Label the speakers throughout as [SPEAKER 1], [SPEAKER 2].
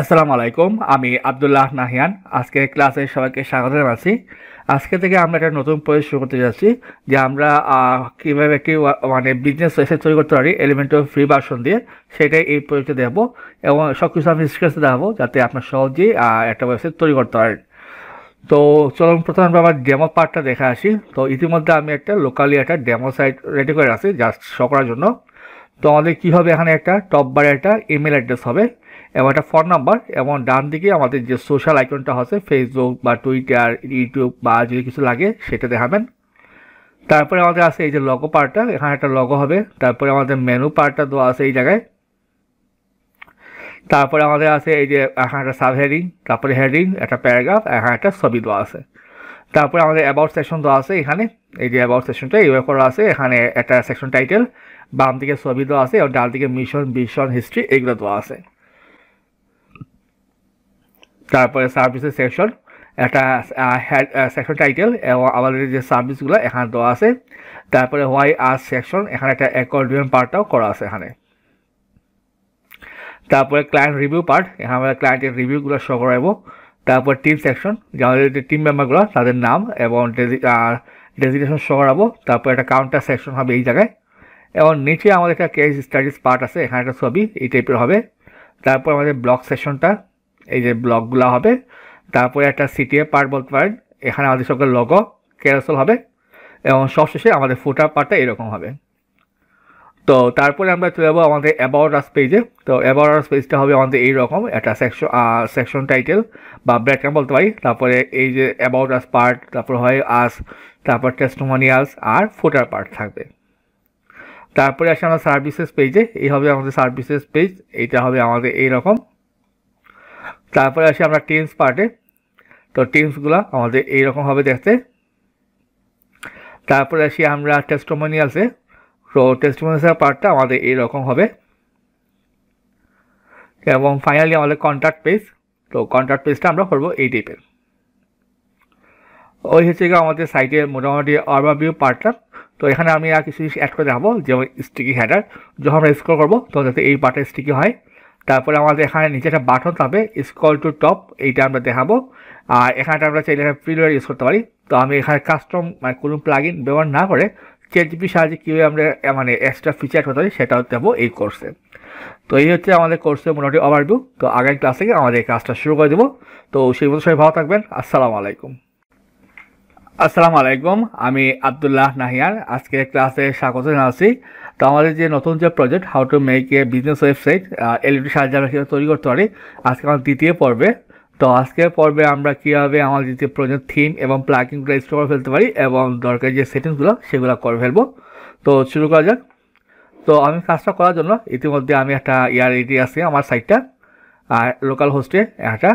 [SPEAKER 1] আসসালামু আলাইকুম। আমি আব্দুল্লাহ নাহিয়ান। আজকে ক্লাসে সবাইকে স্বাগত জানাচ্ছি। আজকে থেকে আমরা একটা নতুন প্রজেক্ট শুরু করতে যাচ্ছি, যে আমরা কীভাবে একটি মানে বিজনেস ওয়েবসাইট তৈরি করতে পারি এলিমেন্টর ফ্রি ভার্সন দিয়ে, সেটাই এই প্রজেক্টে দেখাবো। এবং সব কিছু আমি স্ক্রিনে দেখাবো যাতে আপনার সহজেই একটা ওয়েবসাইট তৈরি করতে পারেন। তো চলুন প্রথমে আমরা আমার ডেমো পার্টটা দেখে আসি। তো ইতিমধ্যে আমি একটা লোকালি একটা ডেমো সাইট রেডি করে রাখছি জাস্ট শো করার জন্য। তো আমাদের কী হবে, এখানে একটা টপ বারে একটা ইমেল অ্যাড্রেস হবে এবং একটা ফোন নাম্বার, এবং ডান দিকে আমাদের যে সোশ্যাল আইকনটা আছে ফেসবুক বা টুইটার, ইউটিউব বা যদি কিছু লাগে সেটা দেখাবেন। তারপরে আমাদের আছে এই যে লগো পার্টটা, এখানে একটা লগো হবে। তারপরে আমাদের মেনু পার্টটা দেওয়া আছে এই জায়গায়। তারপরে আমাদের আছে এই যে এখানে একটা সাব হেডিং, তারপরে হেডিং, একটা প্যারাগ্রাফ, এখানে একটা ছবি দেওয়া আছে। তারপরে আমাদের অ্যাবাউট সেকশন দেওয়া আছে এখানে। এই যে অ্যাবাউট সেকশনটা এইভাবে করা আছে, এখানে একটা সেকশন টাইটেল, বাম দিকে ছবি দেওয়া আছে এবং ডান দিকে মিশন, ভিশন, হিস্ট্রি এগুলো দেওয়া আছে। তারপরে সার্ভিসের সেকশন, একটা সেকশন টাইটেল এবং আমাদের যে সার্ভিসগুলো এখানে দেওয়া আছে। তারপরে হোয়াই আর সেকশন, এখানে একটা অ্যাকর্ডিয়ন পার্টটাও করা আছে এখানে। তারপরে ক্লায়েন্ট রিভিউ পার্ট, এখানে আমরা ক্লায়েন্টের রিভিউগুলো শো করাবো। তারপর টিম সেকশন, যে আমাদের যে টিম মেম্বারগুলো তাদের নাম এবং ডেজিগনেশন শো করাবো। তারপর একটা কাউন্টার সেকশন হবে এই জায়গায়, এবং নিচে আমাদের একটা কেস স্টাডিজ পার্ট আছে, এখানে একটা ছবি এই টাইপের হবে। তারপর আমাদের ব্লগ সেকশনটা, এই যে ব্লগগুলো হবে। তারপরে একটা সিটিএ পার্ট বলতে পারেন, এখানে আমাদের সবগুলো লগো ক্যারাসেল হবে, এবং সবশেষে আমাদের ফুটার পার্টটা এরকম হবে। তো তারপরে আমরা চলে যাবো আমাদের অ্যাবাউট আস পেজে। তো অ্যাবাউট আস পেজটা হবে আমাদের এইরকম একটা সেকশন টাইটেল বা ব্যাকগ্রাউন্ড বলতে পারি। তারপরে এই যে অ্যাবাউট আস পার্ট, তারপর হয় আস, তারপর টেস্টিমোনিয়ালস আর ফুটার পার্ট থাকবে। তারপরে আসে আমরা সার্ভিসেস পেজে, এই হবে আমাদের সার্ভিসেস পেজ, এইটা হবে আমাদের এইরকম। তারপরে আসি আমরা টিমস পার্টে। তো টিমসগুলো আমাদের এইরকম হবে দেখতে। তারপরে আসি আমরা টেস্টিমোনিয়ালসে। তো টেস্টিমোনিয়ালসের পার্টটা আমাদের এইরকম হবে। এবং ফাইনালি আমাদের কন্ট্যাক্ট পেজ। তো কন্ট্যাক্ট পেজটা আমরা করবো এই টাইপের। ওই হচ্ছে গিয়ে আমাদের সাইটের মোটামুটি ওভারভিউ পার্টটা। তো এখানে আমি আর কিছু অ্যাড করে দেখাবো, যেমন স্টিকি হেডার। যখন আমরা স্ক্রল করবো তো যাতে এই পার্টে স্টিকি হয়। তারপরে আমাদের এখানে নিচে একটা বাটন থাকবে স্ক্রল টু টপ, এইটা আমরা দেখাবো। আর এখানটা আমরা চাইলে ফ্রিওয়্যার ইউজ করতে পারি। তো আমি এখানে কাস্টম মানে কোনো প্লাগ ইন ব্যবহার না করে চ্যাটজিপিটির সাহায্যে কীভাবে আমরা মানে এক্সট্রা ফিচার করতে পারি সেটাও দেবো এই কোর্সে। তো এই হচ্ছে আমাদের কোর্সের মোটামুটি ওভারভিউ। তো আগামী ক্লাস থেকে আমাদের এই কাজটা শুরু করে দেবো। তো সেই মতো সবাই ভালো থাকবেন। আসসালামু আলাইকুম। আসসালামু আলাইকুম। আমি আব্দুল্লাহ নাহিয়ান। আজকে ক্লাসে স্বাগত জানাচ্ছি। তো আমাদের যে নতুন যে project how to make a business website এলইডির সাহায্যে আমরা কীভাবে তৈরি করতে পারি, আজকে আমার দ্বিতীয় পর্বে। তো আজকের পর্বে আমরা কীভাবে আমাদের যে প্রজেক্ট থিম এবং প্লাগইনগুলো ইনস্টল করে ফেলতে পারি এবং দরকারি যে সেটিংসগুলো সেগুলো করে ফেলবো। তো শুরু করা যাক। তো আমি কাজটা করার জন্য ইতিমধ্যে আমি একটা রেডি আছে আমার সাইটটা, আর লোকাল হোস্টে একটা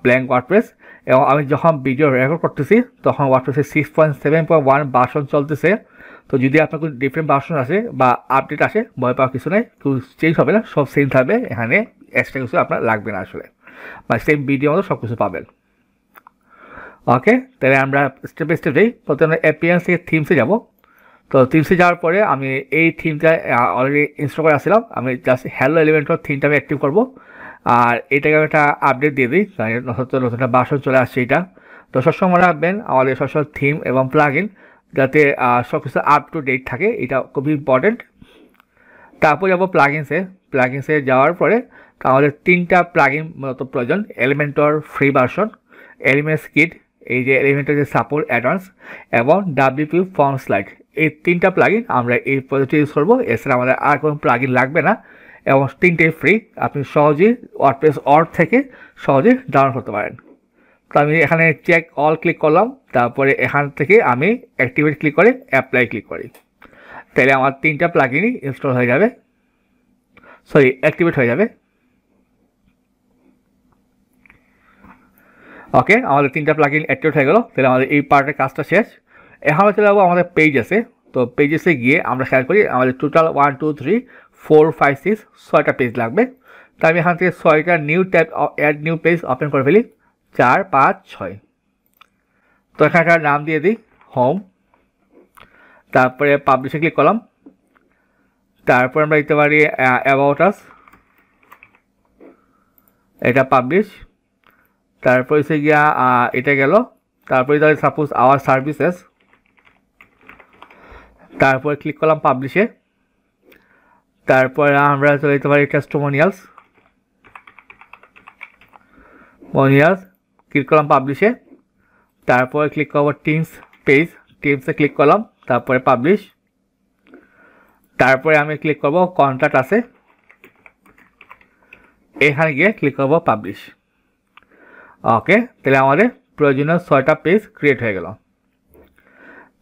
[SPEAKER 1] ব্ল্যাঙ্ক ওয়ার্ডপ্রেস। এবং আমি যখন ভিডিও রেকর্ড করতেছি তখন ওয়ার্ডপ্রেসে 6.7.1 ভার্সন চলতেছে। তো যদি আপনার কোনো ডিফারেন্ট ভার্সন আসে বা আপডেট আসে, ভয় পাওয়ার কিছু নেই, কেউ চেঞ্জ হবে না, সব সেম থাকবে। এখানে এক্সট্রা কিছু আপনার লাগবে না আসলে, বা সেম ভিডিও মতো সব কিছু পাবেন। ওকে, তাহলে আমরা স্টেপ বাই স্টেপ যাই। প্রথমে অ্যাপিয়ারেন্স থেকে থিমসে যাব। তো থিমসে যাওয়ার পরে আমি এই থিমটা অলরেডি ইনস্টল করে আসছিলাম। আমি জাস্ট হ্যালো এলিমেন্টর থিমটা আমি অ্যাক্টিভ করবো, আর এটাকে আমি একটা আপডেট দিয়ে দিই, কারণ নতুন নতুন একটা ভার্সন চলে আসছে এটা। তো সবসময় মনে রাখবেন আমাদের সবসময় থিম এবং প্লাগ ইন যাতে সব কিছু আপ টু ডেট থাকে, এটা খুবই ইম্পর্টেন্ট। তারপর যাবো প্লাগইনসে যাওয়ার পরে আমাদের তিনটা প্লাগইন মূলত প্রয়োজন: Elementor free version, elements kit, এই যে এলিমেন্টের যে সাপোর্ট অ্যাডভান্স, এবং ডাব্লিউপি ফর্ম স্লাইড। এই তিনটা প্লাগইন আমরা এই প্রজেক্টে ইউজ করবো। এছাড়া আমাদের আর কোনো প্লাগইন লাগবে না, এবং তিনটেই ফ্রি। আপনি সহজেই ওয়ার্ডপ্রেস অর্গ থেকে সহজে ডাউনলোড করতে পারেন। তো আমি এখানে চেক অল ক্লিক করলাম, তারপরে এখান থেকে আমি অ্যাক্টিভেট ক্লিক করে অ্যাপ্লাই ক্লিক করি। তাহলে আমার তিনটা প্লাগইনই ইনস্টল হয়ে যাবে, অ্যাক্টিভেট হয়ে যাবে। ওকে, আমাদের তিনটা প্লাগইন অ্যাক্টিভেট হয়ে গেল। তাহলে আমাদের এই পার্টের কাজটা শেষ। এখন চলে যাবো আমাদের পেজ আছে। তো পেজেসে গিয়ে আমরা খেয়াল করি আমাদের টোটাল 1 2 3 4 5 6 6টা পেজ লাগবে। তো আমি এখান থেকে 6টা new tab add new page open করে ফেলি, 4 5 6। তো এখানে একটা নাম দিয়ে দিই হোম, তারপরে পাবলিশে ক্লিক করলাম। তারপর আমরা দিতে পারি অ্যাবাউট আস, এটা পাবলিশ, তারপর হচ্ছে গিয়া এটা গেল, তারপরে ধর সাপোজ আওয়ার সার্ভিসেস, তারপরে ক্লিক করলাম পাবলিশে, তারপরে আমরা চলে যেতে পারি টেস্টিমোনিয়ালস, ক্লিক করলাম পাবলিশে, তারপরে ক্লিক করবো টিমস পেজ, টিমসে ক্লিক করলাম, তারপরে পাবলিশ, তারপরে আমি ক্লিক করব কন্ট্যাক্ট আছে, এখানে গিয়ে ক্লিক করব পাবলিশ। ওকে, তাহলে আমাদের প্রয়োজনীয় 6টা পেজ ক্রিয়েট হয়ে গেল।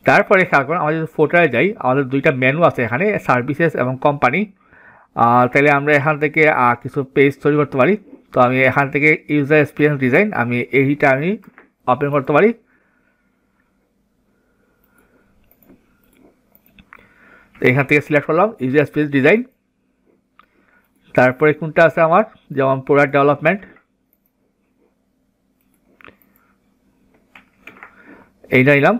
[SPEAKER 1] তারপরে খেয়াল করুন, আমরা যদি ফোটারে যাই, আমাদের 2টা মেনু আছে এখানে, সার্ভিসেস এবং কোম্পানি। তাহলে আমরা এখান থেকে কিছু পেজ তৈরি করতে পারি। তো আমি এখান থেকে ইউজার এক্সপিরিয়েন্স ডিজাইন, এইটা আমি ওপেন করতে পারি। এখান থেকে সিলেক্ট করলাম ইউজার এক্সপিরিয়েন্স ডিজাইন, তারপরে কোনটা আছে আমার, যেমন প্রোডাক্ট ডেভেলপমেন্ট, এইটা নিলাম।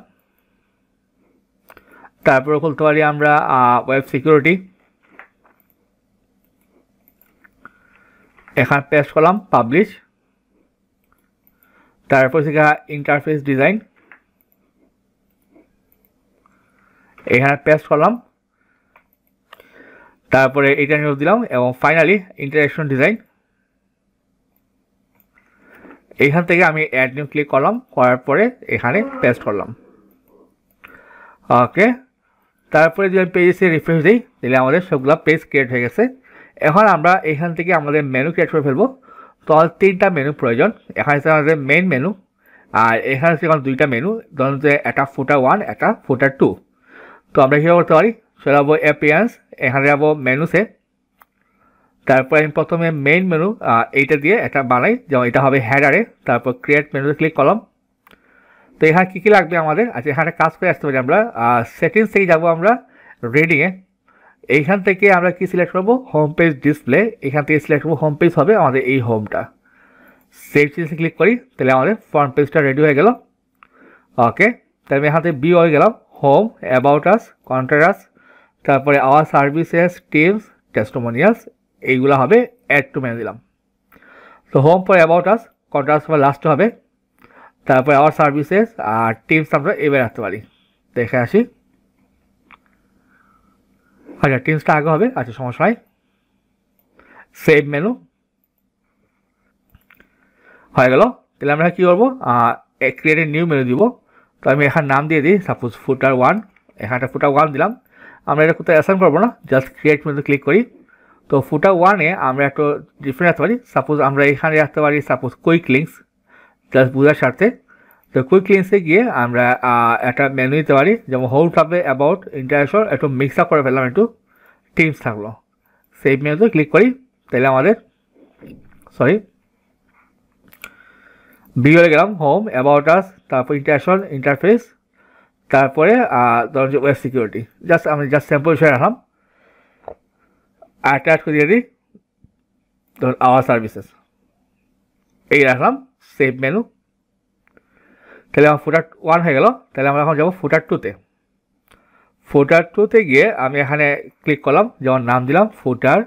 [SPEAKER 1] তারপরে খুলতে পারি আমরা ওয়েব সিকিউরিটি, এখানে পেস্ট করলাম পাবলিশ, তারপর থেকে ইন্টারফেস ডিজাইন, এখানে পেস্ট করলাম, তারপরে এটা নিয়ে দিলাম, এবং ফাইনালি ইন্টারেকশন ডিজাইন, এইখান থেকে আমি অ্যাড নিউ ক্লিক করলাম, করার পরে এখানে পেস্ট করলাম। ওকে, তারপরে যদি আমি পেজে রিফ্রেশ দিই, তাহলে আমাদের সবগুলো পেজ ক্রিয়েট হয়ে গেছে। এখন আমরা এখান থেকে আমাদের মেনু ক্রিয়েট করে ফেলবো। তো আমাদের 3টা মেনু প্রয়োজন। এখানে হচ্ছে আমাদের মেইন মেনু, আর এখানে হচ্ছে এখন 2টা মেনু, ধরুন যে একটা ফুটার 1, একটা ফুটার 2। তো আমরা কীভাবে করতে পারি, চলে যাবো অ্যাপিয়ারেন্স, এখানে যাবো মেনুসে, তারপরে আমি প্রথমে মেইন মেনু এইটা দিয়ে একটা বানাই, যেমন এটা হবে হেডারে, তারপর ক্রিয়েট মেনুতে ক্লিক করলাম। তো এখানে কী কী লাগবে আমাদের, আচ্ছা এখানে কাজ করে আসতে পারি আমরা, সেটিংস থেকে যাবো আমরা রেডিংয়ে, এইখান থেকে আমরা কি সিলেক্ট করবো, হোম পেজ ডিসপ্লে, এখান থেকে সিলেক্ট করবো হোম পেজ হবে আমাদের এই হোমটা, সেভ চেঞ্জে ক্লিক করি, তাহলে আমাদের ফ্রন্ট পেজটা রেডি হয়ে গেল। ওকে, তাহলে আমি এখান থেকে বি হয়ে গেলাম, home, about us, contact us, তারপরে আওয়ার সার্ভিসেস, টিমস, টেস্টিমোনিয়ালস, এইগুলো হবে অ্যাড টু মেনু দিলাম। তো হোম পর অ্যাবাউট আস, কন্ট্যাক্ট আস লাস্টে হবে, তারপরে আওয়ার সার্ভিসেস আর টিমস আমরা এবার রাখতে পারি। দেখে আসি, আচ্ছা টিমসটা আগে হবে, আচ্ছা সমস্যা নাই। সেভ মেনু হয়ে গেল। তাহলে আমরা কী করবো, ক্রিয়েট এ নিউ মেনু দিব। তো আমি এখানে নাম দিয়ে দিই, সাপোজ ফুটার 1, এখানে ফুটার 1 দিলাম। আমরা এটা কোথাও অ্যাসাইন করবো না, জাস্ট ক্রিয়েট মেনুতে ক্লিক করি। তো ফুটার 1-এ আমরা একটু ডিফারেন্ট রাখতে পারি, সাপোজ আমরা এখানে রাখতে পারি সাপোজ কুইক লিঙ্কস, জাস্ট বোঝার স্বার্থে। তো কুইক লিঙ্কসে গিয়ে আমরা একটা মেনু দিতে পারি, যেমন হোম থাকবে, অ্যাবাউট, ইন্টারেকশন, একটু মিক্স আপ করে ফেললাম, একটু টিমস থাকলো। সেভ মেনুতে ক্লিক করি, তাহলে আমাদের ভিডিওতে গেলাম, হোম, অ্যাবাউট আস, তারপর ইন্টারেকশন, ইন্টারফেস, তারপরে ধরুন যে ওয়েব সিকিউরিটি, আমি জাস্ট স্যাম্পল হিসেবে রাখলাম। অ্যাটাচ করে দিয়ে দিই ধরুন আওয়ার সার্ভিসেস, এই রাখলাম, সেভ মেনু। তাহলে আমার ফুটার 1 হয়ে গেল। তাহলে আমরা এখন যাবো ফুটার 2-তে। ফুটার 2-তে গিয়ে আমি এখানে ক্লিক করলাম, যেমন নাম দিলাম ফুটার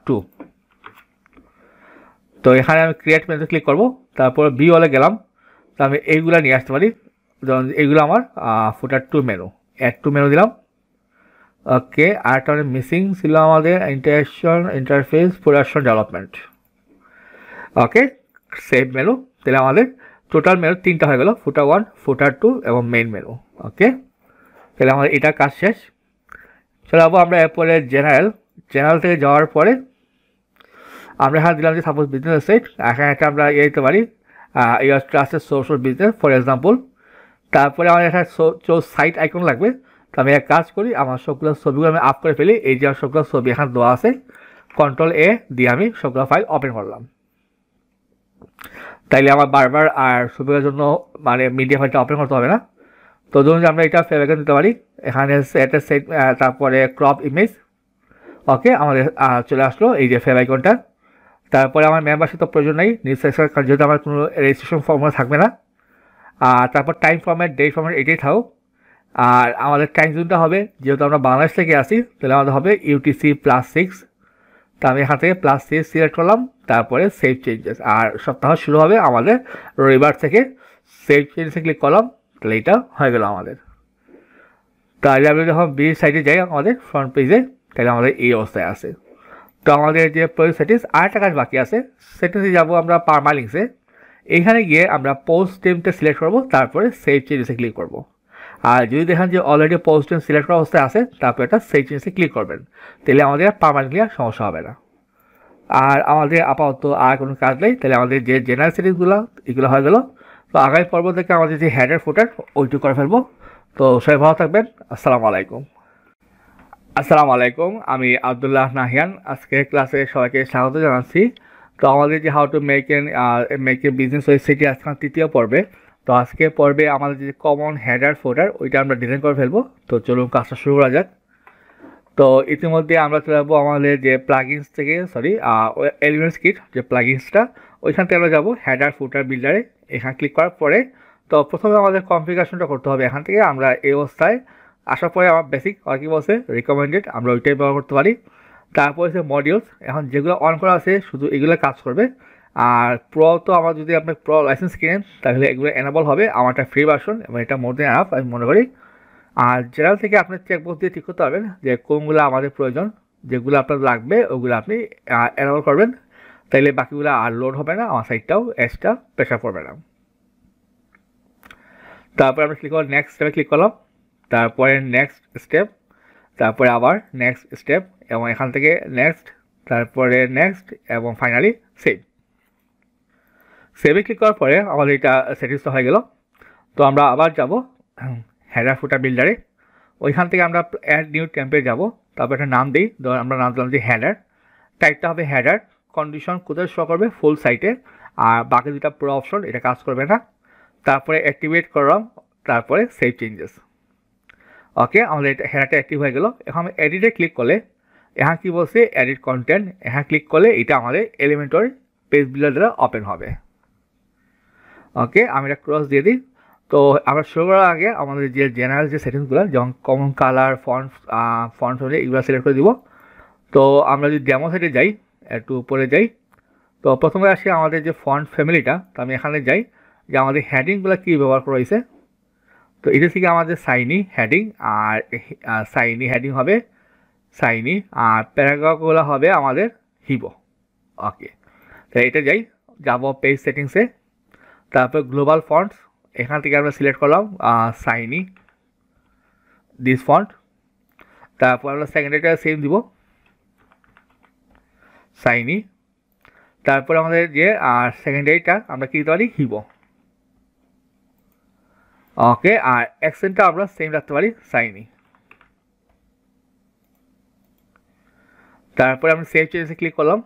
[SPEAKER 1] 2। তো এখানে আমি ক্রিয়েট মেনুতে ক্লিক করবো, তারপর বি হলে গেলাম। তো আমি এইগুলো নিয়ে আসতে পারি, যেমন এইগুলো আমার ফুটার 2 মেনু, অ্যাড টু মেনু দিলাম। ওকে, আরেকটা মিসিং ছিল আমাদের ইন্টারেকশন, ইন্টারফেস, প্রোডাকশন ডেভেলপমেন্ট। ওকে, সেভ মেনু। তাহলে আমাদের টোটাল মেনু 3টা হয়ে গেল, ফুটার 1, ফুটার 2 এবং মেইন মেনু। ওকে, তাহলে আমাদের এটা কাজ শেষ। চলে যাবো আমরা এরপরে জেনারেল থেকে যাওয়ার পরে আমরা এখানে দিলাম যে সাপোজ বিজনেস সাইট, এখানে একটা আমরা দিতে পারি your trusted source of business for example. তারপরে আমার এখানে সাইট আইকন লাগবে। তো আমি এক কাজ করি, আমার সবগুলো ছবিগুলো আমি আপ করে ফেলি, এই যে সবগুলো ছবি এখানে দেওয়া আছে, Ctrl+A দিয়ে আমি সবগুলো ফাইল ওপেন করলাম। তাইলে আমার বারবার আর ছবিগুলোর জন্য মানে মিডিয়া ফাইলটা ওপেন করতে হবে না। তো ধরুন যে আমরা এটা ফেভ আইকন দিতে পারি, এখানে সেট, তারপরে ক্রপ ইমেজ। ওকে, আমাদের চলে আসলো এই যে ফেভ আইকনটা। তারপরে আমার মেম্বারশিপ তো প্রয়োজন নেই, নিউজ সেকশন, কারণ যেহেতু আমার কোনো রেজিস্ট্রেশন ফর্মুলা থাকবে না। আর তারপর টাইম ফরম্যাট, ডেট ফরম্যাট এটাই থাকুক। আর আমাদের টাইম জোনটা হবে, যেহেতু আমরা বাংলাদেশ থেকে আসি, তাহলে আমাদের হবে UTC+6। তো আমি এখান থেকে +6 সিলেক্ট করলাম, তারপরে সেভ চেঞ্জেস, আর সপ্তাহ শুরু হবে আমাদের রবিবার থেকে। সেভ চেঞ্জেসে ক্লিক করলাম, তাহলে এটা হয়ে গেল আমাদের। তাহলে আমি যখন বিল সাইডে যাই আমাদের ফ্রন্ট পেজে, তাহলে আমাদের এই অবস্থায় আছে। তো আমাদের যে সেটিংস আর একটা কাজ বাকি আছে, সেটিংসে যাবো আমরা পারমালিংসে। এইখানে গিয়ে আমরা পোস্ট টেমটা সিলেক্ট করবো, তারপরে সেভ চেঞ্জেসে ক্লিক করবো। আর যদি দেখেন যে অলরেডি পোস্ট টেম সিলেক্ট করা অবস্থায় আছে, তারপরে একটা সেভ চেঞ্জেসে ক্লিক করবেন, তাহলে আমাদের পারমানেন্টলি আর সমস্যা হবে না। আর আমাদের আপাতত আর কোনো কাজ নেই, তাহলে আমাদের যে জেনারেল সেটিংসগুলো এগুলো হয়ে গেল। তো আগামী পর্ব থেকে আমাদের যে হেডার ফুটার ওইটু করে ফেলবো। তো সবাই ভালো থাকবেন, আসসালামু আলাইকুম। আসসালামু আলাইকুম, আমি আব্দুল্লাহ নাহিয়ান। আজকে ক্লাসে সবাইকে স্বাগত জানাচ্ছি। তো আমাদের যে how to make a business ওয়েবসাইটটি আজকে তৃতীয় পর্বে। তো আজকে পর্বে আমাদের যে কমন হেডার ফোল্ডার ওইটা আমরা ডিজাইন করে ফেলবো। তো চলুন কাজটা শুরু করা যাক। তো ইতিমধ্যে আমরা চলে যাবো আমাদের যে প্লাগইনস থেকে এলিমেন্টস কিট যে প্লাগইনসটা, ওইখান থেকে আমরা যাবো হেডার ফুটার বিল্ডারে। এখানে ক্লিক করার পরে তো প্রথমে আমাদের কনফিগারেশনটা করতে হবে। এখান থেকে আমরা এই অবস্থায় আসার পরে আমার বেসিক আর কি বলছে রিকমেন্ডেড, আমরা ওইটাই ব্যবহার করতে পারি। তারপরে হচ্ছে মডিউলস, এখন যেগুলো অন করা আছে শুধু এগুলো কাজ করবে। আর প্রো তো আমার যদি আপনি প্রো লাইসেন্স কিনেন তাহলে এগুলো এনাবল হবে। আমারটা ফ্রি ভার্সন এবং এটা মোর দেন এনাফ আমি মনে করি। আর জেনারেল থেকে আপনি চেকবক্স দিয়ে ঠিক করতে পারবেন যে কোনগুলো আমাদের প্রয়োজন, যেগুলো আপনার লাগবে ওগুলো আপনি এনাবল করবেন, তাইলে বাকিগুলো আর লোড হবে না, আমার সাইটটাও এক্সট্রা প্রেশার পড়বে না। তারপরে আমরা ক্লিক করলাম নেক্সট স্টেপে ক্লিক করলাম, তারপরে নেক্সট স্টেপ, তারপরে আবার নেক্সট স্টেপ, এবং এখান থেকে নেক্সট, তারপরে নেক্সট, এবং ফাইনালি সেভে ক্লিক করার পরে আমাদের এটা সেটিংস হয়ে গেল। তো আমরা আবার যাব হেডার ফুটার বিল্ডারে। ওইখান থেকে আমরা অ্যাড নিউ টেমপ্লেট যাব, তারপর একটা নাম দিই, ধর আমরা নাম দিলাম যে হেডার। টাইপটা হবে হেডার, কন্ডিশন কোথায় শো করবে ফুল সাইটে, আর বাকি দুটা পুরো অপশন এটা কাজ করবে না। তারপরে অ্যাক্টিভেট করলাম, তারপরে সেভ চেঞ্জেস। ওকে, আমাদের এটা হেডারটা অ্যাক্টিভ হয়ে গেল। এখন আমি এডিটে ক্লিক করলে এখানে কী বলছে এডিট কন্টেন্ট, এখানে ক্লিক করলে এটা আমাদের এলিমেন্টর পেজ বিল্ডার দ্বারা ওপেন হবে। ওকে, আমি এটা ক্রস দিয়ে দিই। তো আমরা শুরু করার আগে আমাদের যে জেনারেল যে সেটিংসগুলো যেমন কমন কালার ফন্ট হলে এগুলো সিলেক্ট করে দিব। তো আমরা যদি ডেমো সাইটে যাই, একটু উপরে যাই, তো প্রথমে আসি আমাদের যে ফন্ট ফ্যামিলিটা। তো আমি এখানে যাই যে আমাদের হেডিংগুলো কী ব্যবহার করা হয়েছে। তো এটা থেকে আমাদের সাইনি হেডিং, আর সাইনি হেডিং হবে সাইনি, আর প্যারাগ্রাফগুলো হবে আমাদের হিবো। ওকে, তো এটা যাব পেজ সেটিংসে, তারপর গ্লোবাল ফন্টস, এখান থেকে আমরা সিলেক্ট করলাম সাইনি দিস ফন্ট। তারপর আমরা সেকেন্ডারিটা সেম দিব সাইনি, তারপর আমাদের যে সেকেন্ডারিটা আমরা কী দিতে পারি হিবো। ওকে, আর অ্যাকসেন্টটা আমরা সেম রাখতে পারি সাইনি। তারপরে আমি সেভ চেঞ্জে ক্লিক করলাম,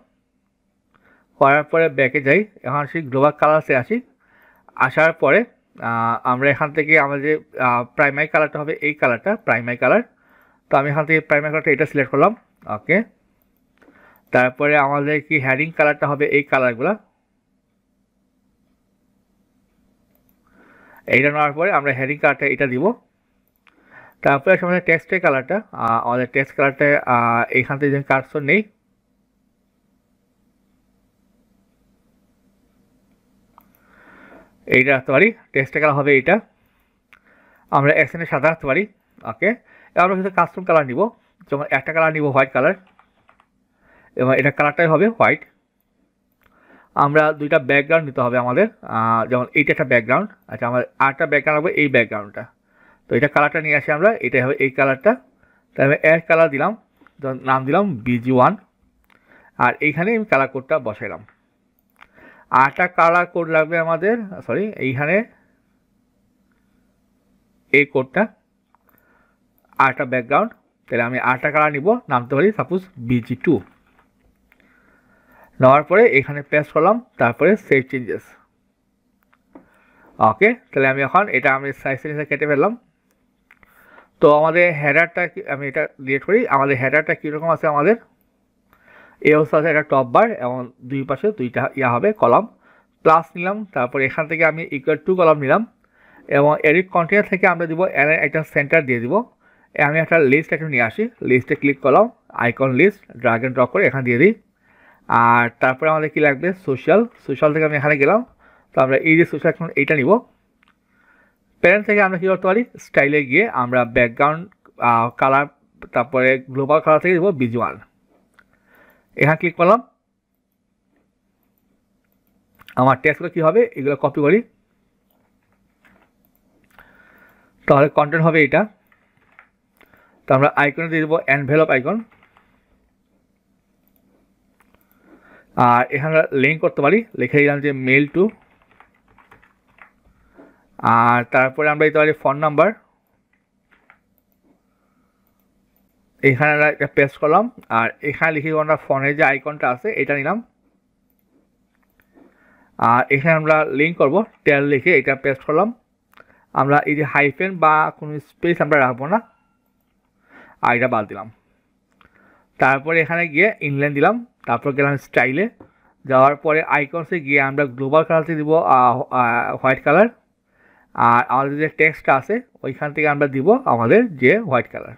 [SPEAKER 1] করার পরে ব্যাকে যাই, এখন আসি গ্লোবাল কালার্সে আসি। আসার পরে আমরা এখান থেকে আমাদের যে প্রাইমারি কালারটা হবে এই কালারটা প্রাইমারি কালার। তো আমি এখান থেকে প্রাইমারি কালারটা এটা সিলেক্ট করলাম। ওকে, তারপরে আমাদের কি হেডিং কালারটা হবে এই কালারগুলো, এইটা নেওয়ার পরে আমরা হেডিং কালারটা এটা দিব। তারপরে আমাদের টেক্সটের কালারটা, আমাদের টেক্সট কালারটা এইখান থেকে যে কার্সর নেই, এইটা রাখতে পারি। টেক্সটের কালার হবে এইটা, আমরা অ্যাকসেন্টে সাদা রাখতে পারি। ওকে, আমরা কিন্তু কাস্টম কালার নিব, যেমন একটা কালার নিব হোয়াইট কালার, এবং এটা কালারটাই হবে হোয়াইট। আমরা দুইটা ব্যাকগ্রাউন্ড নিতে হবে আমাদের, যেমন এইটা একটা ব্যাকগ্রাউন্ড। আচ্ছা, আমার আরেকটা ব্যাকগ্রাউন্ড হবে এই ব্যাকগ্রাউন্ডটা। তো এটা কালারটা নিয়ে আসি আমরা, এটাই হবে এই কালারটা। তাহলে আমি এক কালার দিলাম, নাম দিলাম BG1, আর এইখানে আমি কালার কোডটা বসাইলাম। আরেকটা কালার কোড লাগবে আমাদের, সরি এইখানে এই কোডটা, আরেকটা ব্যাকগ্রাউন্ড। তাহলে আমি আরেকটা কালার নিব, নামতে পারি সাপোজ BG2। নেওয়ার পরে এখানে পেস্ট করলাম, তারপরে সেভ চেঞ্জেস। ওকে, তাহলে আমি এখন এটা আমি সাইজ সেটিংসে কেটে ফেললাম। তো আমাদের হেডারটা আমি এটা ডিলিট করি। আমাদের হেডারটা কীরকম আছে, আমাদের এই অবস্থা আছে, একটা টপ বার এবং দুই পাশে দুইটা হবে কলাম, প্লাস নিলাম। তারপরে এখান থেকে আমি ইকুয়াল টু কলাম নিলাম, এবং এডিট কন্টেনার থেকে আমরা দিব একটা সেন্টার দিয়ে দিব। আমি একটা লিস্ট একটা নিয়ে আসি, লিস্টে ক্লিক করলাম, icon list drag and drop করে এখানে দিয়ে দিই। আর তারপরে আমাদের কি লাগবে, সোশ্যাল থেকে আমি এখানে গেলাম। তো আমরা এই যে সোশ্যাল এখন এইটা নিব। প্যারেন্ট থেকে আমরা কী করতে পারি, স্টাইলে গিয়ে আমরা ব্যাকগ্রাউন্ড কালার, তারপরে গ্লোবাল কালার থেকে দেবো ভিজুয়াল। এখানে ক্লিক করলাম। আমার টেক্সটগুলো কী হবে, এগুলো কপি করি, তাহলে কন্টেন্ট হবে এটা। তো আমরা আইকনে দিয়ে দেবো এনভেলপ আইকন। আর এখানে লিঙ্ক করতে পারি, লিখে দিলাম যে মেল টু। আর তারপরে আমরা দিতে পারি ফোন নাম্বার, এখানে একটা পেস্ট করলাম। আর এখানে লিখে আমরা ফোনের যে আইকনটা আছে এটা নিলাম। আর এখানে আমরা লিঙ্ক করব, টেল লিখে এটা পেস্ট করলাম। আমরা এই যে হাইফেন বা কোনো স্পেস আমরা রাখবো না, আর এটা বাদ দিলাম। তারপরে এখানে গিয়ে ইনলাইন দিলাম, তারপর গেলাম স্টাইলে। যাওয়ার পরে আইকনসে গিয়ে আমরা গ্লোবাল কালারতে দিব হোয়াইট কালার। আর আমাদের যে টেক্সটটা আছে ওইখান থেকে আমরা দিব আমাদের যে হোয়াইট কালার।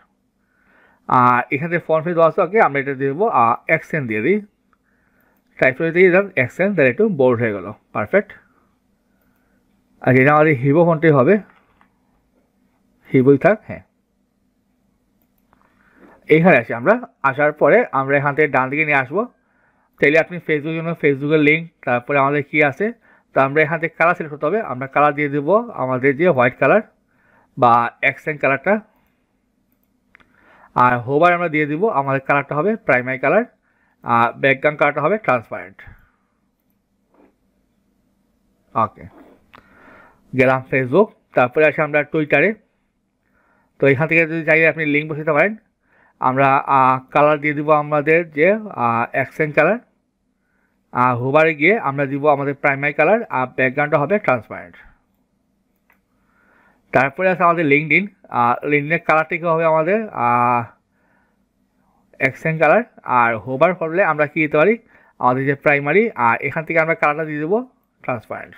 [SPEAKER 1] আর এখান থেকে ফন্ট ফেস দেওয়া আছে, ওকে আমরা এটা দিয়ে দেবো অ্যাকসেন্ট দিয়ে দিই। টাইপ করে দিয়ে দিলাম অ্যাকসেন্ট, তাহলে একটু বোল্ড হয়ে গেল, পারফেক্ট। আর এটা আমাদের হিবো ফন্টে হবে, হিবোই থাক। হ্যাঁ, এইখানে আসি আমরা। আসার পরে আমরা এখান থেকে ডান দিকে নিয়ে আসবো। তাইলে আপনি ফেসবুকের জন্য ফেসবুকের লিঙ্ক, তারপরে আমাদের কি আছে, তো আমরা এখান থেকে কালার সিলেক্ট করতে হবে। আমরা কালার দিয়ে দেবো আমাদের যে হোয়াইট কালার বা অ্যাকসেন্ট কালারটা। আর হোভার আমরা দিয়ে দিব আমাদের কালারটা হবে প্রাইমারি কালার, আর ব্যাকগ্রাউন্ড কালারটা হবে ট্রান্সপারেন্ট। ওকে, গেলাম ফেসবুক। তারপরে আসি আমরা টুইটারে। তো এখান থেকে যদি চাইলে আপনি লিঙ্ক বসাতে পারেন। আমরা কালার দিয়ে দিব আমাদের যে অ্যাকসেন্ট কালার। আর হোভারে গিয়ে আমরা দিব আমাদের প্রাইমারি কালার, আর ব্যাকগ্রাউন্ডটা হবে ট্রান্সপারেন্ট। তারপরে আছে আমাদের লিঙ্কডিন। লিঙ্কডিনের কালারটা কী হবে আমাদের অ্যাকসেন্ট কালার। আর হোভার করলে আমরা কী দিতে পারি, আমাদের যে প্রাইমারি, আর এখান থেকে আমরা কালারটা দিয়ে দেবো ট্রান্সপারেন্ট।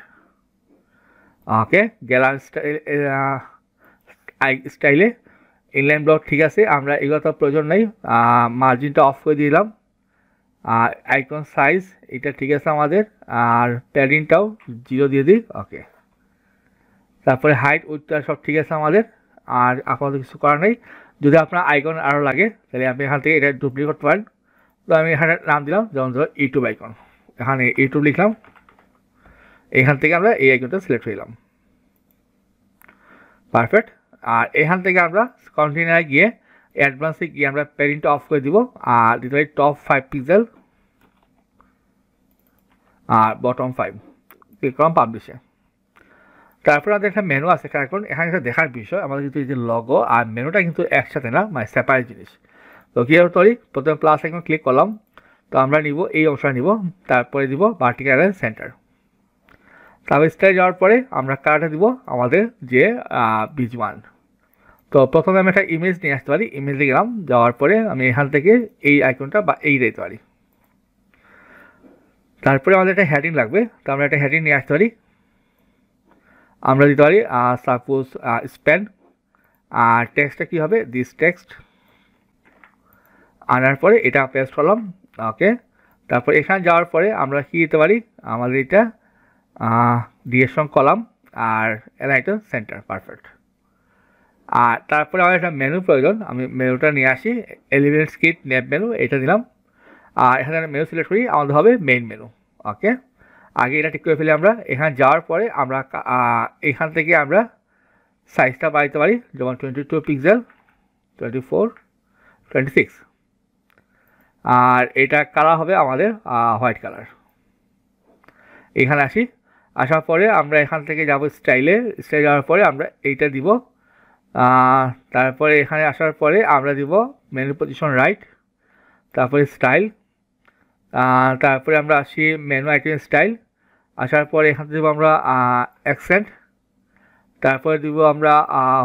[SPEAKER 1] ওকে, গেলাম স্টাইলে। ইনলাইন ব্লক ঠিক আছে, আমরা এগুলো তো প্রয়োজন নেই, মার্জিনটা অফ করে দিলাম। আর আইকন সাইজ এটা ঠিক আছে আমাদের, আর প্যাডিংটাও 0 দিয়ে দিই। ওকে, তারপরে হাইট উইডথটা সব ঠিক আছে আমাদের, আর আপাতত কিছু করার নেই। যদি আপনার আইকন আরও লাগে তাহলে আপনি এখান থেকে এটা ডুপ্লিকেট করতে পারেন। তো আমি এখানে নাম দিলাম, যেমন ধরো ইউটিউব আইকন, এখানে ইউটিউব লিখলাম। এখান থেকে আমরা এই আইকনটা সিলেক্ট হয়ে গেলাম, পারফেক্ট। আর এখান থেকে আমরা কন্টিনিউ গিয়ে অ্যাডভান্সে গিয়ে আমরা প্যাডিংটা অফ করে দিব। আর দিতে পারি টপ 5 পিক্সেল আর বটম 5, ক্লিক করলাম পাবলিশে। তারপরে আমাদের একটা মেনু আছে। এখন এখানে একটা দেখার বিষয়, আমাদের কিন্তু এই যে লগো আর মেনুটা কিন্তু একসাথে না, মানে সেপারেট জিনিস। তো কী করি, প্রথমে প্লাস আইকন ক্লিক করলাম। তো আমরা নিব এই অংশটা নিব, তারপরে দিব ভার্টিক্যাল অ্যালাইন সেন্টার। তারপর স্টাইল যাওয়ার পরে আমরা কালারটা দিব আমাদের যে ভিজুয়াল। তো প্রথমে আমি একটা ইমেজ নিয়ে আসতে পারি, ইমেজে গেলাম। যাওয়ার পরে আমি এখান থেকে এই আইকনটা বা এই দিতে পারি। তারপরে আমাদের একটা হেডিং লাগবে, তো আমরা একটা হেডিং নিয়ে আসতে পারি। আমরা দিতে পারি সাপোজ স্পেন। আর টেক্সটটা কী হবে, দিস টেক্সট। আনার পরে এটা পেস্ট করলাম। ওকে, তারপর এখানে যাওয়ার পরে আমরা কী দিতে পারি, আমাদের এটা ডিরেকশন কলাম আর অ্যালাইন সেন্টার, পারফেক্ট। আর তারপরে আমার একটা মেনু প্রয়োজন, আমি মেনুটা নিয়ে আসি। এলিমেন্টস কিট নেপ মেনু এটা দিলাম। আর এখানে মেনু সিলেক্ট করি, আমাদের হবে মেইন মেনু। ওকে, আগে এটা ঠিক করে ফেলি আমরা। এখানে যাওয়ার পরে আমরা এখান থেকে আমরা সাইজটা বাড়াইতে পারি, যেমন 22 পিক্সেল, 24, 26। আর এটা কালার হবে আমাদের হোয়াইট কালার। এখানে আসি, আসার পরে আমরা এখান থেকে যাব স্টাইলে। স্টাইল যাওয়ার পরে আমরা এইটা দিব। তারপরে এখানে আসার পরে আমরা দিব মেনু পজিশন রাইট, তারপরে স্টাইল। তারপরে আমরা আসি মেনু আইটেম স্টাইল। আসার পরে এখান থেকে দেবো আমরা অ্যাকসেন্ট, তারপরে দিব আমরা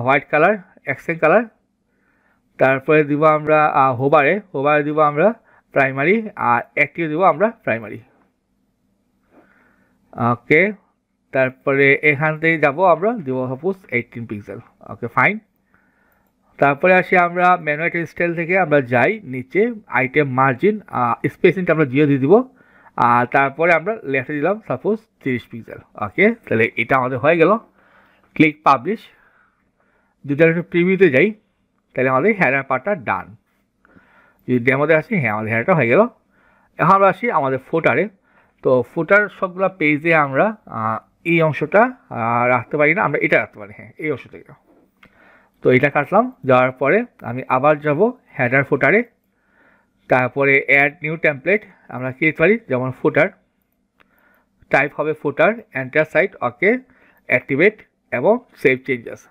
[SPEAKER 1] হোয়াইট কালার, অ্যাকসেন্ট কালার। তারপরে দিব আমরা হোভারে দিব আমরা প্রাইমারি, আর অ্যাক্টিভ দিব আমরা প্রাইমারি। ওকে, তারপরে এখান থেকে যাব আমরা দেবো সাপোজ 18 পিক্সেল। ওকে, ফাইন। তারপরে আসি আমরা মেনু আইটেম স্টাইল থেকে আমরা যাই নিচে, আইটেম মার্জিন স্পেসিংটা আমরা 0 দিয়ে দিব। আর তারপরে আমরা লেফটে দিলাম সাপোজ 30 পিক্সেল। ওকে, তাহলে এটা আমাদের হয়ে গেল। Click publish. যদি আমরা একটু প্রিভিউতে যাই তাহলে আমাদের হেডার পার্টটা ডান। যদি ডেমোতে আসি, হ্যাঁ আমাদের হেডারটা হয়ে গেল। এখন আমরা আসি আমাদের ফুটারে। তো ফুটার সবগুলো পেজে আমরা এই অংশটা রাখতে পারি না, আমরা এটা রাখতে পারি, হ্যাঁ এই অংশ থেকে। তো এটা কাটলাম, যাওয়ার পরে আমি আবার যাব হেডার ফুটারে। তারপরে অ্যাড নিউ টেমপ্লেট আমরা কি দিতে পারি, যেমন ফুটার, টাইপ হবে ফুটার, এন্টার সাইট, ওকে, অ্যাক্টিভেট এবং সেভ চেঞ্জেস।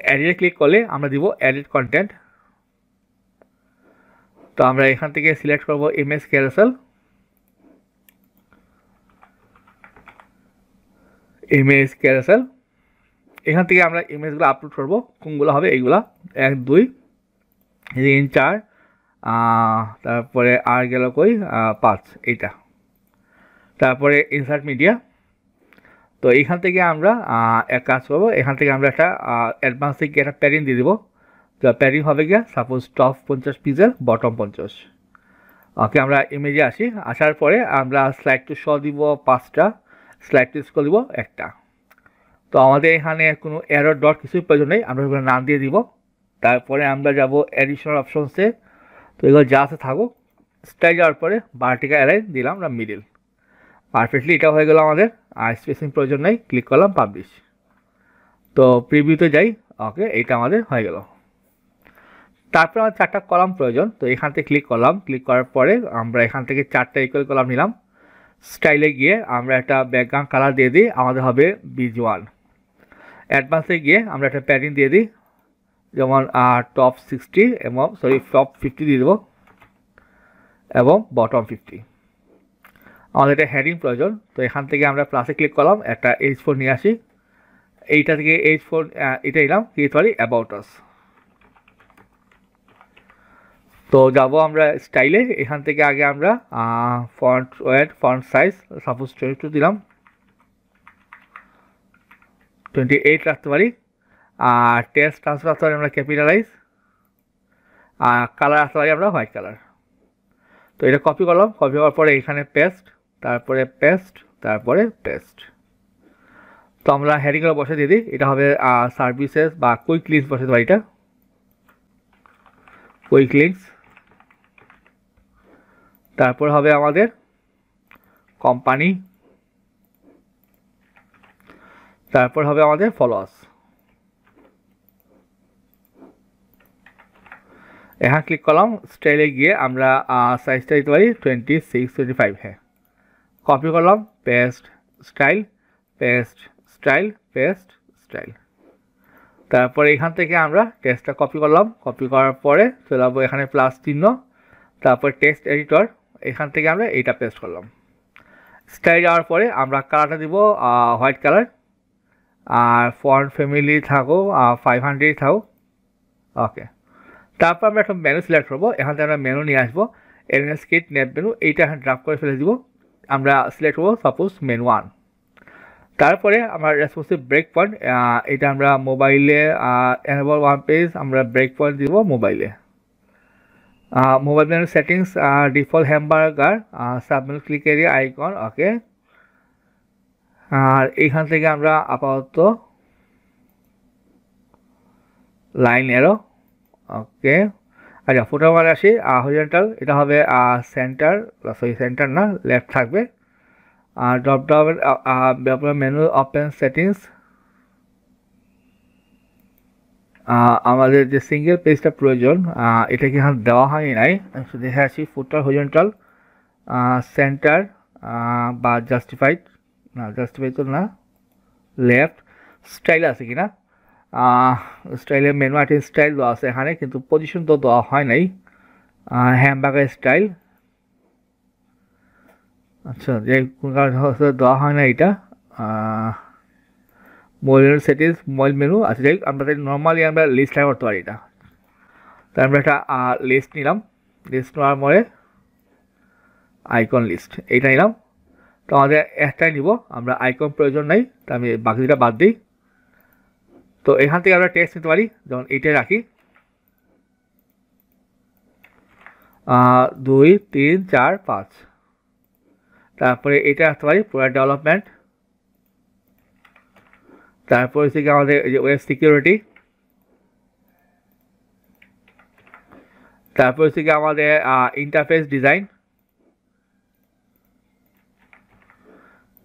[SPEAKER 1] অ্যাডিটে ক্লিক করলে আমরা দিব এডিট কন্টেন্ট। তো আমরা এখান থেকে সিলেক্ট করব ইমেজ ক্যারোসেল। ইমেজ ক্যারোসেল, এখান থেকে আমরা ইমেজগুলো আপলোড করব। কোনগুলো হবে, এইগুলা 1 2 3 4, তারপরে আর গেল কই 5, এইটা। তারপরে ইনসার্ট মিডিয়া। তো এইখান থেকে আমরা এক কাজ করবো, এখান থেকে আমরা একটা অ্যাডভান্স থেকে একটা প্যাডিং দিয়ে দেবো। তো প্যাডিং হবে গিয়া সাপোজ টপ 50 পিক্সেল, বটম 50। ওকে, আমরা ইমেজে আসি। আসার পরে আমরা স্লাইড টু শো দিব 5টা, স্লাইড টু স্ক্রল দিব 1টা। তো আমাদের এখানে কোনো এরর ডট কিছুই প্রয়োজন নেই, আমরা এগুলো নাম দিয়ে দিব। তারপরে আমরা যাব অ্যাডিশনাল অপশনসে। তো এগুলো যা আছে থাকুক। স্টাইল যাওয়ার পরে ভার্টিক্যাল অ্যালাইন দিলাম আমরা মিডিল। পারফেক্টলি এটা হয়ে গেল আমাদের, আর স্পেসিং প্রয়োজন নেই। ক্লিক করলাম পাবলিশ। তো প্রিভিউতে যাই। ওকে, এইটা আমাদের হয়ে গেল। তারপরে আমার 4টা কলাম প্রয়োজন। তো এখান থেকে ক্লিক করলাম, ক্লিক করার পরে আমরা এখান থেকে 4টা ইকুয়াল কলাম নিলাম। স্টাইলে গিয়ে আমরা একটা ব্যাকগ্রাউন্ড কালার দিয়ে দিই, আমাদের হবে বিজ1। অ্যাডভান্সে গিয়ে আমরা একটা প্যাডিং দিয়ে দিই, যেমন টপ 60 এবং টপ 50 দিয়ে দেবো এবং বটম 50। আমাদের একটা হেডিং প্রয়োজন। তো এখান থেকে আমরা প্লাসে ক্লিক করলাম, একটা H4 নিয়ে আসি। এইটা থেকে H4 এটা নিলাম, কি সরি অ্যাবাউট আস। তো যাব আমরা স্টাইলে। এখান থেকে আগে আমরা font wait, font size suppose 22 দিলাম, 28 রাখতে পারি। আর টেক্সট ট্রান্সফার রাখতে পারি আমরা ক্যাপিটালাইজ। আর কালার রাখতে পারি আমরা হোয়াইট কালার। তো এটা কপি করলাম, কপি করার পরে এখানে পেস্ট, তারপরে পেস্ট, তারপরে পেস্ট। তো আমরা হেডিংগুলো বসে দিয়ে দিই। এটা হবে সার্ভিসেস বা কুইক লিঙ্কস বসে দেবো, এটা কুইক লিঙ্কস। তারপর হবে আমাদের কোম্পানি, তারপর হবে আমাদের ফলোয়ার্স। এখানে ক্লিক করলাম, স্টাইলে গিয়ে আমরা সাইজটা দিতে পারি 26 25, হ্যাঁ। কপি করলাম, paste, style, paste, style, paste, style. তারপরে এখান থেকে আমরা টেক্সটটা কপি করলাম, কপি করার পরে চলে যাবো এখানে প্লাস চিহ্ন, তারপর টেক্সট এডিটর। এখান থেকে আমরা এইটা পেস্ট করলাম। স্টাইল যাওয়ার পরে আমরা কালারটা দিব হোয়াইট কালার। আর ফন্ট ফ্যামিলি থাকো 500 থাকো। ওকে, তারপর আমরা একটা মেনু সিলেক্ট করবো। এখান থেকে আমরা মেনু নিয়ে আসবো, এলিমেন্টস কিট, নেট মেনু, এইটা এখানে ড্রাফট করে ফেলে দিব। আমরা সিলেক্ট করবো সাপোজ মেনু 1। তারপরে আমরা রেসপন্সিভ ব্রেক পয়েন্ট, এটা আমরা মোবাইলে এনেবল ওয়ান পেজ, আমরা ব্রেক পয়েন্ট দিব মোবাইলে। Mobile menu settings, default hamburger, submenu click area icon. Okay, আর এইখান থেকে আমরা আপাতত লাইন এরো। ওকে, আচ্ছা ফুটার মানে আসি হরিজন্টাল, এটা হবে সেন্টার, সরি সেন্টার না, লেফট থাকবে। আর drop down menu open settings, আমাদের যে সিঙ্গেল পেজটা প্রয়োজন এটা কি এখানে দেওয়া হয় নাই, দেখে আসি। ফুটার হরিজন্টাল, সেন্টার বা জাস্টিফাইড, না জাস্টিফাইড তো না, লেফট। স্টাইল আছে কিনা, স্টাইলে মেনু আইটেম স্টাইল দেওয়া আছে এখানে, কিন্তু পজিশন তো দেওয়া হয় নাই। হ্যামবার্গার স্টাইল, আচ্ছা যে কোন কারণে দেওয়া হয় না এটা। মোবাইল সেটিংস, মোবাইল মেনু, আচ্ছা যাই আমরা নর্মালি আমরা লিস্ট করতে পারি এটা। তাই আমরা একটা লিস্ট নিলাম, লিস্ট নেওয়ার পরে আইকন লিস্ট এইটা নিলাম। তো আমাদের একটাই নিব, আমরা আইকন প্রয়োজন নাই, তো আমি বাকিটা বাদ দিই। তো এখান থেকে আমরা টেক্সট নিতে পারি, যেমন এইটাই রাখি। 2 3 4 5 তারপরে এটা আসতে পারি প্রোডাক্ট ডেভেলপমেন্ট তারপর হচ্ছে কি আমাদের এই যে ওয়েব সিকিউরিটি তারপর হচ্ছে কি আমাদের ইন্টারফেস ডিজাইন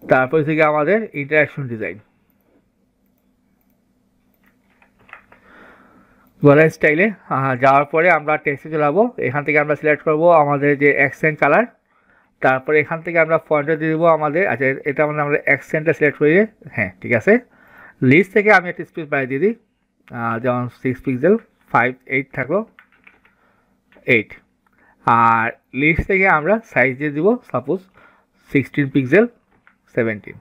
[SPEAKER 1] তারপর হচ্ছে কি আমাদের ইন্টারঅ্যাকশন ডিজাইন গোলা স্টাইলে যাওয়ার পরে আমরা টেক্সটে চলে যাবো এখান থেকে আমরা সিলেক্ট করব আমাদের যে অ্যাকসেন্ট কালার তারপরে এখান থেকে আমরা ফন্টে দিয়ে দেবো আমাদের আচ্ছা এটা মানে আমরা অ্যাকসেন্টটা সিলেক্ট করি হ্যাঁ ঠিক আছে লিস্ট থেকে আমি একটা স্পেস বাড়িয়ে দিয়ে দিই যেমন 6 পিক্সেল 5 8 থাকলো 8 আর লিস্ট থেকে আমরা সাইজ দিয়ে দিব সাপোজ 16 পিক্সেল 17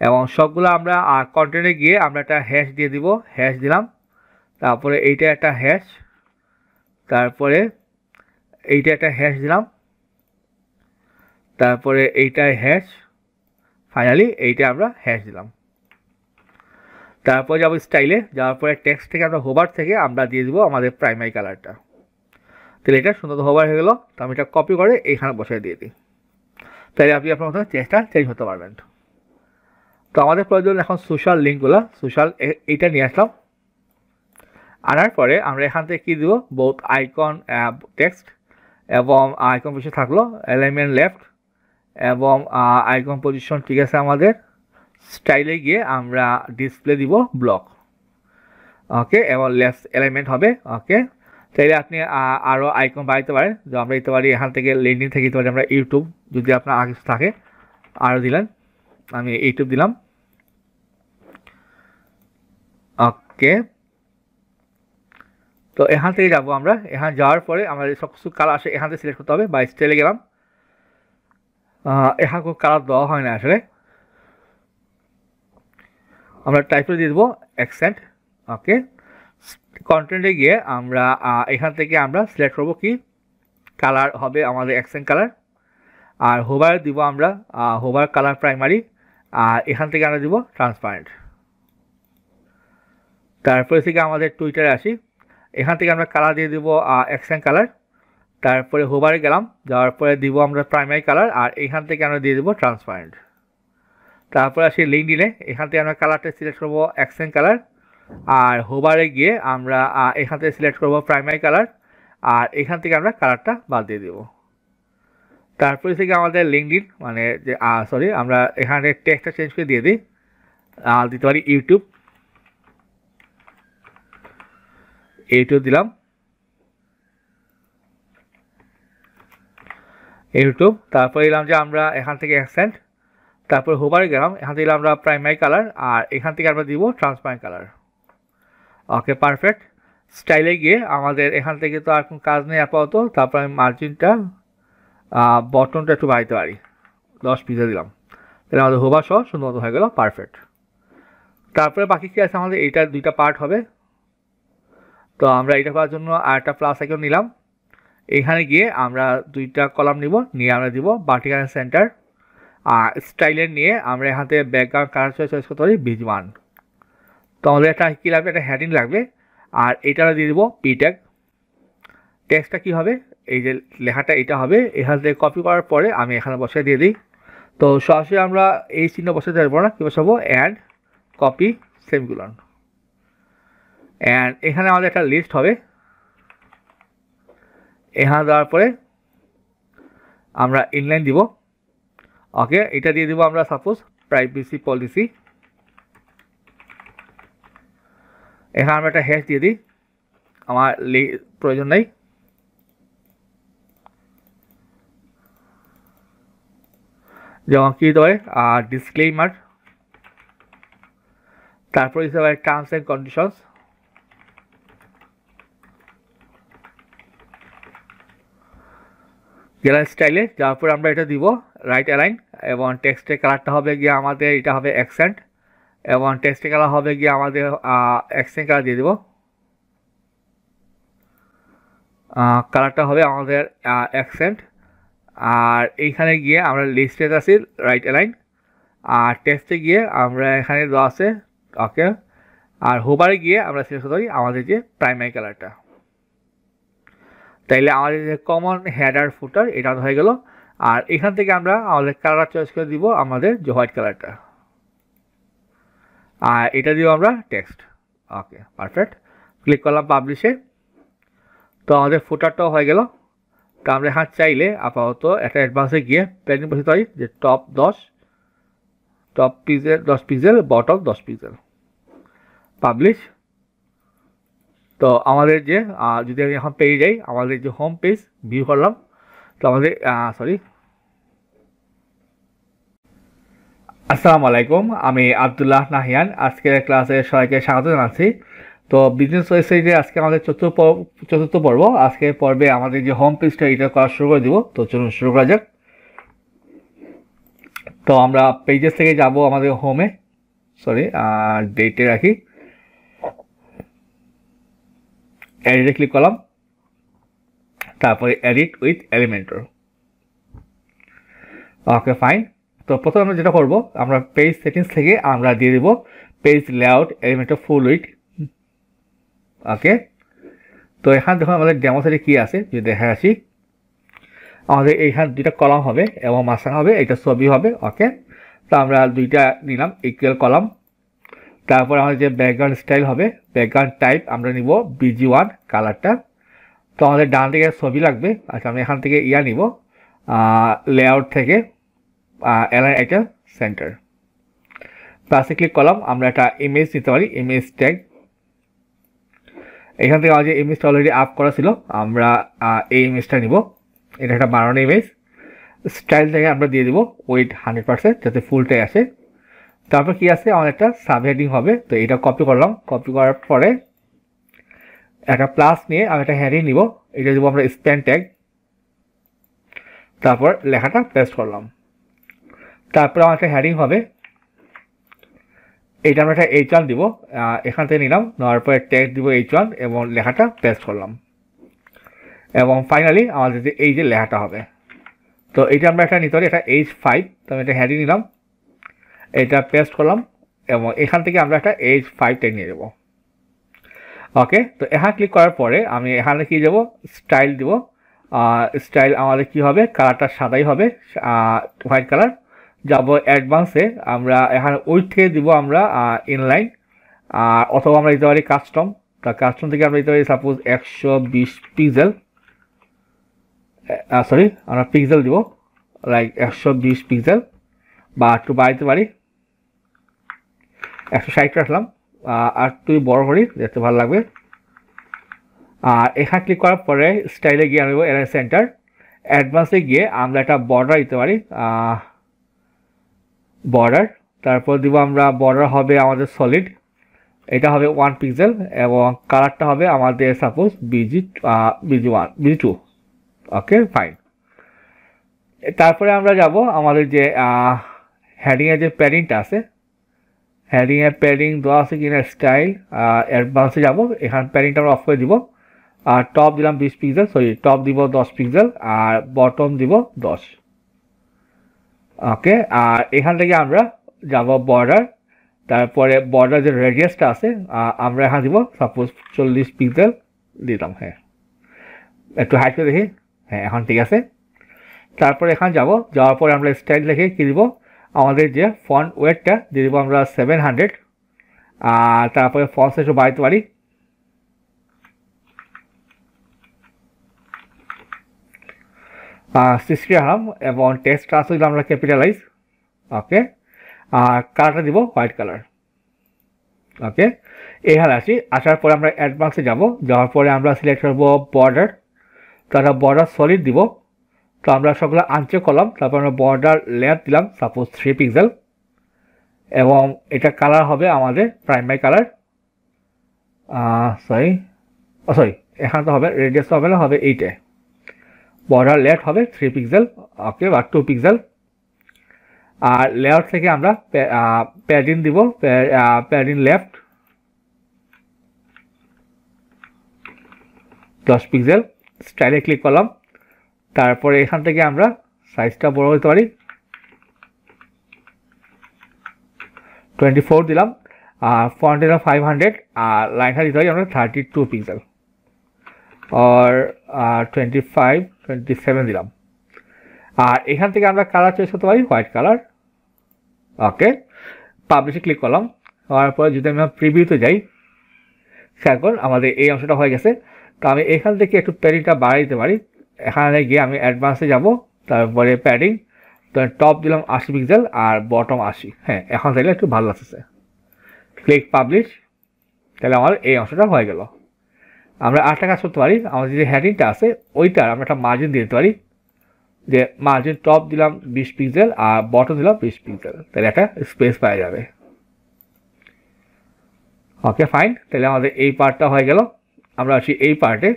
[SPEAKER 1] এবং সবগুলো আমরা কন্টেন্টে গিয়ে আমরা একটা হ্যাশ দিয়ে দিব হ্যাশ দিলাম তারপরে এইটা একটা হ্যাশ তারপরে এইটা একটা হ্যাশ দিলাম তারপরে এইটা হ্যাশ ফাইনালি এইটা আমরা হ্যাশ দিলাম তারপর যাবো স্টাইলে যাওয়ার পরে টেক্সট থেকে আমরা হোভার থেকে আমরা দিয়ে দিব আমাদের প্রাইমারি কালারটা তাহলে এটা সুন্দর হোভার হয়ে গেলো তো আমি এটা কপি করে এইখানে বসায় দিয়ে দিই তাহলে আপনি আপনার মতো চেষ্টা চেঞ্জ হতে পারবেন তো আমাদের প্রয়োজন এখন সোশ্যাল লিঙ্কগুলো সোশ্যাল এইটা নিয়ে আসলাম আনার পরে আমরা এখান থেকে কী দিব বোথ আইকন টেক্সট এবং আইকন পিছনে থাকলো অ্যালাইনমেন্ট লেফট এবং আইকন পজিশন ঠিক আছে আমাদের স্টাইলে গিয়ে আমরা ডিসপ্লে দিব ব্লক ওকে এবং লেফট অ্যালাইনমেন্ট হবে ওকে চাইলে আপনি আরও আইকন বাড়াইতে পারেন যে আমরা দিতে পারি এখান থেকে লিঙ্কডিন থেকে দিতে পারি আমরা ইউটিউব যদি আপনার আগে থাকে আরও দিলেন আমি ইউটিউব দিলাম ওকে তো এখান থেকে যাবো আমরা এখানে যাওয়ার পরে আমাদের সব কিছু কালার আসে এখান থেকে সিলেক্ট করতে হবে বা স্টাইলে গেলাম এখানে কোনো কালার দেওয়া হয় না আসলে আমরা টাইপে দিয়ে দেবো অ্যাকসেন্ট ওকে কন্টেন্টে গিয়ে আমরা এখান থেকে আমরা সিলেক্ট করবো কি কালার হবে আমাদের অ্যাকসেন্ট কালার আর হোভার দিব আমরা হোভার কালার প্রাইমারি আর এখান থেকে আমরা দিব ট্রান্সপারেন্ট তারপরে থেকে আমাদের টুইটারে আসি এখান থেকে আমরা কালার দিয়ে দিব অ্যাকসেন্ট কালার তারপরে হোভারে গেলাম যাওয়ার পরে দিব আমরা প্রাইমারি কালার আর এখান থেকে আমরা দিয়ে দেবো ট্রান্সপারেন্ট তারপরে আসি লিঙ্কডিনে এখান থেকে আমরা কালারটা সিলেক্ট করবো অ্যাকসেন্ট কালার আর হোভারে গিয়ে আমরা এখান থেকে সিলেক্ট করবো প্রাইমারি কালার আর এখান থেকে আমরা কালারটা বাদ দিয়ে দেবো তারপরে থেকে আমাদের লিঙ্কডিন মানে যে সরি আমরা এখানে টেক্সটটা চেঞ্জ করে দিয়ে দিই দিতে পারি ইউটিউব দিলাম ইউটিউব তারপরে দিলাম যে আমরা এখান থেকে অ্যাকসেন্ট তারপর হোভারে গেলাম এখান থেকে আমরা প্রাইমারি কালার আর এখান থেকে আমরা দিব ট্রান্সপারেন্ট কালার ওকে পারফেক্ট স্টাইলে গিয়ে আমাদের এখান থেকে তো আর কোনো কাজ নেই আপাতত তারপর আমি মার্জিনটা বটনটা একটু বাড়াইতে পারি 10 পিসে দিলাম তাহলে আমাদের হোভার সহ সুন্দর মতো হয়ে গেল পারফেক্ট তারপরে বাকি কী আছে আমাদের এইটার দুইটা পার্ট হবে তো আমরা এটা করার জন্য আরেকটা প্লাস আইকন নিলাম এখানে গিয়ে আমরা দুইটা কলাম নিব নিয়ে আমরা দিব ভার্টিক্যাল সেন্টার আর স্টাইলের নিয়ে আমরা এখান থেকে ব্যাকগ্রাউন্ড কালার চয়েস করতে পারি বিজ1 তো আমাদের একটা কী লাগবে একটা হেডিং লাগবে আর এটা দিয়ে দিব পি ট্যাগ টেক্সটটা কী হবে এই যে লেখাটা এটা হবে এখান থেকে কপি করার পরে আমি এখানে বসে দিয়ে দিই তো সরাসরি আমরা এই চিহ্ন বসাতে পারবো না কী বসাবো অ্যাড কপি সেমিকোলন অ্যান্ড এখানে আমাদের একটা লিস্ট হবে এখানে দেওয়ার পরে আমরা ইনলাইন দিব ওকে এটা দিয়ে দিব আমরা সাপোজ প্রাইভেসি পলিসি এখানে আমরা একটা হ্যাশ দিয়ে দিই আমার প্রয়োজন নেই যেমন কী দিতে হয় ডিসক্লেইমার তারপরে দিতে হবে টার্মস অ্যান্ড কন্ডিশনস গেলার স্টাইলে যার পর আমরা এটা দিব রাইট অ্যালাইন এবং টেক্সটের কালারটা হবে গিয়ে আমাদের এটা হবে অ্যাকসেন্ট এবং টেক্সটের কালার হবে গিয়ে আমাদের অ্যাকসেন্ট কালার দিয়ে দেব কালারটা হবে আমাদের অ্যাকসেন্ট আর এইখানে গিয়ে আমরা লিস্টে আছি রাইট অ্যালাইন আর টেক্সটে গিয়ে আমরা এখানে দেওয়া আছে ওকে আর হোভারে গিয়ে আমরা সিলেক্ট করতে পারি আমাদের যে প্রাইমারি কালারটা তাইলে আমাদের যে কমন হেডার ফুটার এটা হয়ে গেল। আর এখান থেকে আমরা আমাদের কালার চয়েস করে দিব আমাদের যে হোয়াইট কালারটা, আর এটা দিব আমরা টেক্সট। ওকে, পারফেক্ট। ক্লিক করলাম পাবলিশে। তো আমাদের ফুটারটাও হয়ে গেল। তো আমরা এখানে চাইলে আপাতত একটা অ্যাডভান্সে গিয়ে প্যাডিং বসাতে পারি যে top 10 pixel, bottom 10 pixel, publish. তো আমাদের যে যদি আমি এখন পেয়ে যাই আমাদের যে হোম পেজ ভিউ করলাম, তো আমাদের আসসালামু আলাইকুম, আমি আব্দুল্লাহ নাহিয়ান। আজকের ক্লাসে সবাইকে স্বাগত জানাচ্ছি। তো বিজনেস ওয়েবসাইটে আজকে আমাদের চতুর্থ পর্ব। আজকের পর্বে আমাদের যে হোম পেজটা এটা করা শুরু করে দিব। তো চলুন শুরু করা যাক। তো আমরা পেজেস থেকে যাব আমাদের হোমে, ডেটে রাখি, এডিটে ক্লিক করলাম, তারপরে edit with Elementor. Okay, fine. তো প্রথমে আমরা যেটা করব, আমরা পেজ সেটিংস থেকে আমরা দিয়ে দেব page layout Elementor full width. Okay, তো এখানে দেখুন আমাদের ডেমো সাইটে কী আছে যদি দেখা আসি। আমাদের এইখানে দুইটা কলাম হবে এবং মাঝখানে হবে এটা ছবি হবে। ওকে, তো আমরা দুইটা নিলাম ইকুয়াল কলাম। তারপর আমাদের যে ব্যাকগ্রাউন্ড স্টাইল হবে, ব্যাকগ্রাউন্ড টাইপ আমরা নিব BG1 কালারটা। তো আমাদের ডান দিকে ছবি লাগবে। আচ্ছা, আমি এখান থেকে নিব লেআউট থেকে অ্যালাইন আইটেম সেন্টার, প্লাসে ক্লিক করলাম। আমরা একটা ইমেজ নিতে পারি, ইমেজ ট্যাগ। এখান থেকে আমাদের ইমেজটা অলরেডি আপ করা ছিল, আমরা এই ইমেজটা নিব। এটা একটা বানানো ইমেজ। স্টাইল থেকে আমরা দিয়ে দিব উইথ 100% যাতে ফুলটাই আসে। তারপর কি আছে, আমার একটা সাবহেডিং হবে। তো এটা কপি করলাম, কপি করার পরে একটা প্লাস নিয়ে আমি একটা হেডিং নিব, এটা দেবো আমরা স্প্যান ট্যাগ। তারপর লেখাটা পেস্ট করলাম। তারপর আমার একটা হেডিং হবে, এইটা আমরা একটা H1 দিব, এখান থেকে নিলাম, নেওয়ার পরে ট্যাগ দিব H1 এবং লেখাটা পেস্ট করলাম। এবং ফাইনালি আমাদের এই যে লেখাটা হবে, তো এইটা আমরা একটা নিতে পারি, এটা H5। তো আমি একটা হেডিং নিলাম, এটা পেস্ট করলাম এবং এখান থেকে আমরা একটা H5 ট্যাগ নিয়ে দেবো। ওকে, তো এখানে ক্লিক করার পরে আমি এখানে কি দেবো, স্টাইল দিব। স্টাইল আমাদের কি হবে, কালারটা সাদাই হবে, হোয়াইট কালার। যাব অ্যাডভান্সে, আমরা এখানে উইথ থেকে দিব আমরা ইনলাইন, অথবা আমরা দিতে পারি কাস্টম। তা কাস্টম থেকে আমরা দিতে পারি সাপোজ 120 পিক্সেল, আমরা পিক্সেল দিব, লাইক 120 পিক্সেল, বা একটু বাড়াইতে পারি 160 রাখলাম, আর একটু বড় করি, দেখতে ভালো লাগবে। এখানে ক্লিক করার পরে স্টাইলে গিয়ে আমি এলাইন সেন্টার, অ্যাডভান্সে গিয়ে আমরা একটা বর্ডার দিতে পারি, বর্ডার। তারপর দিব আমরা বর্ডার হবে আমাদের সলিড, এটা হবে 1 পিক্সেল এবং কালারটা হবে আমাদের সাপোজ BG2। ওকে, ফাইন। তারপরে আমরা যাব আমাদের যে হেডিংয়ের যে প্যাডিংটা আছে, হেডিংয়ের প্যাডিং দেওয়া আছে কিনা, স্টাইল অ্যাডভান্সে যাব, এখানে প্যাডিংটা আমরা অফ করে দিব। আর টপ দিলাম 20 পিক্সেল, টপ দিব 10 পিক্সেল আর বটম দিব 10। ওকে, আর এখান থেকে আমরা যাব বর্ডার। তারপরে বর্ডার যে রেডিয়াসটা আছে আমরা এখানে দিব সাপোজ 40 পিক্সেল দিলাম। হ্যাঁ, একটু হাইট করে দেখি, হ্যাঁ এখন ঠিক আছে। তারপরে এখানে যাওয়ার পরে আমরা স্টাইল লিখে কী দিব, আমাদের যে ফন্ট ওয়েটটা দিয়ে দিব আমরা 700। আর তারপরে ফন্ট সাইজ একটু বাড়াইতে পারি, সিক্সটি রাখলাম এবং টেক্সট আসলে দিলাম আমরা ক্যাপিটালাইজ। ওকে, আর কালারটা দিব হোয়াইট কালার। ওকে, এইখানে আসার পরে আমরা অ্যাডভান্সে যাওয়ার পরে আমরা সিলেক্ট করবো বর্ডার। তো আমরা বর্ডার সলিড দিব। তো আমরা সবগুলো আনচেক করলাম, তারপর আমরা বর্ডার লেয়ার দিলাম সাপোজ 3 পিক্সেল এবং এটা কালার হবে আমাদের প্রাইমারি কালার। এখানে তো হবে রেডিয়াস হবে না, হবে এইটা, বর্ডার লেয়ার হবে 3 পিক্সেল। ওকে, বা 2 পিক্সেল। আর লেয়ার থেকে আমরা প্যাডিং দিব, প্যাডিং লেফট 10 পিক্সেল। স্টাইলে ক্লিক করলাম, তারপরে এখান থেকে আমরা সাইজটা বড় হতে পারি, 24 দিলাম। আর ফন্ট দিলাম 500 আর লাইনটা দিতে পারি আমরা 32 পিক্সেল। আর 25 27 দিলাম। আর এখান থেকে আমরা কালার চয়েস করতে পারি হোয়াইট কালার। ওকে, পাবলিশে ক্লিক করলাম, করার পরে যদি আমি প্রিভিউতে যাই, এখন আমাদের এই অংশটা হয়ে গেছে। তো আমি এখান থেকে একটু প্যাডিংটা বাড়াই দিতে পারি। এখানে গিয়ে আমি অ্যাডভান্সে যাব, তারপরে প্যাডিং, তো টপ দিলাম 80 পিক্সেল আর বটম 80। হ্যাঁ, এখন তাহলে একটু ভালো লাগতেছে। ক্লিক পাবলিশ, তাহলে আমার এই অংশটা হয়ে গেল। আমরা আরেকটা কাজ করতে পারি, আমাদের যে হেডিংটা আছে ওইটার আমরা একটা মার্জিন দিয়ে দিতে পারি, যে মার্জিন টপ দিলাম 20 পিক্সেল আর বটম দিলাম 20 পিক্সেল, তাহলে একটা স্পেস পাওয়া যাবে। ওকে ফাইন, তাহলে আমাদের এই পার্টটা হয়ে গেল। আমরা আসি এই পার্টে।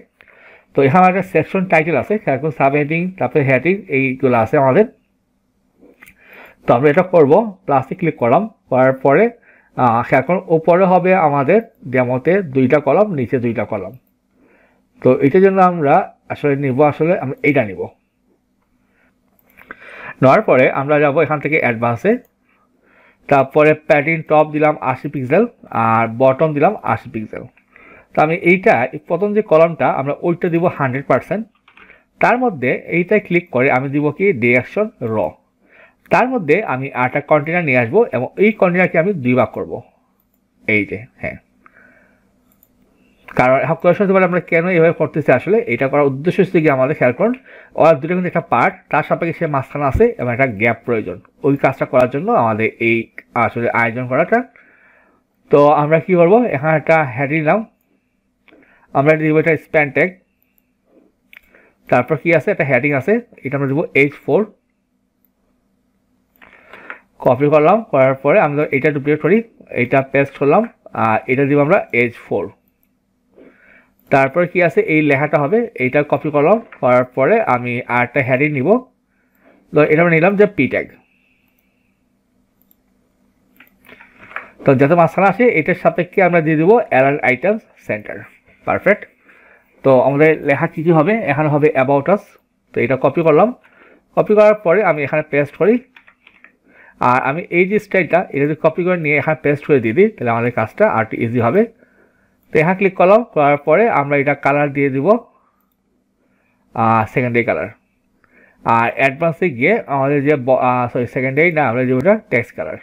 [SPEAKER 1] তো এখানে একটা সেকশন টাইটেল আছে, এখন সাব হেডিং, তারপরে হেডিং, এইগুলো আছে আমাদের। তো আমরা এটা করবো, প্লাসে ক্লিক করলাম, করার পরে এখন উপরে হবে আমাদের ডেমোতে 2টা কলাম, নিচে 2টা কলাম। তো এটার জন্য আমরা আসলে আমরা এইটা নিব। নেওয়ার পরে আমরা যাব এখান থেকে অ্যাডভান্সে, তারপরে প্যাডিং টপ দিলাম 80 পিক্সেল আর বটম দিলাম 80 পিক্সেল। তো আমি এইটা প্রথম যে কলামটা আমরা ওইটা দিব 100%। তার মধ্যে এইটায় ক্লিক করে আমি দিব কি ডিরেকশন র। তার মধ্যে আমি আরেকটা কন্টেনার নিয়ে আসবো এবং এই কন্টেনারকে আমি 2 ভাগ করবো। এই যে, হ্যাঁ, কারণ কোয়েশ্চন হতে পারে আমরা কেন এইভাবে করতেছি। আসলে এটা করার উদ্দেশ্য হচ্ছে কি, আমাদের খেয়াল করুন, ওরা দুটো কিন্তু একটা পার্ট, তার সাপেক্ষে সে মাঝখানে আছে এবং একটা গ্যাপ প্রয়োজন। ওই কাজটা করার জন্য আমাদের এই আসলে আয়োজন করাটা। তো আমরা কি করবো, এখানে একটা হেডিং নিলাম, আমরা দিব এটা স্প্যান ট্যাগ। তারপর কি আছে, একটা হেডিং আছে, এটা আমরা দেবো H4। কপি করলাম, করার পরে আমরা এটা ডুপ্লিকেট করি, এটা পেস্ট করলাম, আর এটা দিব আমরা H4। তারপর কি আছে, এই লেখাটা হবে, এইটা কপি করলাম, করার পরে আমি আরেকটা হেডিং নিব। তো এটা আমরা নিলাম যে পি ট্যাগ। তো যত মাঝখানে আসে এটার সাপেক্ষে আমরা দিয়ে দেবো অ্যালাইন আইটেমস সেন্টার। পারফেক্ট। তো আমাদের লেখা কী কী হবে, এখানে হবে অ্যাবাউট আস। তো এটা কপি করলাম, কপি করার পরে আমি এখানে পেস্ট করি, আর আমি এই যে স্টাইলটা এটা যদি কপি করে নিয়ে এখানে পেস্ট করে দিয়ে দিই, তাহলে আমাদের কাজটা আর একটু ইজি হবে। তো এখানে ক্লিক করলাম, করার পরে আমরা এটা কালার দিয়ে দিব সেকেন্ডারি কালার। আর অ্যাডভান্সে গিয়ে আমাদের যে সেকেন্ডারি না, আমরা যে ওটা টেক্সট কালার।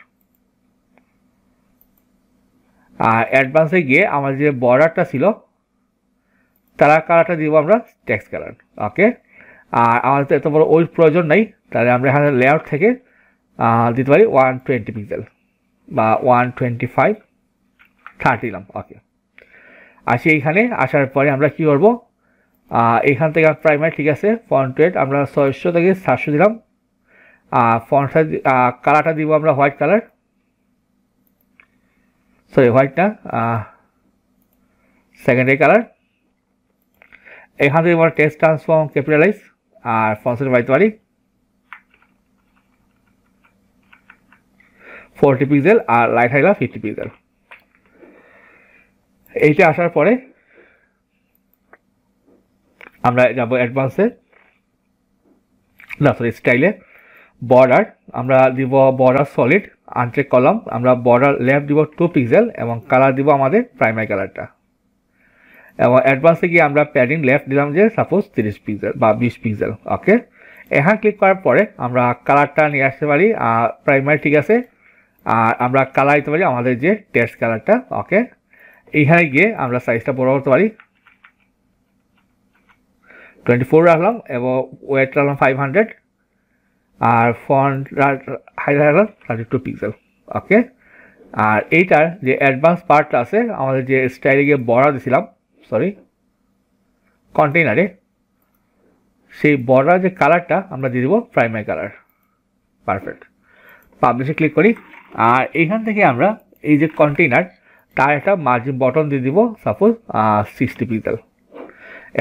[SPEAKER 1] আর অ্যাডভান্সে গিয়ে আমাদের যে বর্ডারটা ছিল তারা কালারটা দিব আমরা টেক্সট কালার। ওকে, আর আমাদের তো এত বড় ওই প্রয়োজন নেই, তাহলে আমরা এখানে লেআউট থেকে দিতে পারি 120 পিক্সেল বা 125, 30 দিলাম। ওকে, আসি এইখানে আসার পরে আমরা কি করব, এখান থেকে প্রাইমারি ঠিক আছে, ফন্ট ওয়েট আমরা 600 থেকে 700 দিলাম। ফন্ট সাইজ কালারটা দিব আমরা হোয়াইট কালার, সরি হোয়াইট না, সেকেন্ডারি কালার। এখান থেকে আমরা টেক্সট ট্রান্সফর্ম ক্যাপিটালাইজ আর ফন্ট সাইজ পাইতে পারি 40 পিক্সেল আর লাইট হাইলা 50 পিক্সেল। এইটা আসার পরে আমরা যাব অ্যাডভান্সে, না সরি স্টাইলে, বর্ডার আমরা দিব বর্ডার সলিড, আনচেক করলাম, আমরা বর্ডার লেফট দিব 2 পিক্সেল এবং কালার দিব আমাদের প্রাইমারি কালারটা। এবং অ্যাডভান্সে গিয়ে আমরা প্যাডিং লেফট দিলাম যে সাপোজ 30 পিক্সেল বা 20 পিক্সেল। ওকে, এখানে ক্লিক করার পরে আমরা কালারটা নিয়ে আসতে পারি, প্রাইমারি ঠিক আছে, আর আমরা কালার দিতে পারি আমাদের যে টেক্সট কালারটা। ওকে, এইখানে গিয়ে আমরা সাইজটা বড় করতে পারি, 24 রাখলাম এবং ওয়েট রাখলাম 500 আর ফন্ট হাইট রাখলাম 32 পিক্সেল। ওকে, আর এইটার যে অ্যাডভান্স পার্টটা আছে আমাদের যে স্টাইলে গিয়ে বর্ডার দিয়েছিলাম, সরি কন্টেইনারে, সেই বর্ডার যে কালারটা আমরা দিয়ে দেবো প্রাইমারি কালার। পারফেক্ট, পাবলিশে ক্লিক করি, আর এইখান থেকে আমরা এই যে কন্টেইনার তার একটা মার্জিন বটন দিয়ে দিব সাপোজ 60 পিক্সেল।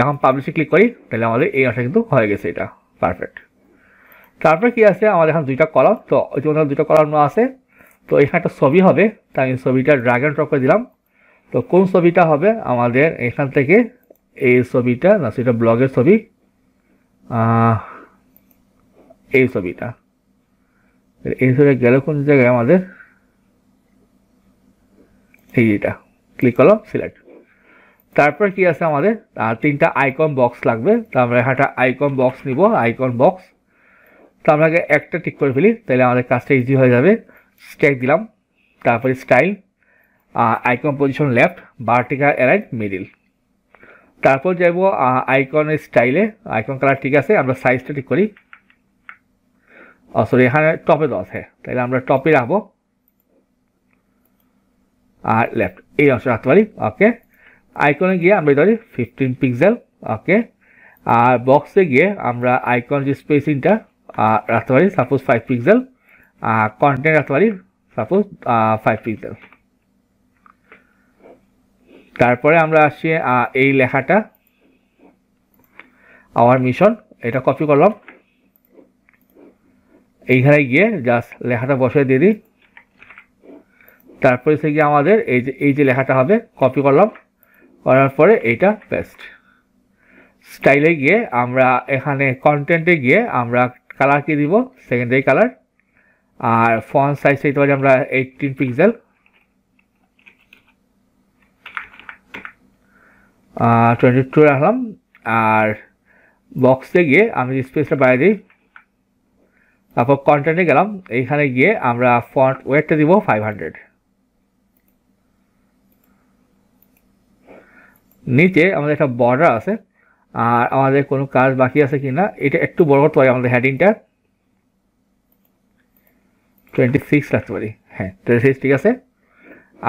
[SPEAKER 1] এখন পাবলিশে ক্লিক করি, তাহলে আমাদের এই অংশটা কিন্তু হয়ে গেছে এটা। পারফেক্ট। তারপরে কি আছে, আমাদের এখন 2টা কলাম, তো ইতিমধ্যে 2টা কলাম আছে। তো এখানে একটা ছবি হবে, তাই আমি ছবিটা ড্র্যাগ এন্ড ড্রপ করে দিলাম। তো কোন ছবিটা হবে আমাদের এখান থেকে, এই ছবিটা না, সেটা ব্লগের ছবি, এই ছবিটা, এই ছবিটা গেলে কোন জায়গায় আমাদের, এই এটা ক্লিক করলাম সিলেক্ট। তারপর কি আছে আমাদের তিনটা আইকন বক্স লাগবে, তো আমরা একটা আইকন বক্স নিব, আইকন বক্স। তো আমরা আগে একটা টিক করে ফেলি, তাহলে আমাদের কাজটা ইজি হয়ে যাবে। স্ট্যাক দিলাম, তারপরে style, icon position left, vertical align middle. তারপর যাবো আইকনের স্টাইলে, আইকন কালার ঠিক আছে, আমরা সাইজটা ঠিক করি। সরি, এখানে টপে দেওয়া আছে, তাহলে আমরা টপে রাখবো আর লেফট এই অংশ রাখতে পারি। ওকে, আইকনে গিয়ে আমরা ধরি 15 পিক্সেল। ওকে, আর বক্সে গিয়ে আমরা আইকন যে স্পেসিংটা রাখতে পারি সাপোজ 5 পিক্সেল, কন্টেন্ট রাখতে পারি সাপোজ 5 পিক্সেল। তারপরে আমরা আসছি এই লেখাটা আওয়ার মিশন, এটা কপি করলাম, এইখানে গিয়ে জাস্ট লেখাটা বসিয়ে দিয়ে দিই। তারপরে সে গিয়ে আমাদের এই যে লেখাটা হবে কপি করলাম, করার পরে এইটা পেস্ট। স্টাইলে গিয়ে আমরা এখানে কন্টেন্টে গিয়ে আমরা কালার কি দিব, সেকেন্ডারি কালার। আর ফন্ট সাইজ দিতে পারি আমরা 18 পিক্সেল, 22 রাখলাম। আর বক্সে গিয়ে আমি স্পেসটা বাড়িয়ে দিই। তারপর কন্টেন্টে গেলাম, এইখানে গিয়ে আমরা ফন্ট ওয়েটটা দিব 500। নিচে আমাদের একটা বর্ডার আছে, আর আমাদের কোনো কাজ বাকি আছে কি না এটা একটু বড় করতে পারি, আমাদের হেডিংটা 26 রাখতে পারি। হ্যাঁ, 26 ঠিক আছে।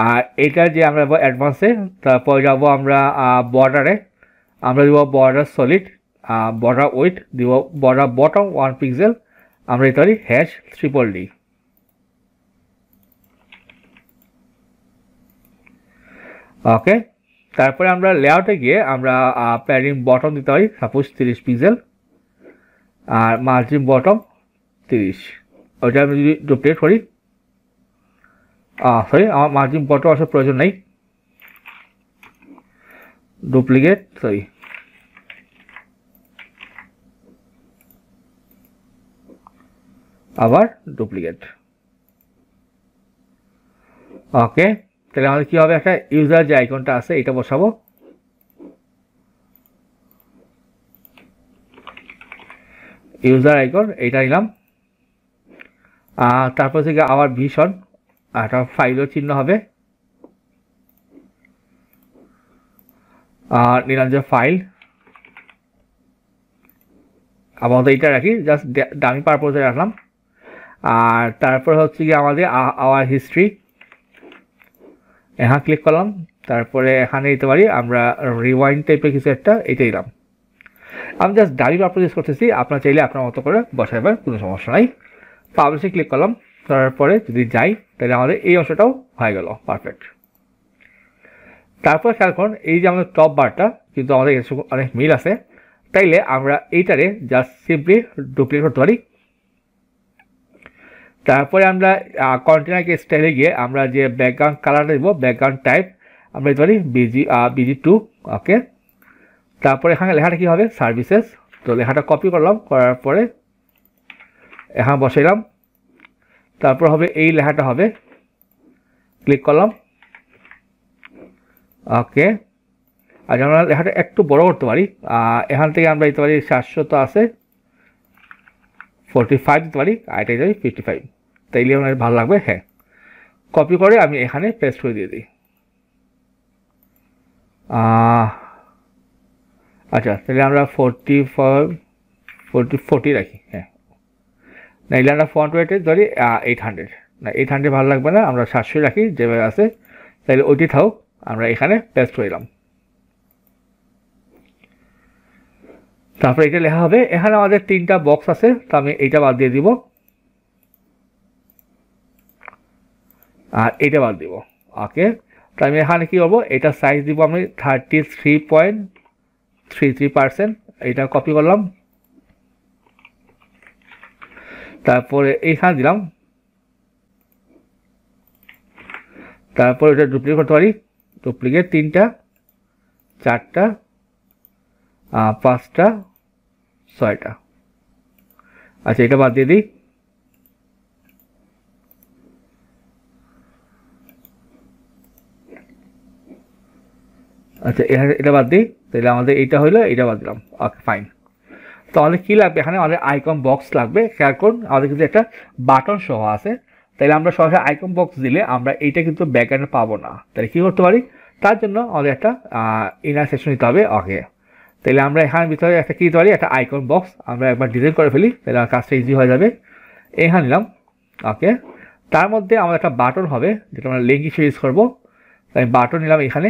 [SPEAKER 1] আর এইটা যে আমরা যাবো অ্যাডভান্সে, তারপর যাবো আমরা বর্ডারে, আমরা দিব বর্ডার সলিড, বর্ডার ওয়েট দিব বর্ডার বটম 1 পিক্সেল, আমরা দিতে পারি #DDD। ওকে, তারপরে আমরা লেআউটে গিয়ে আমরা প্যাডিং বটম দিতে পারি সাপোজ 30 পিক্সেল, আর মার্জিন বটম 30। ওইটা আমি যদি ডুপ্লিকেট করি, সরি আমার মার্জিন বটম আসার প্রয়োজন নেই, ডুপ্লিকেট সরি, আবার ডুপ্লিকেট। ওকে, তাহলে আমাদের কী হবে, একটা ইউজার যে আইকনটা আছে এটা বসাবো, ইউজার আইকন এইটা নিলাম। তারপর থেকে আবার ভিশন, একটা ফাইলের চিহ্ন হবে, নিলাম যে ফাইল, আমাদের এইটা রাখি জাস্ট ডামি পারপোজে রাখলাম। আর তারপর হচ্ছে কি আমাদের আওয়ার হিস্ট্রি, এখানে ক্লিক করলাম, তারপরে এখানে দিতে পারি আমরা রিওয়াইন্ড টাইপের কিছু একটা, এইটা দিলাম। আমি জাস্ট ডামি পারপোজ ইউজ করতেছি, আপনার চাইলে আপনার মতো করে বসাইবার কোনো সমস্যা নাই। পাবলিশে ক্লিক করলাম, তারপরে যদি যাই তাহলে আমাদের এই অংশটাও হয়ে গেল পারফেক্ট। তারপর খেয়াল করুন এই যে আমাদের টপ বারটা কিন্তু আমাদের অনেক মিল আছে, তাইলে আমরা এইটারে জাস্ট সিম্পলি ডুপ্লিকেট করতে পারি। তারপরে আমরা কন্টেনারকে স্টাইলে গিয়ে আমরা যে ব্যাকগ্রাউন্ড কালারটা দেবো, ব্যাকগ্রাউন্ড টাইপ আমরা দিতে পারি BG2। ওকে, তারপরে এখানে লেখাটা কী হবে, সার্ভিসেস। তো লেখাটা কপি করলাম, করার পরে এখানে বসাইলাম, তারপর হবে এই লেখাটা হবে, ক্লিক করলাম। ওকে, আর আমরা লেখাটা একটু বড় করতে পারি, এখান থেকে আমরা দিতে পারি 700 তো আছে 45 দিতে পারি, আর এটা দিতে পারি 55, তাইলে আমার ভালো লাগবে। হ্যাঁ, কপি করে আমি এখানে পেস্ট করে দিয়ে দিই। আচ্ছা, তাহলে আমরা 40 রাখি। হ্যাঁ, নাইলে আমরা ফন্ট ওয়েটে ধরি 800, না 800 ভালো লাগবে না, আমরা 700 রাখি যেভাবে আছে, তাহলে ওইটি থাকুক, আমরা এখানে পেস্ট করে দিলাম। তারপরে এটা লেখা হবে, এখানে আমাদের 3টা বক্স আছে, তো আমি এইটা বাদ দিয়ে দিব আর এইটা বাদ দিব। ওকে, তো আমি এখানে কী করবো, এটা সাইজ দিব আমি 33.33%, এইটা কপি করলাম, তারপরে এইখানে দিলাম, তারপর এটা ডুপ্লিকেট করতে পারি, ডুপ্লিকেট 3টা 4টা 5টা 6টা। আচ্ছা, এটা বাদ দিয়ে দিই। আচ্ছা এটা বাদ দিই, তাহলে আমাদের এইটা হইলো, এটা বাদ দিলাম। Okay fine. তো আমাদের কী লাগবে এখানে, আমাদের আইকন বক্স লাগবে। খেয়াল করুন আমাদের কিন্তু একটা বাটন সহ আছে, তাহলে আমরা সরাসরি আইকন বক্স দিলে আমরা এইটা কিন্তু ব্যাকগ্রাউন্ডে পাবো না। তাহলে কী করতে পারি, তার জন্য আমাদের একটা ইনার সেকশন দিতে হবে। ওকে, তাহলে আমরা এখানে ভিতরে একটা কী দিতে পারি, একটা আইকন বক্স আমরা একবার ডিজাইন করে ফেলি, তাহলে আমার কাজটা ইজি হয়ে যাবে। এখানে নিলাম। ওকে, তার মধ্যে আমাদের একটা বাটন হবে যেটা আমরা লিঙ্ক হিসেবে ইউজ করবো। তাই বাটন নিলাম এখানে।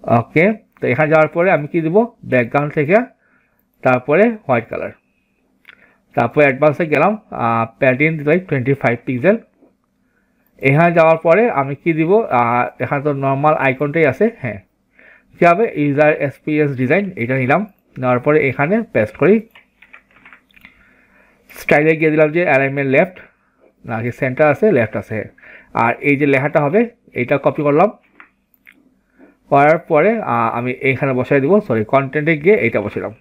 [SPEAKER 1] ওকে, তো এখানে যাওয়ার পরে আমি কি দেবো, ব্যাকগ্রাউন্ড থেকে তারপরে হোয়াইট কালার, তারপরে অ্যাডভান্সে গেলাম, প্যাডিং দিতে পারি 25 পিক্সেল। এখানে যাওয়ার পরে আমি কি দিব, এখানে তো নর্মাল আইকনটাই আছে। হ্যাঁ, কী হবে, ইউজার এক্সপিরিয়েন্স ডিজাইন, এটা নিলাম। নেওয়ার পরে এখানে পেস্ট করি। স্টাইলে গিয়ে দিলাম যে অ্যালাইনমেন্ট লেফট, নাকি সেন্টার আছে, লেফট আছে। আর এই যে লেখাটা হবে এইটা কপি করলাম, করার পরে আমি এইখানে বসাই দিব, সরি কন্টেন্টে গিয়ে এইটা বসালাম।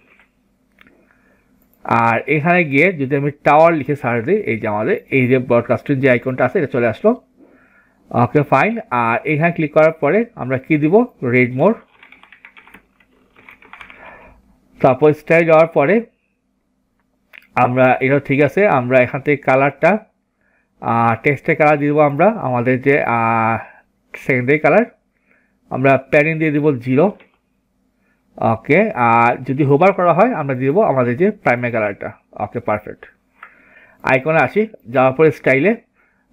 [SPEAKER 1] আর এখানে গিয়ে যদি আমি টাওয়ার লিখে সার্চ দিই, এই যে আমাদের এই যে ব্রডকাস্টিং যে আইকনটা আছে এটা চলে আসলো। ওকে ফাইন। আর এখানে ক্লিক করার পরে আমরা কি দিব, রেড মোর। তারপর স্টাইল যাওয়ার পরে আমরা এটা ঠিক আছে, আমরা এখান থেকে কালারটা টেক্সটের কালার দিয়ে দেবো আমরা আমাদের যে সেকেন্ডারি কালার, আমরা প্যাডিং দিয়ে দিব 0। ওকে, আর যদি হোভার করা হয় আমরা দিয়ে দেবো আমাদের যে প্রাইমারি কালারটা। Okay perfect. আইকনে আসি, যাওয়ার পরে স্টাইলে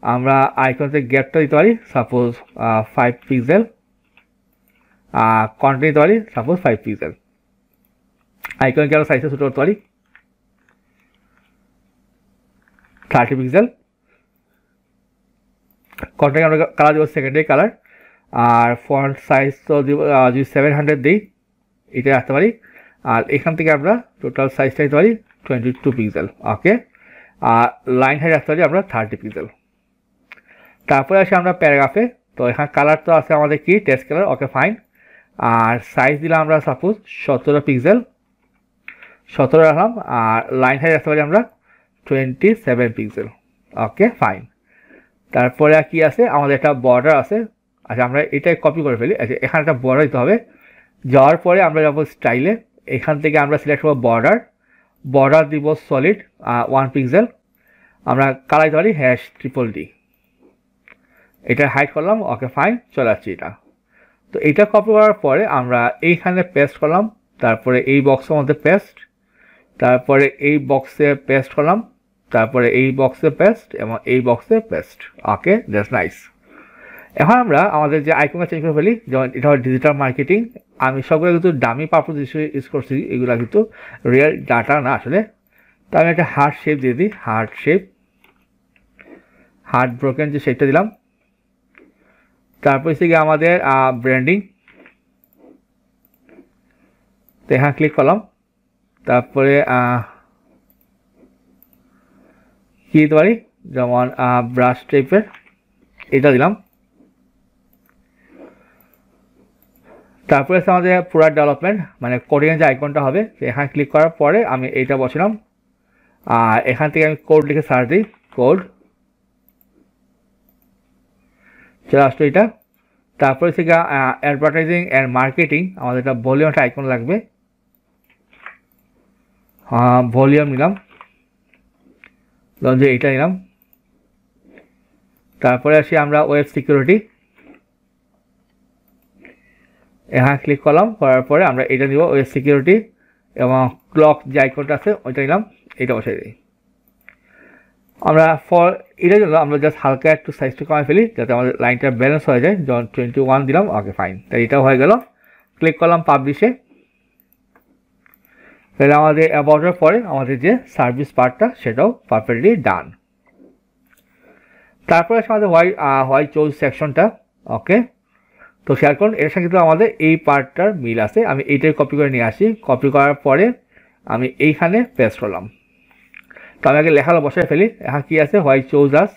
[SPEAKER 1] আমরা আইকনতে গ্যাপটা দিতে পারি সাপোজ 5 পিক্সেল, কন্টেন্ট দিতে পারি সাপোজ 5 পিক্সেল। আইকনকে আরও সাইজটা ছোটো করতে পারি 30 পিক্সেল। কন্টেন্ট আমরা কালার দেবো সেকেন্ডারি কালার। আর ফন্ট সাইজ তো দিব, যদি 700 দিই এটা রাখতে পারি। আর এখান থেকে আমরা টোটাল সাইজটা দিতে পারি 22 পিক্সেল। ওকে, আর লাইন হাইট রাখতে পারি আমরা 30 পিক্সেল। তারপরে আসি আমরা প্যারাগ্রাফে, তো এখানে কালার তো আছে আমাদের কি টেক্সট কালার। Okay fine. আর সাইজ দিলাম আমরা সাপোজ 17 পিক্সেল, 17 রাখলাম। আর লাইন হাইট রাখতে পারি আমরা 27 পিক্সেল। Okay fine. তারপরে কি আছে, আমাদের একটা বর্ডার আছে। আচ্ছা, আমরা এটাই কপি করে ফেলি। আচ্ছা, এখানে একটা বর্ডার দিতে হবে। যাওয়ার পরে আমরা যাবো স্টাইলে, এখান থেকে আমরা সিলেক্ট করবো বর্ডার। বর্ডার দিব সলিড 1 পিক্সেল। আমরা কালার দিতে পারি #DDD। এটা হাইড করলাম। ওকে ফাইন, চলে আসছি এটা। তো এইটা কপি করার পরে আমরা এইখানে পেস্ট করলাম, তারপরে এই বক্সের মধ্যে পেস্ট, তারপরে এই বক্সে পেস্ট করলাম, তারপরে এই বক্সে পেস্ট এবং এই বক্সে পেস্ট। Okay, that's nice. এখন আমরা আমাদের যে আইকনটা চেঞ্জ করে ফেলি, যেমন এটা হয় ডিজিটাল মার্কেটিং। আমি সবগুলো কিন্তু ডামি পারপোজ হিসেবে ইউজ করছি, এগুলো কিন্তু রিয়েল ডাটা না আসলে। তো আমি একটা হার্ট শেপ দিয়ে দিই, হার্ট শেপ, হার্ট ব্রোকেন যে শেপটা দিলাম। তারপর হচ্ছে গিয়ে আমাদের ব্র্যান্ডিং, তো এখানে ক্লিক করলাম। তারপরে কী দিতে পারি, যেমন ব্রাশ টাইপের এটা দিলাম। তারপরে আছে আমাদের প্রোডাক্ট ডেভেলপমেন্ট, মানে কোডিংয়ের যে আইকনটা হবে, এখানে ক্লিক করার পরে আমি এইটা বসালাম। আর এখান থেকে আমি কোড লিখে সার্চ দিই, কোড চলে আসতো এটা। তারপরে হচ্ছে অ্যাডভার্টাইজিং অ্যান্ড মার্কেটিং, আমাদের একটা ভলিউম একটা আইকন লাগবে। ভলিউম নিলাম, যে এইটা নিলাম। তারপরে আসি আমরা ওয়েব সিকিউরিটি, এখানে ক্লিক করলাম। করার পরে আমরা এটা নিব ওয়েব সিকিউরিটি, এবং ক্লক যে আইকনটা আছে ওইটা নিলাম, এটা বসাই দিই। আমরা এটার জন্য আমরা জাস্ট হালকা একটু সাইজটা কমাই ফেলি যাতে আমাদের লাইনটা ব্যালেন্স হয়ে যায়। যখন 21 দিলাম। ওকে ফাইন, তাই এটাও হয়ে গেল। ক্লিক করলাম পাবলিশে। তাহলে আমাদের অ্যাবাউটের পরে আমাদের যে সার্ভিস পার্টটা সেটাও পারফেক্টলি ডান। তারপরে আছে আমাদের হোয়াই চোজ সেকশনটা। ওকে, তো শেয়ার করুন, এর সঙ্গে কিন্তু আমাদের এই পার্টটার মিল আছে। আমি এইটাই কপি করে নিয়ে আসি। কপি করার পরে আমি এইখানে পেস্ট করলাম। তো আমি আগে লেখাটা বসায় ফেলি। এখানে কী আছে, why choose us,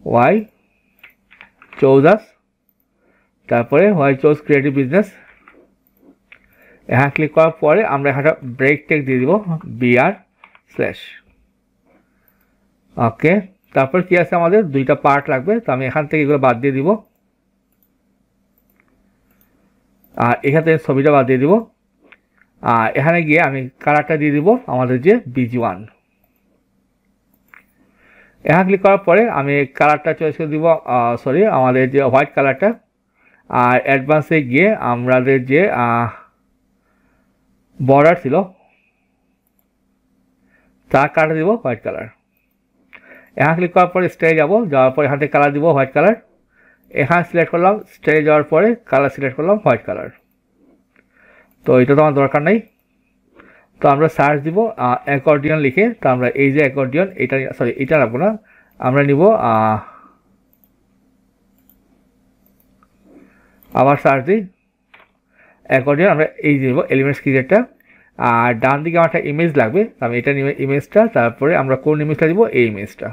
[SPEAKER 1] why choose us, তারপরে হোয়াই চোজ ক্রিয়েটিভ বিজনেস। এখানে ক্লিক করার পরে আমরা এখানটা ব্রেক টেক দিয়ে দিব, BR/। ওকে, তারপর কি আছে আমাদের দুইটা পার্ট লাগবে, তো আমি এখান থেকে এগুলো বাদ দিয়ে দিব, আর এখান থেকে ছবিটা বাদ দিয়ে দিব। আর এখানে গিয়ে আমি কালারটা দিয়ে দিব আমাদের যে BG1। এখানে ক্লিক করার পরে আমি কালারটা চয়েস করে দিব, সরি আমাদের যে হোয়াইট কালারটা। আর অ্যাডভান্সে গিয়ে আমাদের যে বর্ডার ছিল তা কালার দিব হোয়াইট কালার। এখানে ক্লিক করার পরে স্টাইলে যাওয়ার পরে এখান থেকে কালার দিব হোয়াইট কালার। এখানে সিলেক্ট করলাম, স্টাইলে যাওয়ার পরে কালার সিলেক্ট করলাম হোয়াইট কালার। তো এটা তো আমার দরকার নেই, তো আমরা সার্চ দিব অ্যাকর্ডিয়ন লিখে। তো আমরা এই যে অ্যাকর্ডিয়ন, এটা সরি এটা রাখবো না, আমরা নিব আবার সার্চ দিই অ্যাকর্ডিয়ন, আমরা এই যে নেব এলিমেন্টস ক্রিয়েটটা। আর ডান দিকে আমার একটা ইমেজ লাগবে, আমি এটা নিব ইমেজটা, তারপরে আমরা কোন ইমেজটা দিব, এই ইমেজটা।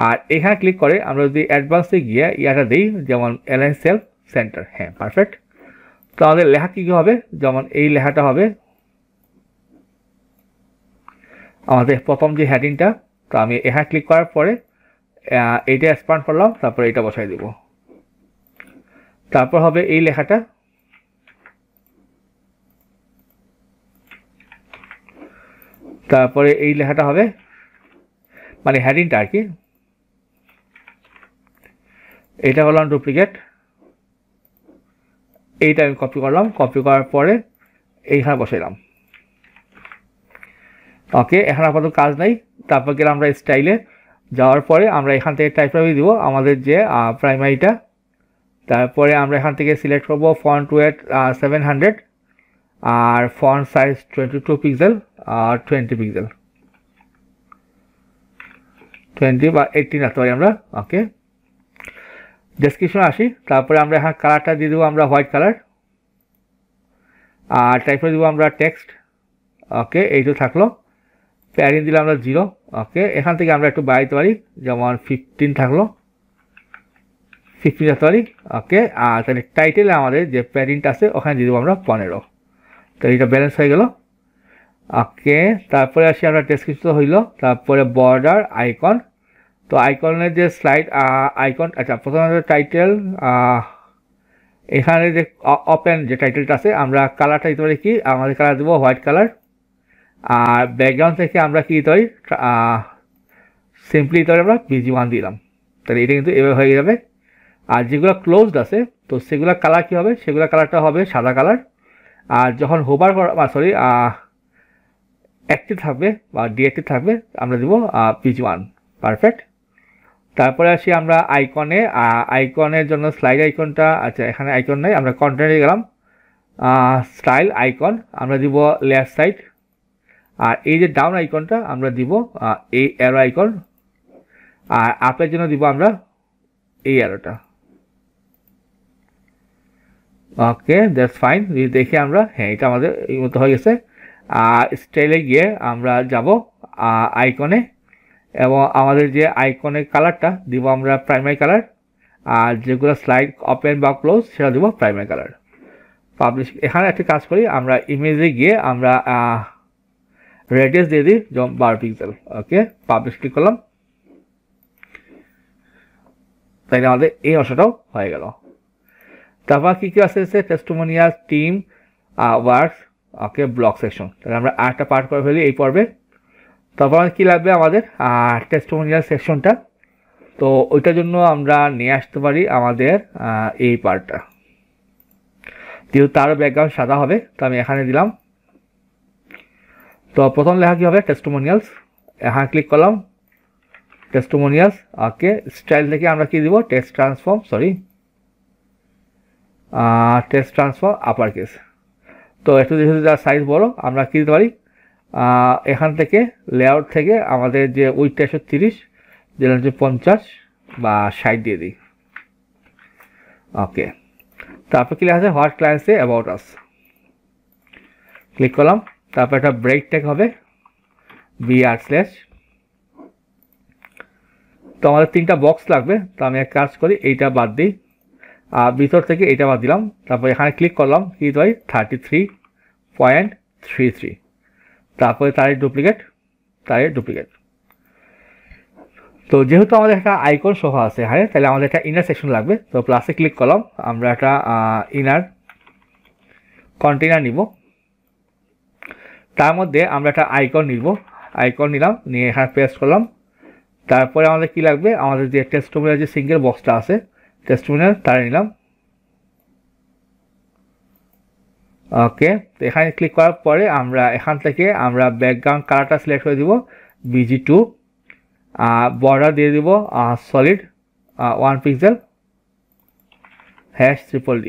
[SPEAKER 1] আর এখানে ক্লিক করে আমরা যদি অ্যাডভান্সে গিয়ে ইয়াটা দিই, যেমন অ্যালাইন সেলফ সেন্টার, হ্যাঁ পারফেক্ট। তো আমাদের লেখা কী হবে, যেমন এই লেখাটা হবে আমাদের প্রথম যে হেডিংটা। তো আমি এখানে ক্লিক করার পরে এইটা এক্সপান্ড করলাম, তারপরে এটা বসাই দিব। তারপর হবে এই লেখাটা, তারপরে এই লেখাটা হবে মানে হেডিংটা আর কি। এটা করলাম ডুপ্লিকেট, এইটা আমি কপি করলাম, কপি করার পরে এইখানে বসাইলাম। ওকে, এখন আপাতত কাজ নাই। তারপর গেলে আমরা স্টাইলে যাওয়ার পরে আমরা এখান থেকে টাইপোগ্রাফি দিব আমাদের যে প্রাইমারিটা। তারপরে আমরা এখান থেকে সিলেক্ট করব ফন্ট ওয়েট 700 আর ফন্ট সাইজ 22 পিক্সেল আর 20 পিক্সেল, 20 বা 18 রাখতে পারি আমরা। ওকে, ডেসক্রিপশনে আসি। তারপরে আমরা এখানে কালারটা দিয়ে দেবো আমরা হোয়াইট কালার, আর টাইপে দেবো আমরা টেক্সট। ওকে, এইটা থাকলো। প্যারিং দিলে আমরা 0। ওকে, এখান থেকে আমরা একটু বাড়াইতে পারি, যেমন 15 থাকলো, 15 রাখতে পারি। ওকে, আর তাহলে টাইটেলে আমাদের যে প্যারিংটা আছে ওখানে দিয়ে দেবো আমরা 15। তো এইটা ব্যালেন্স হয়ে গেল। ওকে, তারপরে আসি আমরা ডেসক্রিপশন হইলো, তারপরে বর্ডার আইকন। তো আইকনের যে স্লাইড আইকন, আচ্ছা প্রথমে টাইটেল, এখানে যে ওপেন যে টাইটেলটা আছে আমরা কালারটা দিতে পারি কি, আমাদের কালার দেবো হোয়াইট কালার। আর ব্যাকগ্রাউন্ড থেকে আমরা কি দিতে পারি, সিম্পলি দিতে পারি আমরা BG1 দিলাম। তাহলে এটা কিন্তু এভাবে হয়ে যাবে। আর যেগুলো ক্লোজড আছে তো সেগুলো কালার কী হবে, সেগুলো কালারটা হবে সাদা কালার। আর যখন হোভার সরি অ্যাক্টিভ থাকবে বা ডিঅ্যাক্টিভ থাকবে আমরা দেবো BG1। পারফেক্ট। তারপরে আসি আমরা আইকনে, আইকনের জন্য স্লাইড আইকনটা, আচ্ছা এখানে আইকন নেই, আমরা কন্টেন্টে গেলাম, স্টাইল আইকন আমরা দিব লেফট সাইড। আর এই যে ডাউন আইকনটা আমরা দিব এই অ্যারো আইকন। আর আপের জন্য দিব আমরা এই অ্যারোটা। ওকে, দ্যাটস ফাইন। যদি দেখি আমরা, হ্যাঁ এটা আমাদের এই মতো হয়ে গেছে। আর স্টাইলে গিয়ে আমরা যাব আইকনে, এবং আমাদের যে আইকনের কালারটা দিব আমরা প্রাইমারি কালার। আর যেগুলো স্লাইড ওপেন বা ক্লোজ সেটা দিব প্রাইমারি কালার। পাবলিশ, এখানে একটা কাজ করি, আমরা ইমেজে গিয়ে আমরা রেডিয়াস দিয়ে দিই যেমন 12 পিক্সেল। ওকে, পাবলিশ ক্লিক করলাম, তাই আমাদের এই অংশটাও হয়ে গেল। তারপর কী কী আছে, টেস্টিমোনিয়াল, টিম, ওয়ার্কস, ওকে ব্লক সেকশন। তাহলে আমরা আরেকটা পার্ট করে ফেলি এই পর্বে। তারপর আমাদের কী লাগবে, আমাদের টেস্টিমোনিয়াল সেকশনটা। তো ওইটার জন্য আমরা নিয়ে আসতে পারি আমাদের এই পার্টটা, যেহেতু তারও ব্যাকগ্রাউন্ড সাদা হবে। তো আমি এখানে দিলাম। তো প্রথম লেখা কী হবে, টেস্টিমোনিয়ালস। এখানে ক্লিক করলাম, টেস্টিমোনিয়ালস। ওকে, স্টাইল থেকে আমরা কী দিব, text transform, sorry text transform upper case. তো একটু যেহেতু যার সাইজ বড় আমরা কী দিতে পারি, এখান থেকে লেআউট থেকে আমাদের যে উইথটা 130, যেটা হচ্ছে 50 বা 60 দিয়ে দিই। ওকে, তারপর কি লেখা আছে, what client say about us. Click করলাম, তারপর একটা ব্রেক ট্যাগ হবে BR/। তো আমাদের 3টা বক্স লাগবে। তো আমি এক কাজ করি, এইটা বাদ দিই, ভিতর থেকে এইটা বাদ দিলাম। তারপর এখানে ক্লিক করলাম, কি দিতে পারি 33.33। তারপরে তারের ডুপ্লিকেট, তো যেহেতু আমাদের একটা আইকন সহ আছে হ্যাঁ, তাহলে আমাদের একটা ইনার সেকশন লাগবে। তো প্লাসে ক্লিক করলাম, আমরা একটা ইনার কন্টেনার নিব, তার মধ্যে আমরা একটা আইকন নিব, আইকন নিলাম, নিয়ে এখানে পেস্ট করলাম। তারপরে আমাদের কি লাগবে, আমাদের যে টেস্টিমোনিয়াল যে সিঙ্গেল বক্সটা আছে টেস্টিমোনিয়াল, তারা নিলাম। ওকে, তো এখানে ক্লিক করার পরে আমরা এখান থেকে আমরা ব্যাকগ্রাউন্ড কালারটা সিলেক্ট করে দিব BG2, বর্ডার দিয়ে দিব সলিড 1 পিক্সেল #DDD।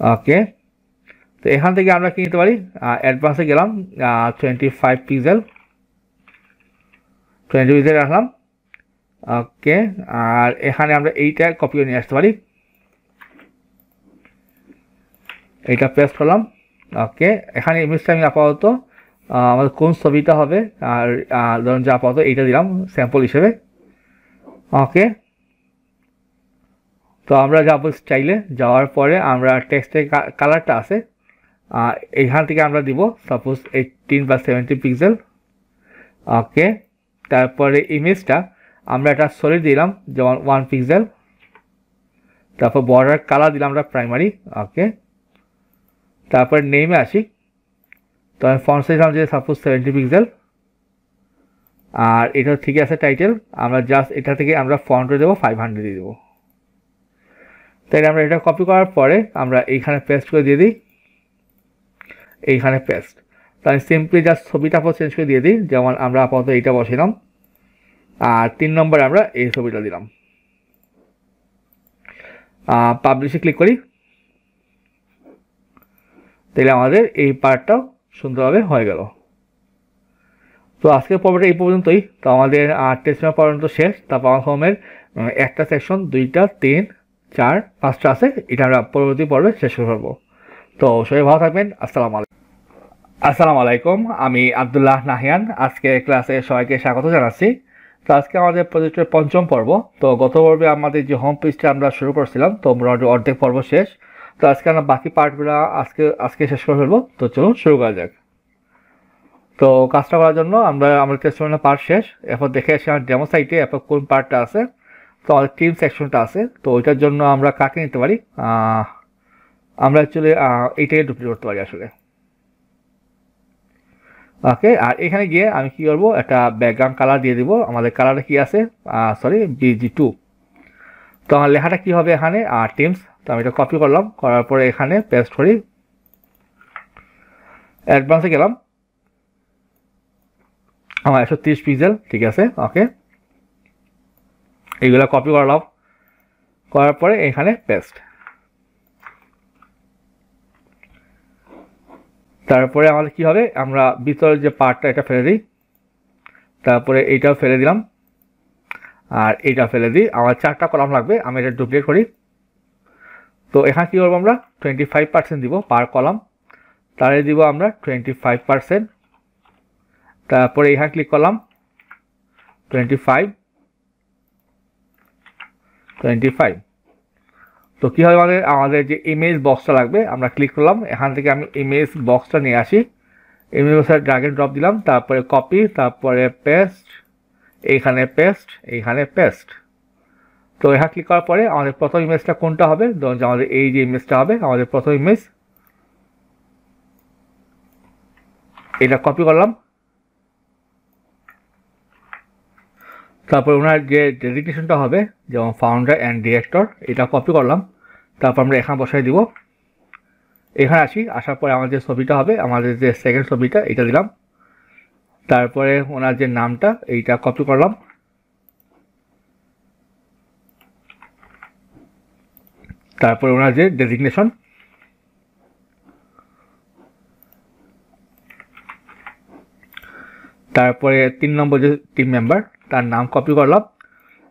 [SPEAKER 1] ওকে, তো এখান থেকে আমরা কি নিতে পারি, অ্যাডভান্সে গেলাম, 25 পিক্সেল 20 পিক্সেল রাখলাম। ওকে, আর এখানে আমরা এইটা কপি করে নিয়ে আসতে পারি, এইটা পেস্ট করলাম। ওকে, এখানে ইমেজটা আমি আপাতত আমাদের কোন ছবিটা হবে আর ধরুন যে আপাতত এইটা দিলাম স্যাম্পল হিসেবে। ওকে, তো আমরা যাবো স্টাইলে, যাওয়ার পরে আমরা টেক্সটের কালারটা আছে এইখান থেকে আমরা দিব সাপোজ 18 বা 70 পিক্সেল। ওকে, তারপরে ইমেজটা আমরা একটা সলিড দিলাম যেমন 1 পিক্সেল, তারপর বর্ডার কালার দিলাম আমরা প্রাইমারি। ওকে, তারপর নেমে আসি, তো আমি ফন্ট সাইজ দিলাম যে সাপোজ 70 পিক্সেল, আর এটা ঠিক আছে টাইটেল, আমরা জাস্ট এটা থেকে আমরা ফন্ট দেবো 500 দিয়ে দেবো। তাইলে আমরা এটা কপি করার পরে আমরা এইখানে পেস্ট করে দিয়ে দিই, এইখানে পেস্ট। তো আমি সিম্পলি জাস্ট ছবিটা চেঞ্জ করে দিয়ে দিই, যেমন আমরা আপাতত এইটা বসাইলাম, আর 3 নম্বরে আমরা এই ছবিটা দিলাম। পাবলিশে ক্লিক করি, তাহলে আমাদের এই পার্টটাও সুন্দরভাবে হয়ে গেল। তো আজকের পর্বটা এই পর্যন্তই। তো আমাদের টেস্ট পর্যন্ত শেষ। তারপর আমার হোমের একটা সেকশন 2টা 3 4 5টা আছে, এটা আমরা পরবর্তী পর্বে শেষ করবো। তো সবাই ভালো থাকবেন। আসসালামু আলাইকুম, আমি আব্দুল্লাহ নাহিয়ান। আজকে ক্লাসে সবাইকে স্বাগত জানাচ্ছি। তো আজকে আমাদের প্রজেক্টের 5ম পর্ব। তো গত পর্বে আমাদের যে হোম পেজটা আমরা শুরু করছিলাম, তো মোটামুটি অর্ধেক পর্ব শেষ। তো আজকে আমরা বাকি পার্টগুলো আজকে শেষ করে ফেলবো। তো চলুন শুরু করা যাক। তো কাজটা করার জন্য আমাদের টেস্টিমোনিয়াল পার্ট শেষ। এরপর দেখে আসি আমার ডেমো সাইটে এরপর কোন পার্টটা আছে। তো আমাদের টিম সেকশনটা আছে, তো ওইটার জন্য আমরা কাকে নিতে পারি, আমরা অ্যাকচুয়ালি এইটাকে ডুপ্লিকেট করতে পারি আসলে। ওকে, আর এখানে গিয়ে আমি কি করবো, একটা ব্যাকগ্রাউন্ড কালার দিয়ে দিব। আমাদের কালারটা কি আছে, BG2। তো আমার লেখাটা কি হবে এখানে টিমস। তো আমি এটা কপি করলাম, করার পরে এখানে পেস্ট করি, অ্যাডভান্সে গেলাম, আমার 130 পিক্সেল ঠিক আছে। ওকে, এইগুলো কপি করলাম, করার পরে এখানে পেস্ট। তারপরে আমাদের কি হবে, আমরা ভিতরের যে পার্টটা এটা ফেলে দিই, তারপরে এইটাও ফেলে দিলাম, আর এইটা ফেলে দিই। আমার 4টা কলাম লাগবে, আমি এটা ডুপ্লিকেট করি। তো এখানে কী করবো, আমরা 25% দিব পার কলাম, তাহলে দিব আমরা 25%। তারপরে এখানে ক্লিক করলাম 25। তো কী হবে, আমাদের যে ইমেজ বক্সটা লাগবে, আমরা ক্লিক করলাম, এখান থেকে আমি ইমেজ বক্সটা নিয়ে আসি, ইমেজ বক্সটা ড্র্যাগ এন্ড ড্রপ দিলাম, তারপরে কপি, তারপরে পেস্ট, এইখানে পেস্ট, এইখানে পেস্ট। তো এখানে ক্লিক করার পরে আমাদের প্রথম ইমেজটা কোনটা হবে, ধরুন আমাদের এই যে ইমেজটা হবে আমাদের প্রথম ইমেজ, এটা কপি করলাম। তারপর ওনার যে ডেজিগনেশনটা হবে যেমন ফাউন্ডার অ্যান্ড ডিরেক্টর, এটা কপি করলাম। তারপর আমরা এখানে বসাই দিব, এখানে আসি, আসার পরে আমাদের যে ছবিটা হবে, আমাদের যে সেকেন্ড ছবিটা এটা দিলাম। তারপরে ওনার যে নামটা এইটা কপি করলাম, তারপরে ওনার যে ডেজিগনেশন, তারপরে 3 নম্বর যে টিম মেম্বার তার নাম কপি করলাম,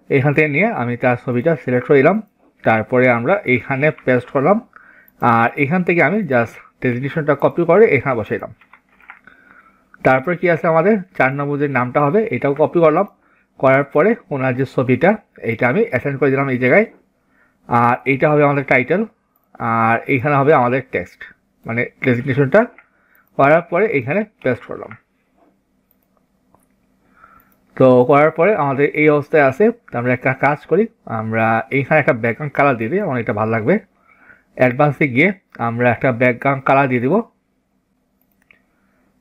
[SPEAKER 1] এখান থেকে নিয়ে আমি তার ছবিটা সিলেক্ট করে দিলাম। তারপরে আমরা এইখানে পেস্ট করলাম, আর এখান থেকে আমি জাস্ট ডেজিগনেশনটা কপি করে এখানে বসাইলাম। তারপরে কি আছে, আমাদের 4 নম্বর যে নামটা হবে এটাও কপি করলাম, করার পরে ওনার যে ছবিটা এইটা আমি অ্যাসাইন করে দিলাম এই জায়গায়, আর এইটা হবে আমাদের টাইটেল, আর এইখানে হবে আমাদের টেক্সট, মানে ডেজিগনেশনটা করার পরে এইখানে পেস্ট করলাম। তো করার পরে আমাদের এই অবস্থায় আছে। আমরা একটা কাজ করি, আমরা এইখানে একটা ব্যাকগ্রাউন্ড কালার দিয়ে দিই, আমার এটা ভালো লাগবে। অ্যাডভান্সে গিয়ে আমরা একটা ব্যাকগ্রাউন্ড কালার দিয়ে দিব।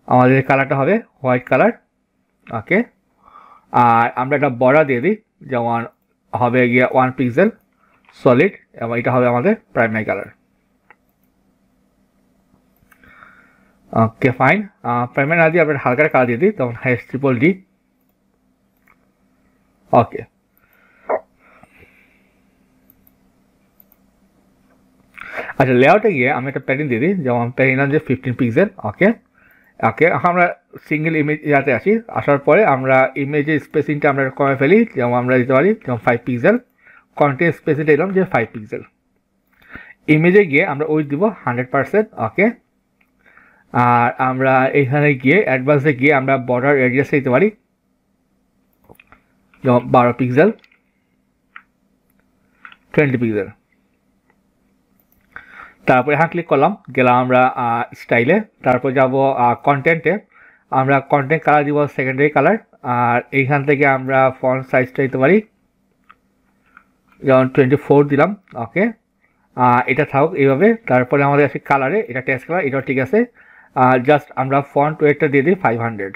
[SPEAKER 1] আমাদের কালারটা হবে হোয়াইট কালার। ওকে, আর আমরা একটা বর্ডার দিয়ে দিই, যেমন হবে গিয়ে 1 পিক্সেল সলিড, এবং এটা হবে আমাদের primary colour. Okay fine, primary না দিয়ে আমরা হালকা কালার দিয়ে দিই, তখন H3D। ওকে, আচ্ছা লেআউটে গিয়ে আমি একটা প্যাটার্ন দিয়ে দিই, যেমন প্যাটার্ন যে 15 পিক্সেল। ওকে ওকে, এখন আমরা সিঙ্গেল ইমেজ যাতে আসি, আসার পরে আমরা ইমেজের স্পেসিংটা আমরা কমে ফেলি, যেমন আমরা দিতে পারি যেমন 5 পিক্সেল। কন্টেন্ট স্পেসিংটা দিলাম যে 5 পিক্সেল। ইমেজে গিয়ে আমরা উইথ দিব 100%। ওকে, আর আমরা এখানে গিয়ে অ্যাডভান্সে গিয়ে আমরা বর্ডার রেডিয়াসে দিতে পারি যেমন 12 পিক্সেল, 20 পিক্সেল। তারপর এখানে ক্লিক করলাম, গেলাম আমরা স্টাইলে, তারপর যাব কন্টেন্টে, আমরা কন্টেন্ট কালার দিব সেকেন্ডারি কালার, আর এইখান থেকে আমরা ফন্ট সাইজটা দিতে পারি যেমন 24 দিলাম। ওকে, এটা থাকুক এইভাবে। তারপরে আমাদের আছে কালারে, এটা টেক্সট কালার, এটাও ঠিক আছে। জাস্ট আমরা ফন্ট ওয়েটটা দিয়ে দিই 500।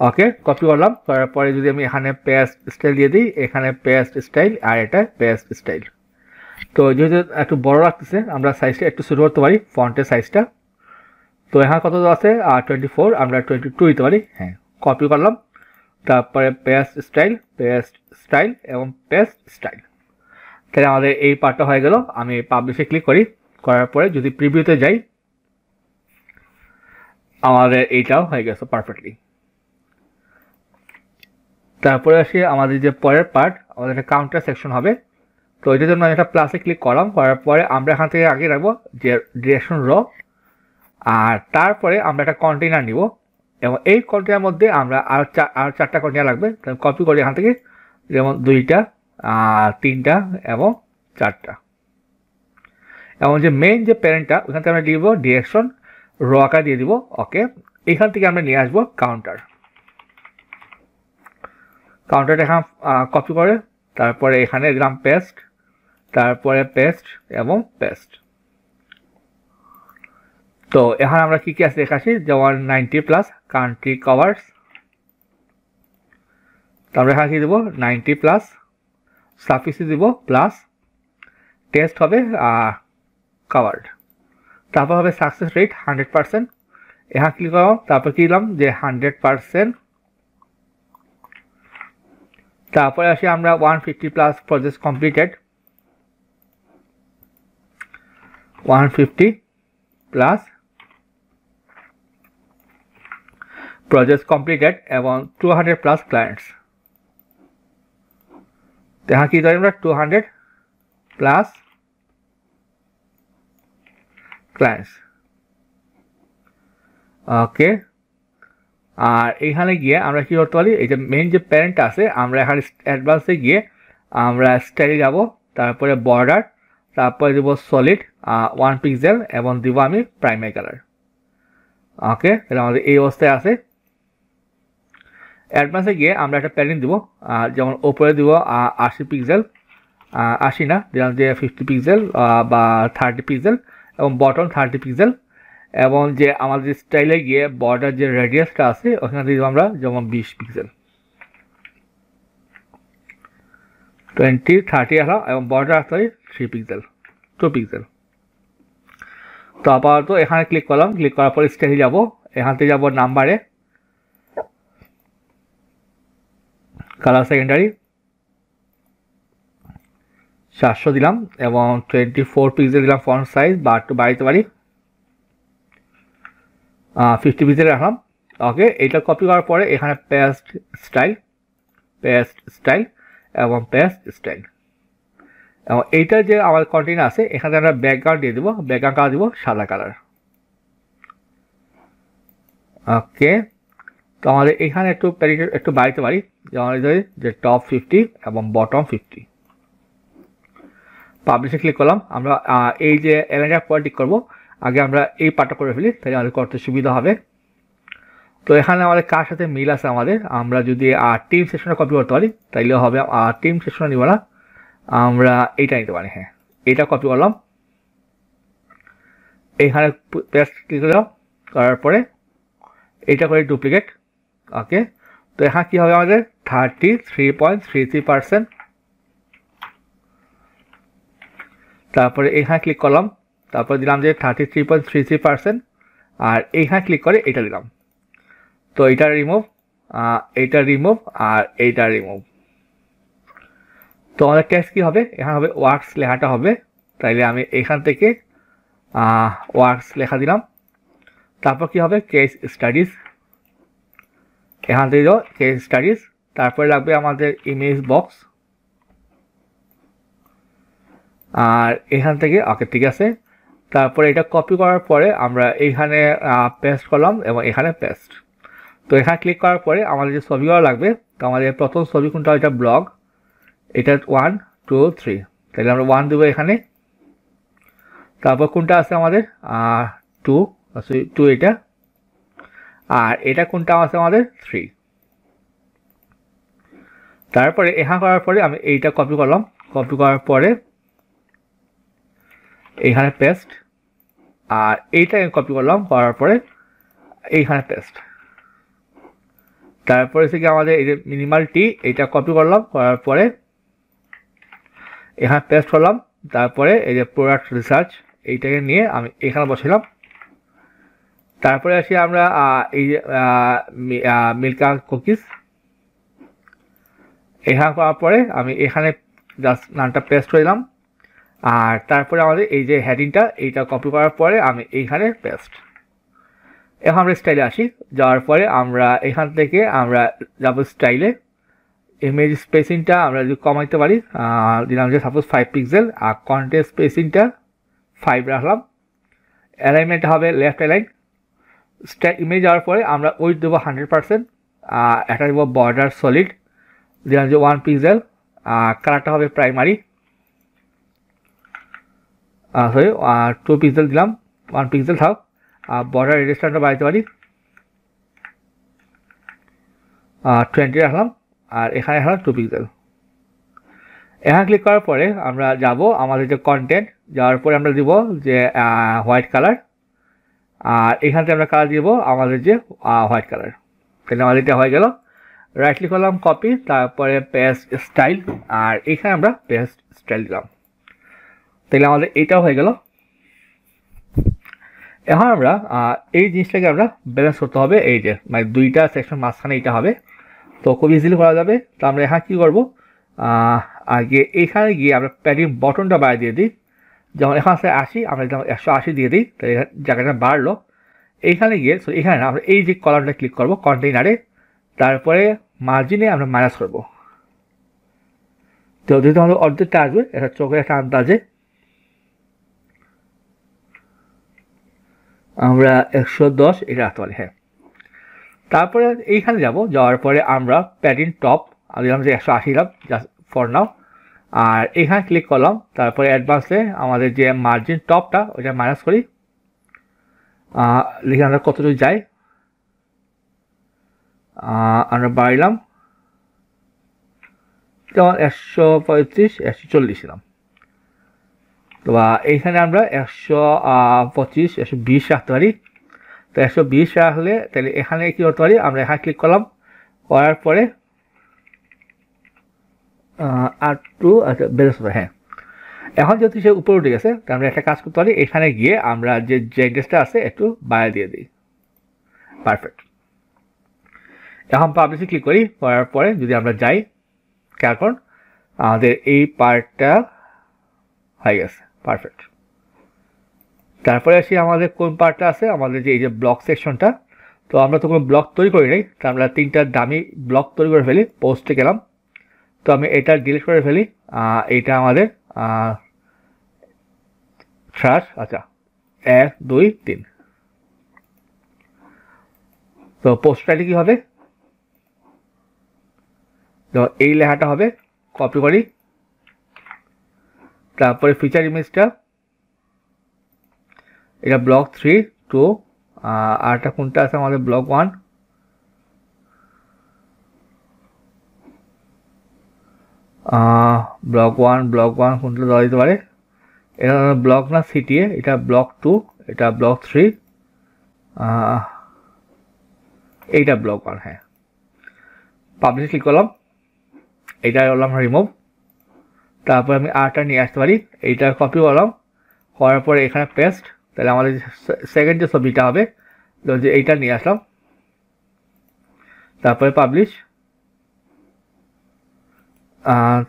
[SPEAKER 1] ওকে, কপি করলাম, করার পরে যদি আমি এখানে পেস্ট স্টাইল দিয়ে দিই, এখানে পেস্ট স্টাইল, আর এটা পেস্ট স্টাইল। তো যেহেতু একটু বড় রাখতেছে, আমরা সাইজটা একটু শুরু করতে পারি, ফন্টের সাইজটা। তো এখানে কত আছে 24, আমরা 22 দিতে পারি। হ্যাঁ, কপি করলাম, তারপরে পেস্ট স্টাইল এবং পেস্ট স্টাইল। তাহলে আমাদের এই পার্টটা হয়ে গেল। আমি পাবলিশে ক্লিক করি, করার পরে যদি প্রিভিউতে যাই, আমাদের এইটাও হয়ে গেছে পারফেক্টলি। তারপরে আসি আমাদের যে পরের পার্ট, আমাদের একটা কাউন্টার সেকশন হবে। তো এটার জন্য আমি একটা প্লাসে ক্লিক করলাম, করার পরে আমরা এখান থেকে আগে রাখবো যে ডিরেকশন র, আর তারপরে আমরা একটা কন্টেইনার নিব, এবং এই কন্টেইনার মধ্যে আমরা আর 4টা কন্টেইনার লাগবে। কপি করি এখান থেকে, যেমন 2টা, 3টা এবং 4টা। এবং যে মেইন যে প্যারেন্টটা, ওখান থেকে আমরা দিব ডিরেকশন র আকার দিয়ে দিব। ওকে, এখান থেকে আমরা নিয়ে আসবো কাউন্টারটা এখানে কপি করে, তারপরে এখানে দিলাম পেস্ট, তারপরে পেস্ট এবং পেস্ট। তো এখানে আমরা কি কি আছে দেখাচ্ছি, যেমন 90+ কান্ট্রি কভার্স। তারপরে এখানে কি দেবো 90+, সাফিসি দিব প্লাস, টেস্ট হবে কাভার্ড, তারপর হবে সাকসেস রেট 100%। এখানে ক্লিক করলাম, তারপর কি দিলাম যে 100%। তারপরে আসি আমরা 150+ প্রজেক্ট কমপ্লিটেড, 150+ projects completed এবং 200+ clients। यहाँ की আমরা 200+ clients। ওকে, আর এইখানে গিয়ে আমরা কি করতে পারি, এই যে মেইন যে প্যারেন্ট আছে, আমরা এখানে অ্যাডভান্সে গিয়ে আমরা স্টাইলে যাব, তারপরে বর্ডার, তারপরে দেবো সলিড 1 পিক্সেল এবং দিব আমি প্রাইমারি কালার। ওকে, তাহলে আমাদের এই অবস্থায় আছে। অ্যাডভান্সে গিয়ে আমরা একটা প্যাটার্ন দিব, যেমন ওপরে দিব 80 পিক্সেল, 80 না, দিলাম যে 50 পিক্সেল বা 30 পিক্সেল, এবং বটম 30 পিক্সেল, এবং যে আমাদের স্টাইলে গিয়ে বর্ডার যে রেডিয়াসটা আছে ওখানে দিব আমরা যেমন 20 পিক্সেল, 20, 30 আসা, এবং বর্ডার আসতে 3 পিক্সেল, 2 পিক্সেল। তো আপাতত এখানে ক্লিক করলাম, ক্লিক করার পরে স্টাইলে যাব, এখান থেকে যাব নাম্বারে, কালার সেকেন্ডারি 400 দিলাম, এবং 24 পিক্সেল দিলাম ফন্ট সাইজ, বা একটু বাড়াইতে পারি, 50 পিক্সেল রাখলাম। ওকে, এটা কপি করার পরে এখানে পেস্ট স্টাইল এবং পেস্ট স্টাইল, এবং এইটা যে আমার কন্টেইনার আছে, এখানে আমরা ব্যাকগ্রাউন্ড দিয়ে দেবো, ব্যাকগ্রাউন্ড কালার দিব সাদা কালার। ওকে, তো আমাদের এখানে একটু বাড়াইতে পারি, যেমন যে টপ 50 এবং বটম 50। পাবলিশে ক্লিক করলাম, আমরা এই যে এলাইনার পরে ক্লিক করবো, আগে আমরা এই পার্টটা করে ফেলি, তাহলে আমাদের করতে সুবিধা হবে। তো এখানে আমাদের কার সাথে মিল আছে আমাদের, আমরা যদি টিম সেকশনে কপি করতে পারি তাইলে হবে, টিম সেকশনে নিব না, আমরা এইটা নিতে পারি। হ্যাঁ, এটা কপি করলাম, এইখানে পেস্ট দিলাম, করার পরে এইটা করে ডুপ্লিকেট। ওকে, তো এখানে কী হবে আমাদের 33.33%। তারপরে এখানে ক্লিক করলাম, তারপরে দিলাম যে 33.33%, আর এইখানে ক্লিক করে এটা দিলাম। তো এইটা রিমুভ, এইটা রিমুভ, আর এইটা রিমুভ। তো আমাদের টেক্সট কী হবে, এখানে হবে ওয়ার্কস লেখাটা হবে, তাইলে আমি এখান থেকে ওয়ার্কস লেখা দিলাম। তারপর কী হবে, কেস স্টাডিজ, এখান থেকে দাও কেস স্টাডিজ। তারপরে লাগবে আমাদের ইমেজ বক্স, আর এখান থেকে ওকে ঠিক আছে। তারপরে এটা কপি করার পরে আমরা এইখানে পেস্ট করলাম এবং এখানে পেস্ট। তো এখানে ক্লিক করার পরে আমাদের যে ছবিগুলো লাগবে, তো আমাদের প্রথম ছবি কোনটা, এটা ব্লগ, এটা 1 2 3, তাহলে আমরা 1 দেবো এখানে। তারপর কোনটা আছে আমাদের 2 এটা, আর এটা কোনটা আছে আমাদের 3। তারপরে এখানে করার পরে আমি এইটা কপি করলাম, কপি করার পরে এইখানে পেস্ট, আর এইটা কপি করলাম, করার পরে এইখানে পেস্ট। তারপরে থেকে আমাদের এই যে মিনিমাল টি, এইটা কপি করলাম, করার পরে এখানে পেস্ট করলাম। তারপরে এই যে প্রোডাক্ট রিসার্চ, এইটাকে নিয়ে আমি এখানে বসালাম। তারপরে আসি আমরা এই যে মিল্কা কুকিজ, এখানে করার পরে আমি এখানে জাস্ট নামটা পেস্ট করলাম। আর তারপরে আমাদের এই যে হেডিংটা, এইটা কপি করার পরে আমি এইখানে পেস্ট। এখন আমরা স্টাইলে আসি, যাওয়ার পরে আমরা এখান থেকে আমরা যাব স্টাইলে। ইমেজ স্পেসিংটা আমরা যদি কমাইতে পারি, দিলাম যে সাপোজ 5 পিক্সেল, আর কন্টেন্ট স্পেসিংটা 5 রাখলাম। অ্যালাইনমেন্ট হবে লেফট অ্যালাইন। ইমেজ যাওয়ার পরে আমরা উইথ দেবো 100%, একটা দেবো বর্ডার সলিড, দিলাম যে 1 পিক্সেল, কালারটা হবে প্রাইমারি, সরি 2 পিক্সেল দিলাম, 1 পিক্সেল থাক। বর্ডার রেডিয়েশনটা বাড়াইতে পারি 20 রাখলাম, আর এখানে রাখলাম 2 পিক্সেল। এখানে ক্লিক করার পরে আমরা যাব আমাদের যে কন্টেন্ট, যাওয়ার পরে আমরা দিব যে হোয়াইট কালার, আর এখান থেকে আমরা কালার দিব আমাদের যে হোয়াইট কালার। তাহলে আমাদের এটা হয়ে গেল। রাইট ক্লিক করলাম, কপি, তারপরে পেস্ট স্টাইল, আর এখানে আমরা পেস্ট স্টাইল দিলাম। তাহলে আমাদের এইটাও হয়ে গেল। এখন আমরা এই জিনিসটাকে আমরা ব্যালেন্স করতে হবে, এই যে মানে দুইটা সেকশন মাঝখানে এইটা হবে, তো খুব ইজিলি করা যাবে। তো আমরা এখানে কী করবো, আগে এইখানে গিয়ে আমরা প্যাডিং বটনটা বাড়িয়ে দিয়ে দিই। যেমন এখানে আছে 80, আমরা যেমন 180 দিয়ে দিই, তাহলে জায়গাটা বাড়লো। এইখানে গিয়ে এখানে আমরা এই যে কলামটা ক্লিক করবো কন্টেইনারে, তারপরে মার্জিনে আমরা মাইনাস করবো। তো যেহেতু আমাদের অর্ধেকটা আসবে, এটা চোখের একটা আন্দাজে আমরা 110 এটা রাখতে পারি। হ্যাঁ, তারপরে এইখানে যাব, যাওয়ার পরে আমরা প্যাডিং টপ দিলাম যে 180 দিলাম জাস্ট ফর নাও, আর এখানে ক্লিক করলাম। তারপরে অ্যাডভান্সে আমাদের যে মার্জিন টপটা ওইটা মাইনাস করি, লিখে আমরা কতটুকু যাই, আমরা বাড়াইলাম যেমন 135 140 দিলাম। তো এইখানে আমরা 125 120 রাখতে পারি। তো 120 রাখলে তাহলে এখানে কী করতে পারি, আমরা এখানে ক্লিক করলাম, করার পরে আর টু আচ্ছা বেড়েছে। হ্যাঁ, এখন যেহেতু সে উপরে উঠে গেছে, তো আমরা একটা কাজ করতে পারি, এখানে গিয়ে আমরা যে জেন্ডেসটা আছে একটু বাইরে দিয়ে দিই। পারফেক্ট। এখন পাবলিশে ক্লিক করি, করার পরে যদি আমরা যাই, এখন আমাদের এই পার্টটা হয়ে গেছে। পারফেক্ট। তারপরে আসি আমাদের কোন পার্টটা আছে, আমাদের যে এই যে ব্লক সেকশনটা। তো আমরা তো কোনো ব্লক তৈরি করি নাই, তো আমরা 3টা দামি ব্লক তৈরি করে ফেলি। পোস্টে গেলাম, তো আমি এটা ডিলিট করে ফেলি। এইটা আমাদের ট্রাশ, আচ্ছা 1 2 3। তো পোস্টটাটি কী হবে, তো এই লেখাটা হবে, কপি করি। তারপরে ফিচার ইমেজটা, এটা ব্লক 3 2, আরটা কোনটা আছে আমাদের ব্লক 1, ব্লক 1 কোনটা দেওয়া যেতে পারে? এটা ব্লক না সিটিএ, এটা ব্লক 2, এটা ব্লক 3, এইটা ব্লক 1। হ্যাঁ, পাবলিশ ক্লিক করলাম, এইটা করলাম রিমুভ। তারপর আমি আরটা নিয়ে আসতে পারি, এইটা কপি করলাম, করার পরে এখানে পেস্ট। তাহলে আমাদের সেকেন্ড যে ছবিটা হবে যে এইটা নিয়ে আসলাম, তারপরে পাবলিশ।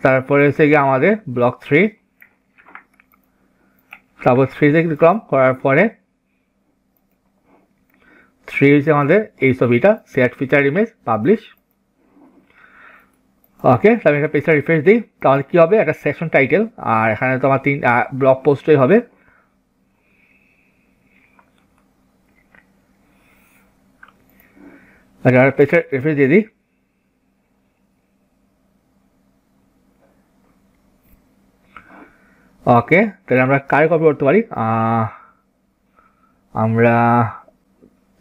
[SPEAKER 1] তারপরে হচ্ছে গিয়ে আমাদের ব্লক 3, তারপর 3-তে ক্লিক করলাম, করার পরে 3 হচ্ছে আমাদের এই ছবিটা, সেট ফিচার ইমেজ, পাবলিশ। ওকে, তাহলে একটা পেজটা রিফ্রেশ দিই, তাহলে কী হবে, একটা সেকশন টাইটেল, আর এখানে তো আমার 3 ব্লগ পোস্টই হবে। আচ্ছা, পেজটা রিফ্রেশ দিয়ে দিই। ওকে, তাহলে আমরা কারে কপি করতে পারি? আমরা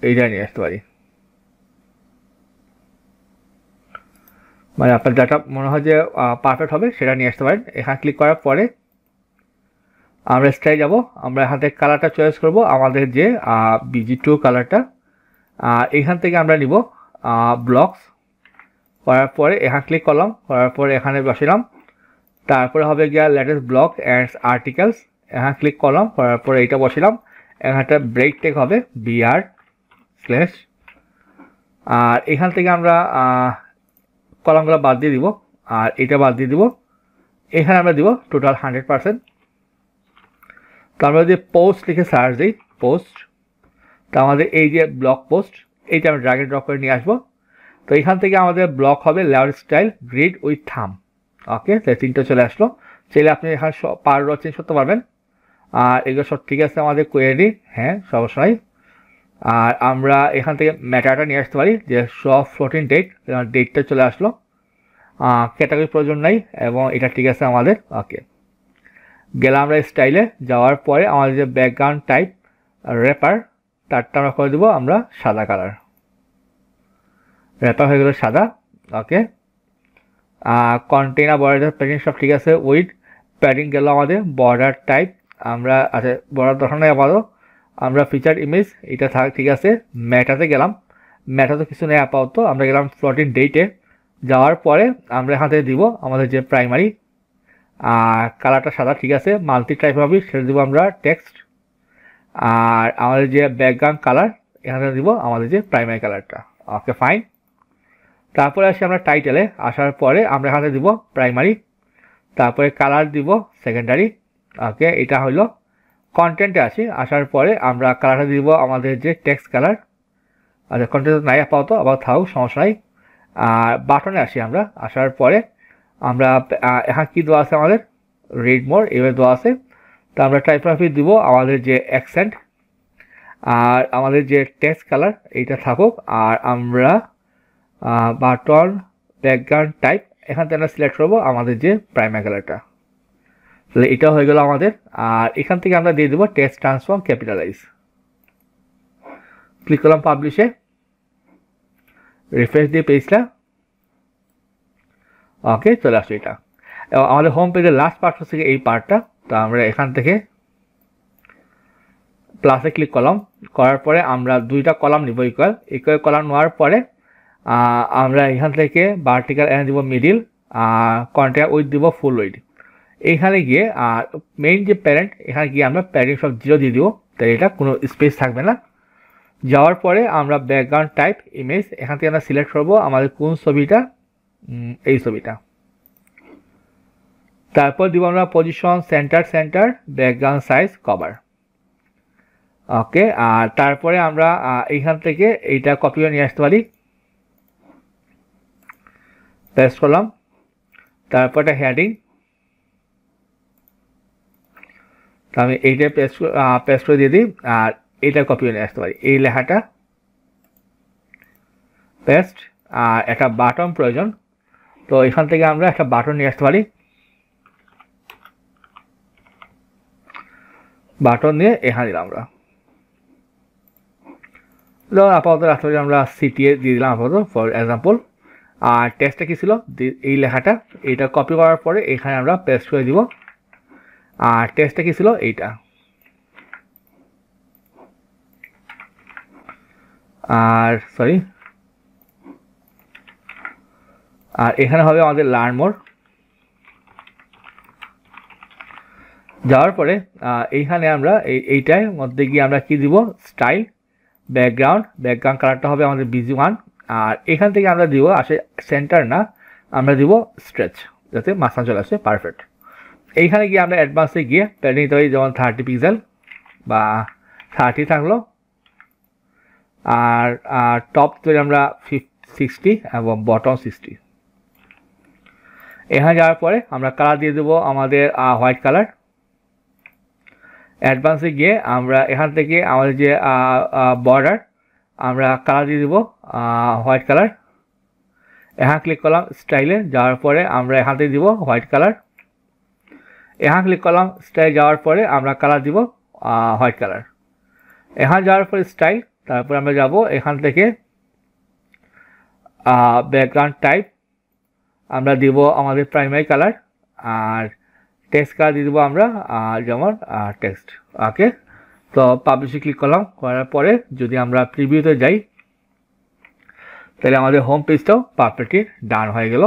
[SPEAKER 1] এইটা নিয়ে আসতে পারি, মানে আপনার যেটা মনে হয় যে পারফেক্ট হবে সেটা নিয়ে আসতে পারেন। এখানে ক্লিক করার পরে আমরা স্টাইল যাব, আমরা এখান থেকে কালারটা চয়েস করব, আমাদের যে BG2 কালারটা। এখান থেকে আমরা নিব ব্লকস, করার পরে এখানে ক্লিক করলাম, করার পরে এখানে বসালাম। তারপরে হবে গিয়া লেটেস্ট ব্লগ অ্যান্ড আর্টিকেলস, এখানে ক্লিক করলাম, করার পরে এইটা বসালাম। এখানে একটা ব্রেক টেক হবে BR/, আর এখান থেকে আমরা কলামগুলো বাদ দিয়ে দিব, আর এটা বাদ দিয়ে দিব। এখানে আমরা দিব টোটাল 100%। তো আমরা যদি পোস্ট লিখে সার্চ দিই, পোস্ট, তো আমাদের এই যে ব্লগ পোস্ট, এইটা আমরা ড্র্যাগ এন্ড ড্রপ করে নিয়ে আসবো। তো এখান থেকে আমাদের ব্লক হবে লেআউট স্টাইল গ্রিড উইথ থাম। ওকে, তাই 3টা চলে আসলো। চাইলে আপনি এখানে পারও চেঞ্জ করতে পারবেন। আর এগুলো সব ঠিক আছে আমাদের কোয়েরি, হ্যাঁ সমস্যা নাই। আর আমরা এখান থেকে ম্যাটারটা নিয়ে আসতে পারি, যে সব ফ্লোটিং ডেট, ডেটটা চলে আসলো, ক্যাটাগরি প্রয়োজন নাই, এবং এটা ঠিক আছে আমাদের। ওকে, গেলাম আমরা স্টাইলে, যাওয়ার পরে আমাদের যে ব্যাকগ্রাউন্ড টাইপ র্যাপার, তারটা আমরা করে দেবো আমরা সাদা কালার, র্যাপার হয়ে গেল সাদা। ওকে, কন্টেনার বর্ডার প্যাডিং সব ঠিক আছে, উইথ প্যাডিং গেল আমাদের বর্ডার টাইপ, আমরা আচ্ছা বর্ডার দরকার নেই আপাতত, আমরা ফিচার ইমেজ এটা থাক ঠিক আছে। ম্যাটাতে গেলাম, ম্যাটাতে কিছু নেই আপাতত, আমরা গেলাম ফ্লোটিং ডেটে। যাওয়ার পরে আমরা এখান থেকে দিব আমাদের যে প্রাইমারি, কালারটা সাদা ঠিক আছে, মাল্টি টাইপ হবে সেটা দিব আমরা টেক্সট। আর আমাদের যে ব্যাকগ্রাউন্ড কালার এখানে দিব আমাদের যে প্রাইমারি কালারটা। Okay fine. তারপরে আসি আমরা টাইটেলে, আসার পরে আমরা এখানে দিব প্রাইমারি, তারপরে কালার দিব সেকেন্ডারি। ওকে, এটা হলো কন্টেন্টে আসি, আসার পরে আমরা কালারটা দিব আমাদের যে টেক্সট কালার। আচ্ছা, কন্টেন্ট নাই আপাতত, আবার থাকুক সমস্যা নাই। আর বাটনে আসি আমরা, আসার পরে আমরা এখানে কী দেওয়া আছে আমাদের রিড মোর এভাবে দেওয়া আছে। তো আমরা টাইপোগ্রাফি দিব আমাদের যে অ্যাকসেন্ট, আর আমাদের যে টেক্সট কালার এইটা থাকুক। আর আমরা বাটন ব্যাকগ্রাউন্ড টাইপ এখান থেকে আমরা সিলেক্ট করবো আমাদের যে প্রাইমারি কালারটা। তাহলে এটা হয়ে গেল আমাদের। আর এখান থেকে আমরা দিয়ে দেবো টেক্সট ট্রান্সফর্ম ক্যাপিটালাইজ। ক্লিক করলাম পাবলিশে, রিফ্রেশ দিয়ে পেজটা। ওকে, চলে আসছে এটা। এবং আমাদের হোম পেজের লাস্ট পার্ট হচ্ছে এই পার্টটা। তো আমরা এখান থেকে প্লাসে ক্লিক করলাম, করার পরে আমরা 2টা কলাম নিব, ইকুয়াল কলাম নেওয়ার পরে আমরা এখান থেকে ভার্টিক্যাল এনে দিব মিডিল, কন্টেনার উইথ দিব ফুল উইথ। এইখানে গিয়ে মেইন যে প্যারেন্ট, এখানে গিয়ে আমরা প্যারেন্ট সব 0 দিয়ে দিব, তাই এটা কোনো স্পেস থাকবে না। যাওয়ার পরে আমরা ব্যাকগ্রাউন্ড টাইপ ইমেজ, এখান থেকে আমরা সিলেক্ট করবো আমাদের কোন ছবিটা, এই ছবিটা। তারপর দিব আমরা position center background size cover. Okay, আর তারপরে আমরা এইখান থেকে এইটা কপি করে নিয়ে আসতে পারি, পেস্ট করলাম। তারপর একটা হেডিং, তো আমি এইটা পেস্ট করে দিয়ে দিই, আর এইটা কপি করে নিয়ে আসতে পারি, এই লেখাটা পেস্ট। আর একটা বাটন প্রয়োজন, তো এখান থেকে আমরা একটা বাটন নিয়ে আসতে পারি, বাটন নিয়ে এখানে দিলাম আমরা। আপাতত রাখতে আমরা সিটিএ দিয়ে দিলাম আপাতত ফর এক্সাম্পল। আর টেক্সটটা কী ছিল, এই লেখাটা, এইটা কপি করার পরে এখানে আমরা পেস্ট করে দিব। আর টেক্সটটা কী ছিল, এইটা। আর সরি, আর এখানে হবে আমাদের লার্ন মোর। যাওয়ার পরে এইখানে আমরা এইটার মধ্যে গিয়ে আমরা কি দিব, স্টাইল, ব্যাকগ্রাউন্ড কালারটা হবে আমাদের BG1। আর এখান থেকে আমরা দিব আসে সেন্টার না, আমরা দিব স্ট্রেচ, যাতে মাঝখানে চলে আসে, পারফেক্ট। এইখানে গিয়ে আমরা অ্যাডভান্সে গিয়ে প্যাডিং নিতে পারি, যেমন 30 পিক্সেল বা 30 থাকলো। আর টপ তৈরি আমরা 60 এবং বটম 60। এখানে যাওয়ার পরে আমরা কালার দিয়ে দেবো আমাদের হোয়াইট কালার। অ্যাডভান্সে গিয়ে আমরা এখান থেকে আমাদের যে বর্ডার, আমরা কালার দিয়ে দেবো হোয়াইট কালার। এখানে ক্লিক করলাম স্টাইলে, যাওয়ার পরে আমরা এখান থেকে দিব হোয়াইট কালার। এখানে ক্লিক করলাম স্টাইল, যাওয়ার পরে আমরা কালার দিব হোয়াইট কালার। এখানে যাওয়ার পরে স্টাইল, তারপরে আমরা যাব এখান থেকে ব্যাকগ্রাউন্ড টাইপ, আমরা দিব আমাদের প্রাইমারি কালার। আর টেক্সট কালার দিয়ে দেবো আমরা যেমন টেক্সট। ওকে, তো পাবলিশে ক্লিক করলাম, করার পরে যদি আমরা প্রিভিউতে যাই, তাহলে আমাদের হোম পেজটাও পারফেক্টলি ডান হয়ে গেল।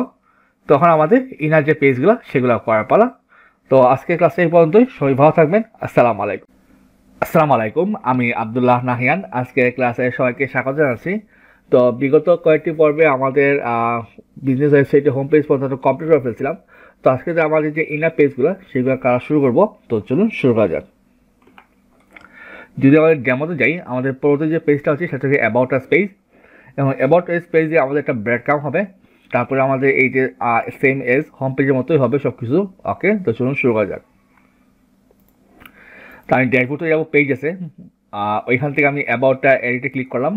[SPEAKER 1] তখন আমাদের ইনার যে পেজগুলো সেগুলো করার পালা। তো আজকের ক্লাসে এই পর্যন্তই, সবাই ভালো থাকবেন। আসসালামু আলাইকুম, আমি আব্দুল্লাহ নাহিয়ান। আজকের ক্লাসে সবাইকে স্বাগত জানাচ্ছি। তো বিগত কয়েকটি পর্বে আমাদের বিজনেস ওয়েবসাইটে হোম পেজ পর্যন্ত কমপ্লিট করে ফেলছিলাম। তো আজকে যে আমাদের যে ইনার পেজগুলো সেগুলো করা শুরু করবো। তো চলুন শুরু করা যাক। যদি আমাদের ডেমোতে যাই, আমাদের পরবর্তী যে পেজটা হচ্ছে সেটা হচ্ছে অ্যাবাউট আস পেজ। এবং অ্যাবাউট আস পেজে আমাদের একটা ব্রেড কাম হবে। তারপরে আমাদের এই যে সেম এজ হোম পেজের মতোই হবে সব কিছু। ওকে, তো চলুন শুরু করা যাক। তো আমি ড্যাশবোর্ডে যাবো, পেজ আছে, ওইখান থেকে আমি অ্যাবাউটটা এডিটে ক্লিক করলাম।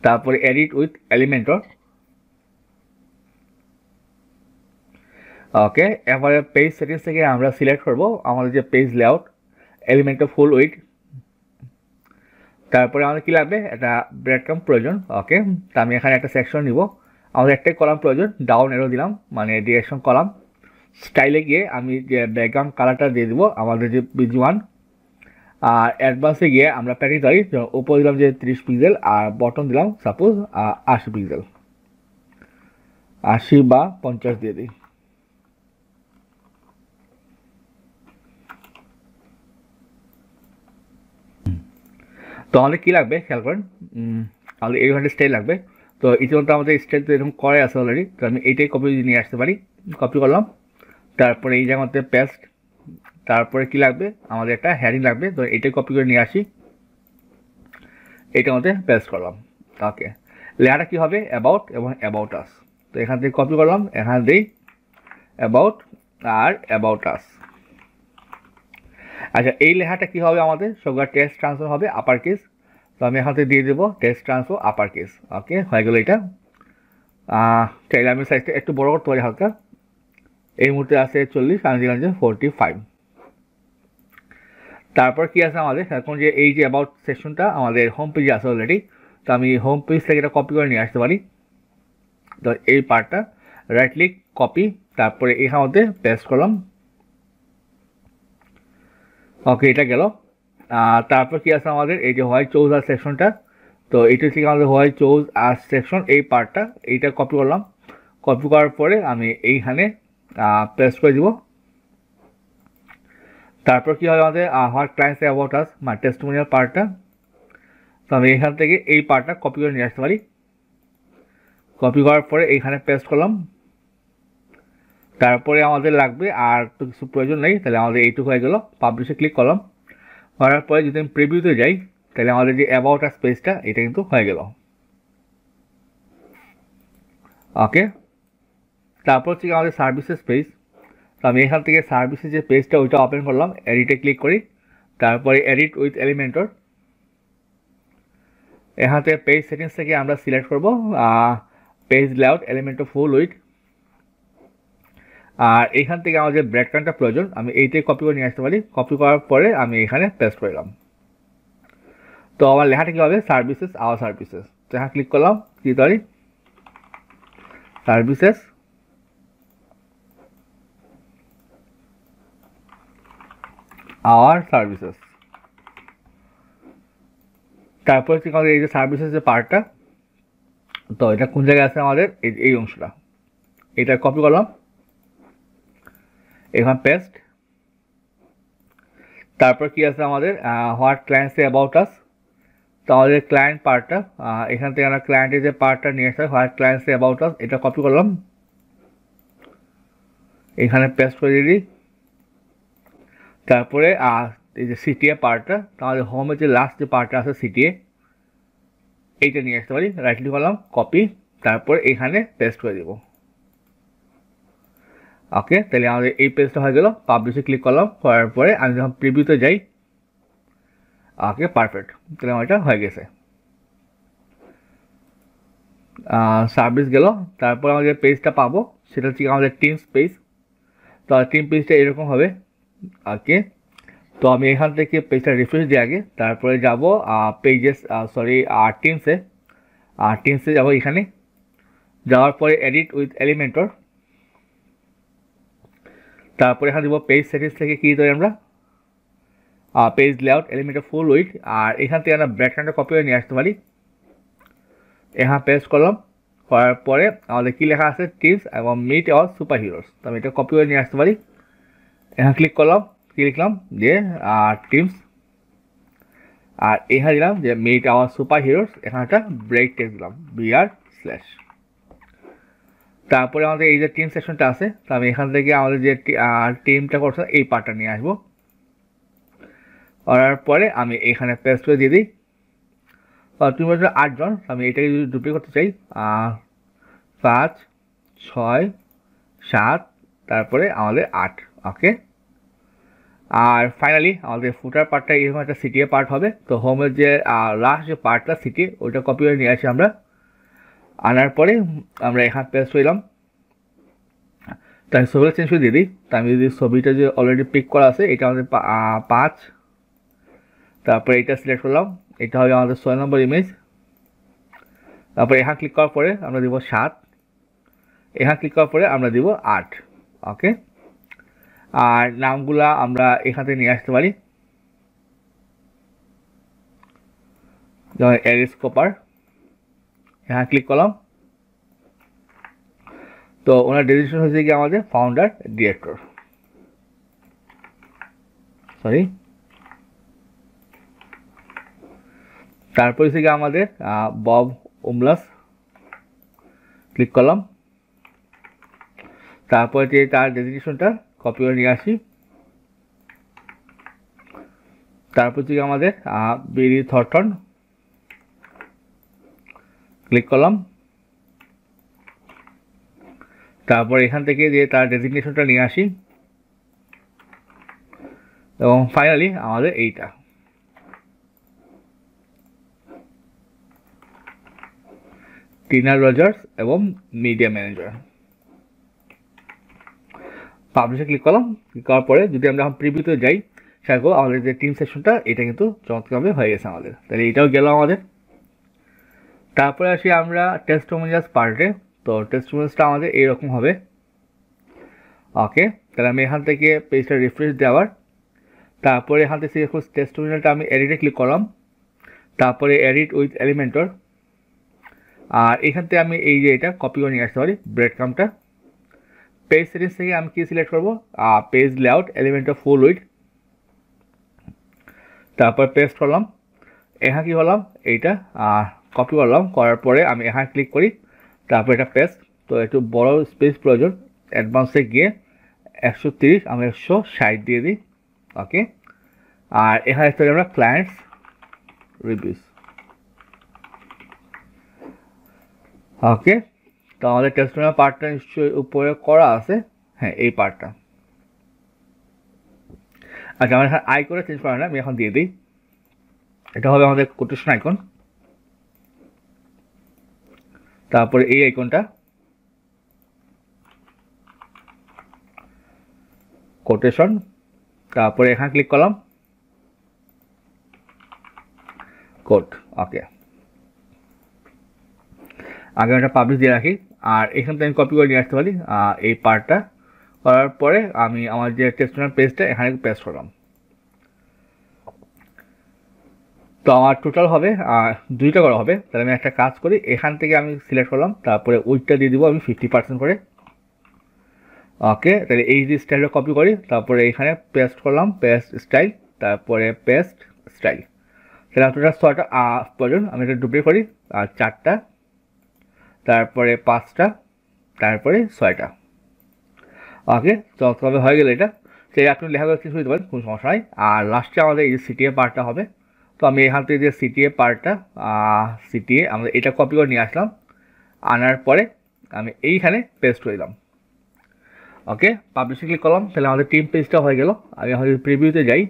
[SPEAKER 1] তারপরে এডিট উইথ এলিমেন্টর। ওকে, এবারে পেজ সেটিংস থেকে আমরা সিলেক্ট করব আমাদের যে page layout, Elementor full with. তারপরে আমাদের কী লাগবে, একটা ব্রেড কাম প্রয়োজন। ওকে, তা আমি এখানে একটা সেকশন নিব। আমাদের একটাই কলাম প্রয়োজন, ডাউন এরো দিলাম, মানে ডিরেকশন কলাম। স্টাইলে গিয়ে আমি যে ব্যাকগ্রাউন্ড কালারটা দিয়ে দেবো আমাদের যে BG1। আর অ্যাডভান্সে গিয়ে আমরা প্যাকেজ ধরি, উপর দিলাম যে 30 পিক্সেল, আর বটন দিলাম সাপোজ 80 পিক্সেল, 80 বা 50 দিয়ে দিই। তো আমাদের কী লাগবে খেয়াল করেন, আমাদের এই ধরনের স্টাইল লাগবে। তো ইতিমধ্যে আমাদের স্টাইল তো এরকম করে আছে অলরেডি। তো আমি এইটাই কপি নিয়ে আসতে পারি, কপি করলাম। তারপরে এই জায়গার মধ্যে পেস্ট। তারপরে কী লাগবে, আমাদের একটা হেডিং লাগবে। তো এইটাই কপি করে নিয়ে আসি, এইটার মধ্যে পেস্ট করলাম। ওকে, লেখাটা কী হবে, অ্যাবাউট এবং অ্যাবাউট আস। তো এখান থেকে কপি করলাম, এখানে দিই অ্যাবাউট আর অ্যাবাউট আস। আচ্ছা, এই লেখাটা কী হবে, আমাদের সবগুলো টেক্সট ট্রান্সফার হবে আপার কেস। তো আমি এখান থেকে দিয়ে দেবো টেক্সট ট্রান্সফার আপার কেস। ওকে, হয়ে গেল এটা। চাইলে আমি সাইজটা একটু বড় করতে পারি হালকা। এই মুহূর্তে আছে 40, আমি দিলাম যে 45। তারপর কি আছে আমাদের এখন, যে এই যে অ্যাবাউট সেকশনটা আমাদের হোম পেজে আছে অলরেডি। তো আমি হোম পেজ থেকে এটা কপি করে নিয়ে আসতে পারি। তো এই পার্টটা রাইট ক্লিক, কপি, তারপরে এখান মধ্যে পেস্ট করলাম। ওকে, এটা গেল। তারপর কি আছে আমাদের, এই যে হোয়াইট চোজ আর সেকশনটা। তো এইটা থেকে আমাদের হোয়াইট চোজ আর সেকশন, এই পার্টটা, এইটা কপি করলাম। কপি করার পরে আমি এইখানে পেস্ট করে দিব। তারপর কী হবে আমাদের হোয়াট ক্লায়েন্টস অ্যাবাউট আস, মানে টেস্টিমোনিয়াল পার্টটা। তো আমি এখান থেকে এই পার্টটা কপি করে নিয়ে আসতে পারি। কপি করার পরে এইখানে পেস্ট করলাম। তারপরে আমাদের লাগবে আর তো কিছু প্রয়োজন নেই, তাহলে আমাদের এইটুকু হয়ে গেল। পাবলিশে ক্লিক করলাম, করার পরে যদি আমি প্রিভিউতে যাই, তাহলে আমাদের যে অ্যাবাউট আস পেজটা এটা কিন্তু হয়ে গেল। ওকে, তারপর হচ্ছে আমাদের সার্ভিসেস পেজ। তো আমি এখান থেকে সার্ভিসের যে পেজটা ওইটা ওপেন করলাম, এডিটে ক্লিক করি। তারপরে এডিট উইথ এলিমেন্টর। এখান থেকে পেজ সেটিংস থেকে আমরা সিলেক্ট করব page layout Elementor full width. আর এখান থেকে আমার যে ব্রেড কামটা প্রয়োজন, আমি এইটাই কপি করে নিয়ে আসতে পারি। কপি করার পরে আমি এখানে পেস্ট করলাম। তো আমার লেখাটা কী হবে, সার্ভিসেস আওয়ার সার্ভিসেস। তো এখানে ক্লিক করলাম কি সরি সার্ভিসেস, আওয়ার সার্ভিসেস। তারপর হচ্ছে আমাদের এই যে সার্ভিসেস যে পার্টটা, তো এটা কোন জায়গায় আছে আমাদের এই অংশটা, এটা কপি করলাম, এখানে পেস্ট। তারপর কি আছে আমাদের what client say about us, তো আমাদের ক্লায়েন্ট পার্টটা এখান থেকে আমরা ক্লায়েন্টের যে পার্টটা নিয়ে আসতে হয় what client say about us, এটা কপি করলাম, এখানে পেস্ট করে দিই। তারপরে এই যে সিটিএ পার্টটা, তাহলে হোমের যে লাস্ট যে পার্টটা আছে সিটিএ, এইটা নিয়ে আসতে পারি, রাইট ক্লিক করলাম, কপি, তারপর এখানে পেস্ট করে দেব। ওকে, তাহলে আমাদের এই পেজটা হয়ে গেল। পাবলিশে ক্লিক করলাম, করার পরে আমি যখন প্রিভিউতে যাই, ওকে পারফেক্ট, তাহলে আমার এটা হয়ে গেছে। সার্ভিস গেল। তারপর আমাদের পেজটা পাবো সেটা হচ্ছে আমাদের টিমস পেজ। তো টিম পেজটা এরকম হবে। ওকে, তো আমি এখান থেকে পেজটা রিফ্রেশ দিই আগে, তারপরে যাব পেজেস টিমসে যাব। এখানে যাওয়ার পরে এডিট উইথ এলিমেন্টর, তারপরে এখানে দেবো পেজ সেটিংস থেকে কী দিই আমরা page layout Elementor full width, আর এখান থেকে আমরা ব্যাকগ্রাউন্ডটা কপি করে নিয়ে আসতে পারি। এখানে পেস্ট করলাম, করার পরে আমাদের কী লেখা আছে টিমস এবং মিট আওয়ার সুপার হিরোস, তো আমি এটা কপি করে নিয়ে আসতে পারি। এখানে ক্লিক করলাম, কি লিখলাম যে টিমস, আর এখানে দিলাম যে মিট আওয়ার সুপার হিরোস, এখানে একটা ব্রেক টেক্সট দিলাম BR/। তারপরে আমাদের এই যে টিম সেকশনটা আছে, তো আমি এখান থেকে আমাদের যে টিমটা করছে এই পার্টটা নিয়ে আসবো। করার পরে আমি এখানে পেস্ট করে দিয়ে দিই। তুমি বলছো 8 জন, আমি এটাকে যদি ডুপ্লিকেট করতে চাই 5 6 7, তারপরে আমাদের 8। ওকে, আর ফাইনালি আমাদের ফুটার পার্টটা এরকম একটা সিটিএ পার্ট হবে। তো হোমের যে লাস্ট যে পার্টটা সিটি, ওইটা কপি করে নিয়ে আসি আমরা। আনার পরে আমরা এখানে পেস্ট করলাম, তাই ছবিটা চেঞ্জ করে দিয়ে দিই। তো আমি যদি ছবিটা যে অলরেডি পিক করা আছে, এটা আমাদের 5, তারপরে এটা সিলেক্ট করলাম, এটা হবে আমাদের 6 নম্বর ইমেজ। তারপরে এখানে ক্লিক করার পরে আমরা দিব 7, এখানে ক্লিক করার পরে আমরা দিব 8। ওকে, আর নামগুলা আমরা এখান থেকে নিয়ে আসতে পারি, যেমন এরিস কোপার, এখানে ক্লিক করলাম। তো ওনার ডেজিগনেশন হয়েছে কি আমাদের ফাউন্ডার ডিরেক্টর, সরি। তারপর হচ্ছে কি আমাদের বব উমলাস, ক্লিক করলাম। তারপরে যে তার ডেজিগনেশনটা কপি করে নিয়ে আসি। তারপর হচ্ছে কি আমাদের বেরি থর্টন, ক্লিক করলাম। তারপর এখান থেকে যে তার ডেজিগনেশনটা নিয়ে আসি, এবং ফাইনালি আমাদের এইটা। টিনা রজার্স এবং মিডিয়া ম্যানেজার। পাবলিশে ক্লিক করলাম, ক্লিক করার পরে যদি আমরা এখন প্রিভিউতে যাই, সেরকম আমাদের যে টিম সেকশনটা এটা কিন্তু চমৎকারভাবে হয়ে গেছে আমাদের। তাহলে এটাও গেল আমাদের। তারপরে আসি আমরা টেস্টিমোনিয়ালস পার্টে। তো টেস্টিমোনিয়ালসটা আমাদের এইরকম হবে। ওকে, তাহলে আমি এখান থেকে পেজটা রিফ্রেশ দেওয়ার, তারপরে এখান থেকে টেস্টিমোনিয়ালটা আমি এডিটে ক্লিক করলাম, তারপরে এডিট উইথ এলিমেন্টর, আর এখান থেকে আমি এই যে এটা কপি করে নিয়ে আসতে পারি ব্রেড ক্রাম্পটা। পেজ সেটিংস থেকে আমি কি সিলেক্ট করবো page layout Elementor full with, তারপর পেস্ট করলাম। এখানে কি করলাম এইটা কপি করলাম, করার পরে আমি এখানে ক্লিক করি, তারপর এটা পেস্ট। তো একটু বড় স্পেস প্রয়োজন, অ্যাডভান্সে গিয়ে 130 আমি 160 দিয়ে দিই। ওকে, আর এখানে থেকে আমরা ক্লায়েন্টস রিভিউস। ওকে, তো আমাদের টেস্টিমোনিয়াল পার্টটা নিশ্চয়ই উপরে করা আছে, হ্যাঁ এই পার্টটা। আচ্ছা, আমার এখানে আইকনটা চেঞ্জ করা না, আমি এখন দিয়ে দিই। এটা হবে আমাদের কোটেশন আইকন, তারপরে এই আইকনটা কোটেশন, তারপরে এখানে ক্লিক করলাম কোট। ওকে, আগে একটা পাবলিশ দিয়ে রাখি, আর এখান থেকে আমি কপি করে নিয়ে আসতে পারি এই পার্টটা। করার পরে আমি আমার যে টেস্টিমোনিয়াল পেজটা এখানে পেস্ট করলাম। তো আমার টোটাল হবে 2টা করা হবে। তাহলে আমি একটা কাজ করি, এখান থেকে আমি সিলেক্ট করলাম, তারপরে উইডটা দিয়ে দিব আমি 50% করে। ওকে, তাহলে এই যে স্টাইলটা কপি করি, তারপরে এখানে পেস্ট করলাম, পেস্ট স্টাইল, তারপরে পেস্ট স্টাইল। তাহলে টোটাল 6টা প্রয়োজন, আমি এটা ডুপ্লিকেট করি, আর 4টা, তারপরে 5টা, তারপরে 6টা। ওকে, তো তবে হয়ে গেলে এটা সেই আপনি লেখাগুলো কিছু দিতে পারেন, কোনো সমস্যা নাই। আর লাস্টে আমাদের এই যে সিটিএ পার্টটা হবে। তো আমি এখান থেকে যে সিটিএ পার্টটা সিটিএ আমরা এটা কপি করে নিয়ে আসলাম, আনার পরে আমি এইখানে পেস্ট করে দিলাম। ওকে, পাবলিশে ক্লিক করলাম, তাহলে আমাদের টিম পেজটা হয়ে গেল। আমি আমাদের প্রিভিউতে যাই,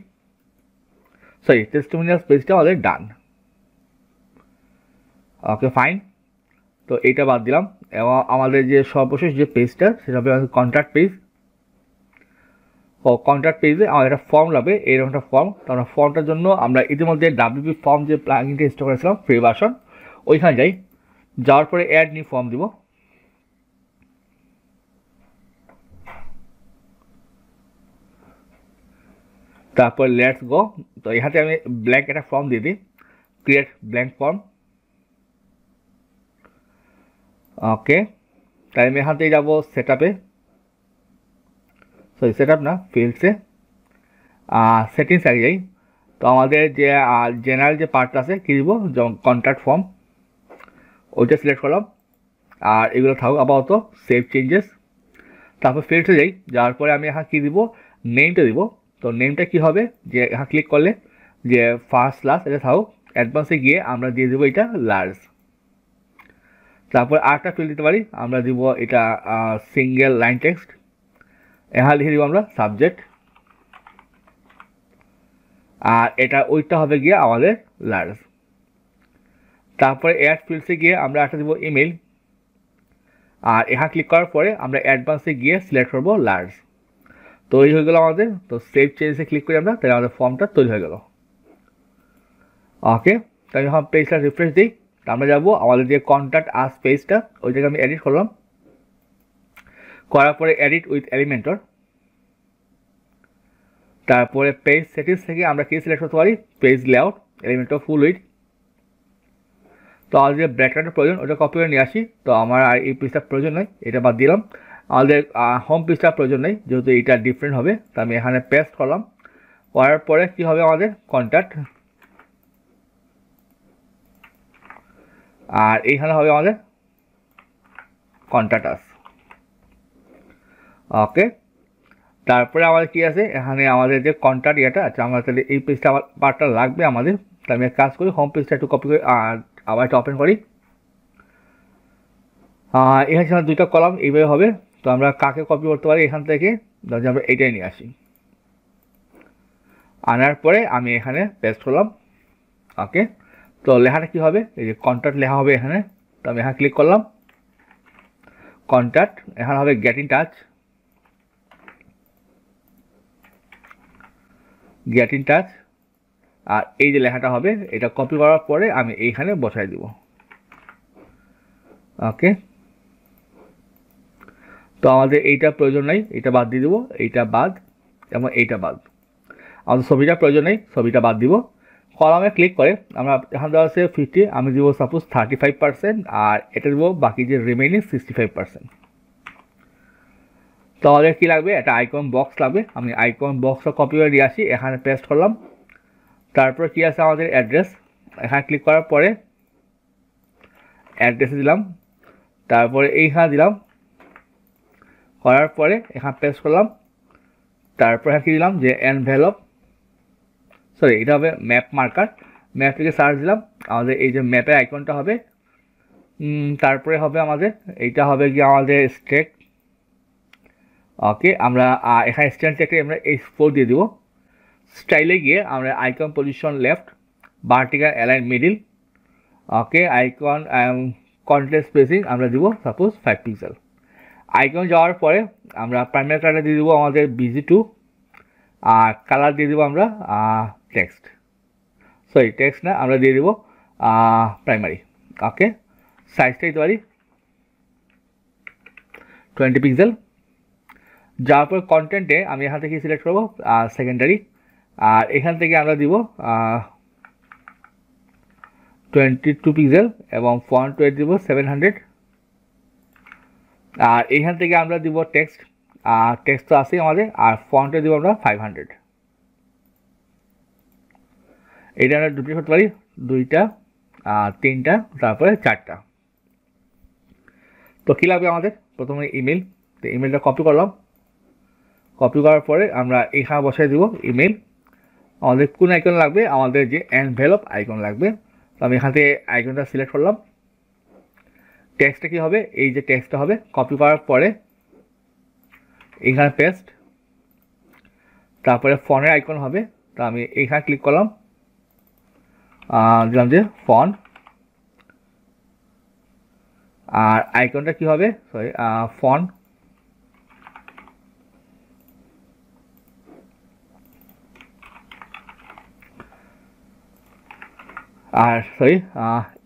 [SPEAKER 1] সরি টেস্টিমোনিয়ালস পেজটা আমাদের ডান। ওকে ফাইন, তো এইটা বাদ দিলাম। এবং আমাদের যে সর্বশেষ যে পেজটা সেটা হবে আমাদের কন্ট্যাক্ট পেজ। ও কন্ট্যাক্ট পেজে আমার একটা ফর্ম লাগবে, এইরকম একটা ফর্ম। তো আমরা ফর্মটার জন্য আমরা ইতিমধ্যে ডাব্লিউপি ফর্ম যে প্লাগইনটা ইনস্টল করেছিলাম ফ্রি ভার্সন, ওইখানে যাই। যাওয়ার পরে অ্যাড নিউ ফর্ম দিব। তারপর লেটস গো। তো এখানে আমি ব্ল্যাঙ্ক একটা ফর্ম দিয়ে দিই, ক্রিয়েট ব্ল্যাঙ্ক ফর্ম। ওকে, তাই আমি এখান থেকে যাবো সেট আপে, সরি সেট আপ না, ফিল্ডসে, সেটিংস আগে যাই। তো আমাদের যে জেনারেল যে পার্টটা আছে কী দিব, যেমন কন্ট্যাক্ট ফর্ম, ওইটা সিলেক্ট করলাম। আর এগুলো থাকুক আপাতত, সেভ চেঞ্জেস। তারপর ফিল্ডসে যাই, যাওয়ার পরে আমি এখানে কী দিব, নেমটা দিব। তো নেমটা কী হবে, যে এখানে ক্লিক করলে যে ফার্স্ট লাস্ট এটা থাকুক, অ্যাডভান্সে গিয়ে আমরা দিয়ে দেবো এটা লার্জ। তারপর আরেকটা ফিল্ড দিতে পারি, আমরা দিব এটা সিঙ্গেল লাইন টেক্সট, এখানে লিখে দিব আমরা সাবজেক্ট। আর এটা ওইটা হবে গিয়ে আমাদের লার্জ। তারপরে অ্যাড ফিল্ডসে গিয়ে আমরা একটা দিব ইমেল। আর এখানে ক্লিক করার পরে আমরা অ্যাডভান্সে গিয়ে সিলেক্ট করবো লার্জ। তো এই হয়ে গেল আমাদের। তো সেভ চেঞ্জে ক্লিক করি আমরা, তাহলে আমাদের ফর্মটা তৈরি হয়ে গেল। ওকে, তাই যখন পেজটা রিফ্রেশ দিই, আমরা যাবো আমাদের যে কন্ট্যাক্ট আস পেজটা, ওই জায়গায় আমি এডিট করলাম। করার পরে এডিট উইথ এলিমেন্টর, তারপরে পেজ সেটিংস থেকে আমরা কি সিলেক্ট করতে পারি, page layout, Elementor full with. তো আমাদের যে ব্যাকগ্রাউন্ডের প্রয়োজন ওটা কপি করে নিয়ে আসি। তো আমার আর এই পেজটার প্রয়োজন নয়, এটা বাদ দিলাম। আমাদের হোম পেজটার প্রয়োজন নেই, যেহেতু এটা ডিফারেন্ট হবে। তো আমি এখানে পেস্ট করলাম। করার পরে কী হবে, আমাদের কন্ট্যাক্ট, আর এইখানে হবে আমাদের কন্ট্যাক্ট আস। ওকে, তারপরে আমাদের কী আছে, এখানে আমাদের যে কন্ট্যাক্ট ইয়েটা আছে, আমরা তাহলে এই পেজটা আমার পার্টটা লাগবে আমাদের। তো আমি এক কাজ করি, হোম পেজটা একটু কপি করে আবার একটা ওপেন করি। এখানে 2টা কলাম এইভাবে হবে। তো আমরা কাকে কপি করতে পারি এখান থেকে, ধরো আমরা এইটাই নিয়ে আসি। আনার পরে আমি এখানে পেস্ট করলাম। ওকে, তো লেখাটা কী হবে, এই যে কন্ট্যাক্ট লেখা হবে এখানে। তো আমি এখানে ক্লিক করলাম, কন্ট্যাক্ট, এখানে হবে get in touch, get in touch. আর এই যে লেখাটা হবে, এটা কপি করার পরে আমি এইখানে বসাই দিব। ওকে, তো আমাদের এইটা প্রয়োজন নেই, এটা বাদ দিয়ে দেবো, এইটা বাদ এবং এইটা বাদ। আমাদের ছবিটা প্রয়োজন নেই, ছবিটা বাদ দিব। কলামে ক্লিক করে আমরা এখানে দেওয়া আছে 50, আমি দিব সাপোজ 35%, আর এটা দেবো বাকি যে রিমেইনিং 65%। তো আমাদের কী লাগবে, একটা আইকন বক্স লাগবে। আমি আইকন বক্সটা কপি করে দিয়ে আসি, এখানে পেস্ট করলাম। তারপরে কী আছে, আমাদের অ্যাড্রেস, এখানে ক্লিক করার পরে অ্যাড্রেসে দিলাম, তারপরে এইখানে দিলাম। করার পরে এখানে পেস্ট করলাম। তারপরে কী দিলাম, যে এনভেলপ, সরি এটা হবে ম্যাপ মার্কার, ম্যাপ থেকে সার্চ দিলাম। আমাদের এই যে ম্যাপের আইকনটা হবে। তারপরে হবে আমাদের এইটা হবে গিয়ে আমাদের স্টেট। ওকে, আমরা এখানে স্ট্যান্ডটাকে আমরা H4 দিয়ে দিব। স্টাইলে গিয়ে আমরা icon position left, vertical align middle. Okay, icon contrast spacing আমরা দিব সাপোজ 5 পিক্সেল। আইকন যাওয়ার পরে আমরা প্রাইমারি কালার দিয়ে দেবো আমাদের BG2, আর কালার দিয়ে দেবো আমরা টেক্সট, সরি টেক্সট না, আমরা দিয়ে দেবো প্রাইমারি। ওকে, সাইজটা দিতে পারি 20 পিক্সেল। যাওয়ার পর কন্টেন্টে আমি এখান থেকে সিলেক্ট করবো সেকেন্ডারি, আর এখান থেকে আমরা দিব 22 পিক্সেল এবং ফন্ট ওয়েট দিব 700। আর এখান থেকে আমরা দিব টেক্সট, টেক্সট তো আছেই আমাদের, আর ফন্টে দিব আমরা 500। এটা আমরা ডুপ্লিকেট করতে পারি, 2টা 3টা তারপরে 4টা। তো কী লাগবে আমাদের? প্রথমে ইমেল, তো ইমেলটা কপি করলাম। কপি করার পরে আমরা এখানে বসাই দিব ইমেল। আমাদের কোন আইকন লাগবে? আমাদের যে এনভেলপ আইকন লাগবে। তো আমি এখান থেকে আইকনটা সিলেক্ট করলাম। টেক্সটটা কী হবে? এই যে টেক্সটটা হবে, কপি করার পরে এখানে পেস্ট, তারপরে ফন্টের আইকন হবে। তো আমি এখানে ক্লিক করলাম, দিলাম যে ফন্ট, আর আইকনটা কী হবে? Sorry, font. আর সরি,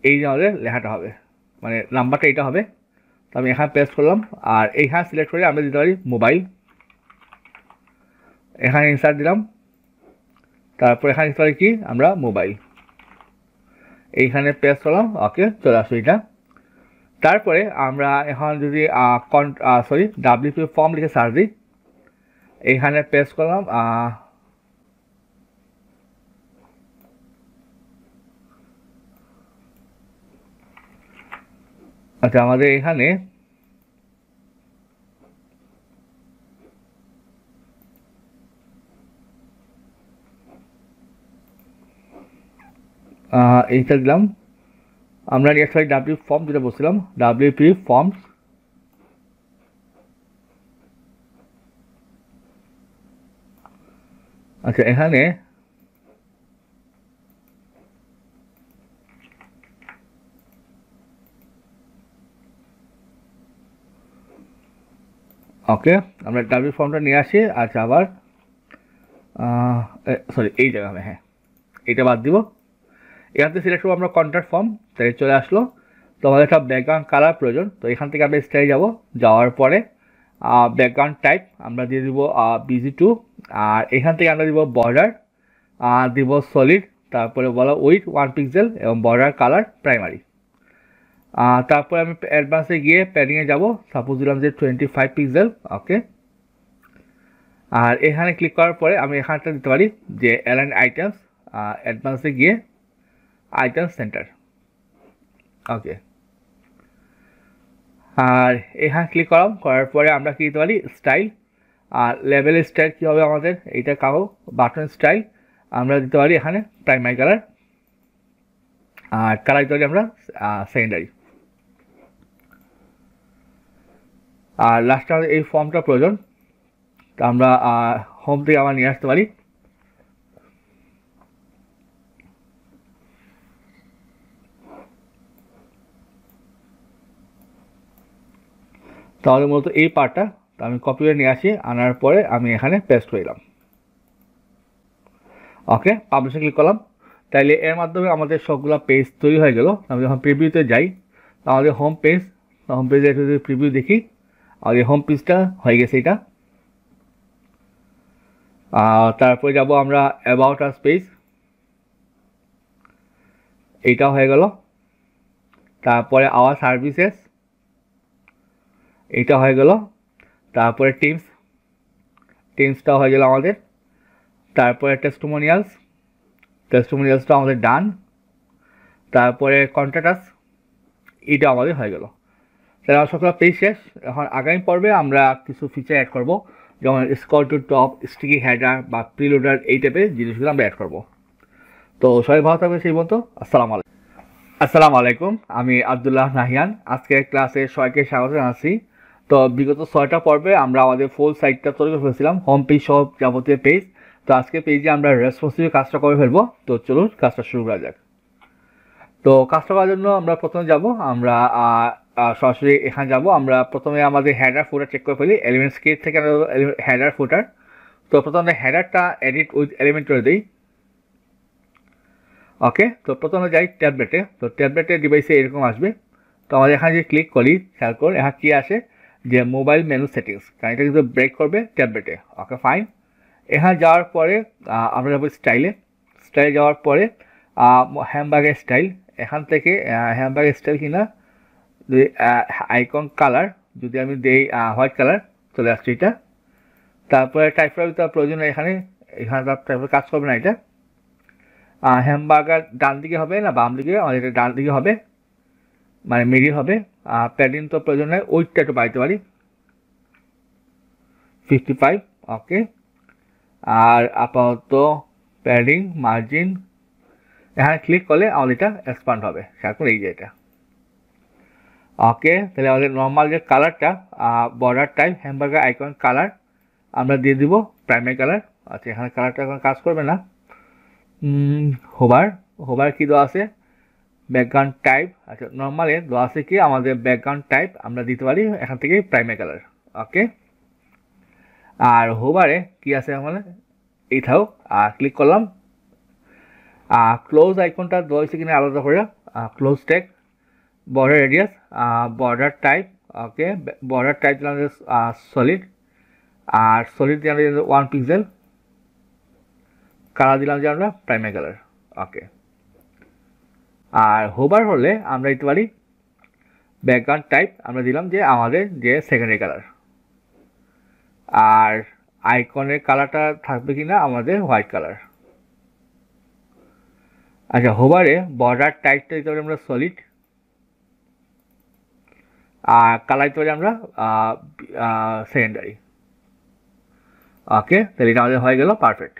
[SPEAKER 1] এই যে আমাদের লেখাটা হবে, মানে নাম্বারটা এটা হবে। তো আমি এখানে পেস্ট করলাম, আর এইখানে সিলেক্ট করে আমরা দিতে পারি মোবাইল। এখানে ইনসার্ট দিলাম, তারপর এখানে দিতে পারি কি আমরা মোবাইল, এইখানে পেস্ট করলাম। ওকে, চলে আসো এটা। তারপরে আমরা এখন যদি WP ফর্ম লিখে সার্চ দিই, এইখানে পেস্ট করলাম। আচ্ছা, আমাদের এখানে এইটা দিলাম। আমরা সরি ডাব্লিউ ফর্ম যেটা বলছিলাম, WP ফর্মস। আচ্ছা, এখানে ওকে, আমরা ডাব্লিউ ফর্মটা নিয়ে আসি। আচ্ছা, আবার সরি, এই জায়গায় হ্যাঁ, এইটা বাদ দিব। এখান থেকে সিলেক্ট করবো আমরা কন্ট্যাক্ট ফর্ম, তাই চলে আসলো। তো আমাদের একটা ব্যাকগ্রাউন্ড কালার প্রয়োজন। তো এখান থেকে আমরা স্টাইল যাব, যাওয়ার পরে ব্যাকগ্রাউন্ড টাইপ আমরা দিয়ে দিব BG2, আর এখান থেকে আমরা দিব বর্ডার, দিব সলিড, তারপরে বলা উইথ 1 পিক্সেল এবং বর্ডার কালার প্রাইমারি। তারপরে আমি অ্যাডভান্সে গিয়ে প্যাডিংয়ে যাব, সাপোজ দিলাম যে 25 পিক্সেল। ওকে, আর এখানে ক্লিক করার পরে আমি এখানটা দিতে পারি যে অ্যালাইন আইটেমস, অ্যাডভান্সে গিয়ে আইটেম সেন্টার। ওকে, আর এখানে ক্লিক করার পরে আমরা কী দিতে পারি স্টাইল, আর লেভেল স্টাইল কী হবে আমাদের? এইটা কাগো বাটন স্টাইল আমরা দিতে পারি এখানে প্রাইমারি কালার, আর কালার দিতে পারি আমরা সেকেন্ডারি। আর লাস্টে আমাদের এই ফর্মটা প্রয়োজন, তো আমরা হোম থেকে আবার নিয়ে আসতে পারি। তাহলে মূলত এই পার্টটা আমি কপি করে নিয়ে আসি, আনার পরে আমি এখানে পেস্ট করে দিলাম। ওকে, পাবলিশে ক্লিক করলাম। তাইলে এর মাধ্যমে আমাদের সবগুলো পেজ তৈরি হয়ে গেল। আমি যখন প্রিভিউতে যাই, আমাদের হোম পেজে যদি প্রিভিউ দেখি, আমাদের হোম পেজটা হয়ে গেছে এটা। তারপরে যাব আমরা অ্যাবাউট আস পেজ, এইটাও হয়ে গেল। তারপরে আওয়ার সার্ভিসেস, এইটা হয়ে গেল। তারপরে টিমসটাও হয়ে গেল আমাদের। তারপরে টেস্টিমোনিয়ালসটা আমাদের ডান। তারপরে কন্ট্যাক্ট, এটা আমাদের হয়ে গেল। তাহলে সকল পেজ শেষ। এখন আগামী পর্বে আমরা কিছু ফিচার অ্যাড করব, যেমন scroll to top, sticky header বা প্রিলোডার, এই টাইপের জিনিসগুলো আমরা অ্যাড করব। তো সবাই ভালো থাকবে সেই মতো। আসসালামু আলাইকুম, আমি আব্দুল্লাহ নাহিয়ান। আজকের ক্লাসে সবাইকে স্বাগত জানাচ্ছি। তো বিগত 6টা পর্বে আমরা আমাদের ফুল সাইটটা তৈরি করে ফেলেছিলাম, হোম পেজ সব যাবতীয় পেজ। তো আজকে পেজে আমরা রেসপন্সিভ কাজটা করে ফেলবো। তো চলুন কাজটা শুরু করা যাক। তো কাজটা করার জন্য আমরা প্রথমে যাব, আমরা সরাসরি এখানে যাব। আমরা প্রথমে আমাদের হেডার ফুটার চেক করে ফেলি, এলিমেন্টস কিট থেকে আমরা হেডার ফুটার। তো প্রথমে হেডারটা এডিট উইথ এলিমেন্ট করে দিই। ওকে, তো প্রথমে যাই ট্যাবলেটে। তো ট্যাবলেটের ডিভাইসে এরকম আসবে। তো আমাদের এখানে যে ক্লিক করি, খেয়াল করে এখানে কী আসে, যে মোবাইল মেনু সেটিংস, কারণ এটা কিন্তু ব্রেক করবে ট্যাবলেটে। Okay fine. এখানে যাওয়ার পরে আমরা যাবো স্টাইলে। স্টাইলে যাওয়ার পরে হ্যামবার্গার স্টাইল, এখান থেকে হ্যামবার্গার স্টাইল কিনা যদি আইকন কালার যদি আমি দেই হোয়াইট কালার, চলে আসছে এটা। তারপরে টাইপের তো প্রয়োজন এখানে টাইপের কাজ করবে না এটা। হ্যামবার্গার ডান দিকে হবে না বাম দিকে, আমাদের এটা ডান দিকে হবে, মানে মিডিল হবে। প্যাডিং তো প্রয়োজন নয়, ওইটা একটু বাড়াইতে পারি 55। ওকে। আর আপাতত প্যাডিং মার্জিন এখানে ক্লিক করলে আমাদের এটা এক্সপান্ড হবে, এখন এই যে এটা। ওকে, তাহলে আমাদের নর্মাল যে কালারটা border type hamburger icon colour আমরা দিয়ে দিব প্রাইমারি কালার। আচ্ছা, এখানে কালারটা এখন কাজ করবে না। হোভার কি দেওয়া আছে, ব্যাকগ্রাউন্ড টাইপ। আচ্ছা, নর্মালে দেওয়া আছে কি আমাদের ব্যাকগ্রাউন্ড টাইপ আমরা দিতে পারি এখান থেকে প্রাইমারি কালার। ওকে। আর হোভারে কি আছে আমাদের এইটাও ক্লিক করলাম। ক্লোজ আইকনটা দেওয়া হয়েছে কিনা আলাদা করে, close tag, border radius, border type. Okay, border type দিলাম সলিড, আর সলিড দিলাম 1 পিক্সেল, কালার দিলাম যে আমরা প্রাইমারি কালার। ওকে। আর হোভার হলে আমরা দিতে পারি ব্যাকগ্রাউন্ড টাইপ আমরা দিলাম যে আমাদের যে সেকেন্ডারি কালার। আর আইকনের কালারটা থাকবে কিনা আমাদের হোয়াইট কালার। আচ্ছা, হোভারে বর্ডার টাইপটা দিতে পারি আমরা সলিড, আর কালার দিতে পারি আমরা সেকেন্ডারি। ওকে, তাহলে এটা আমাদের হয়ে গেল পারফেক্ট।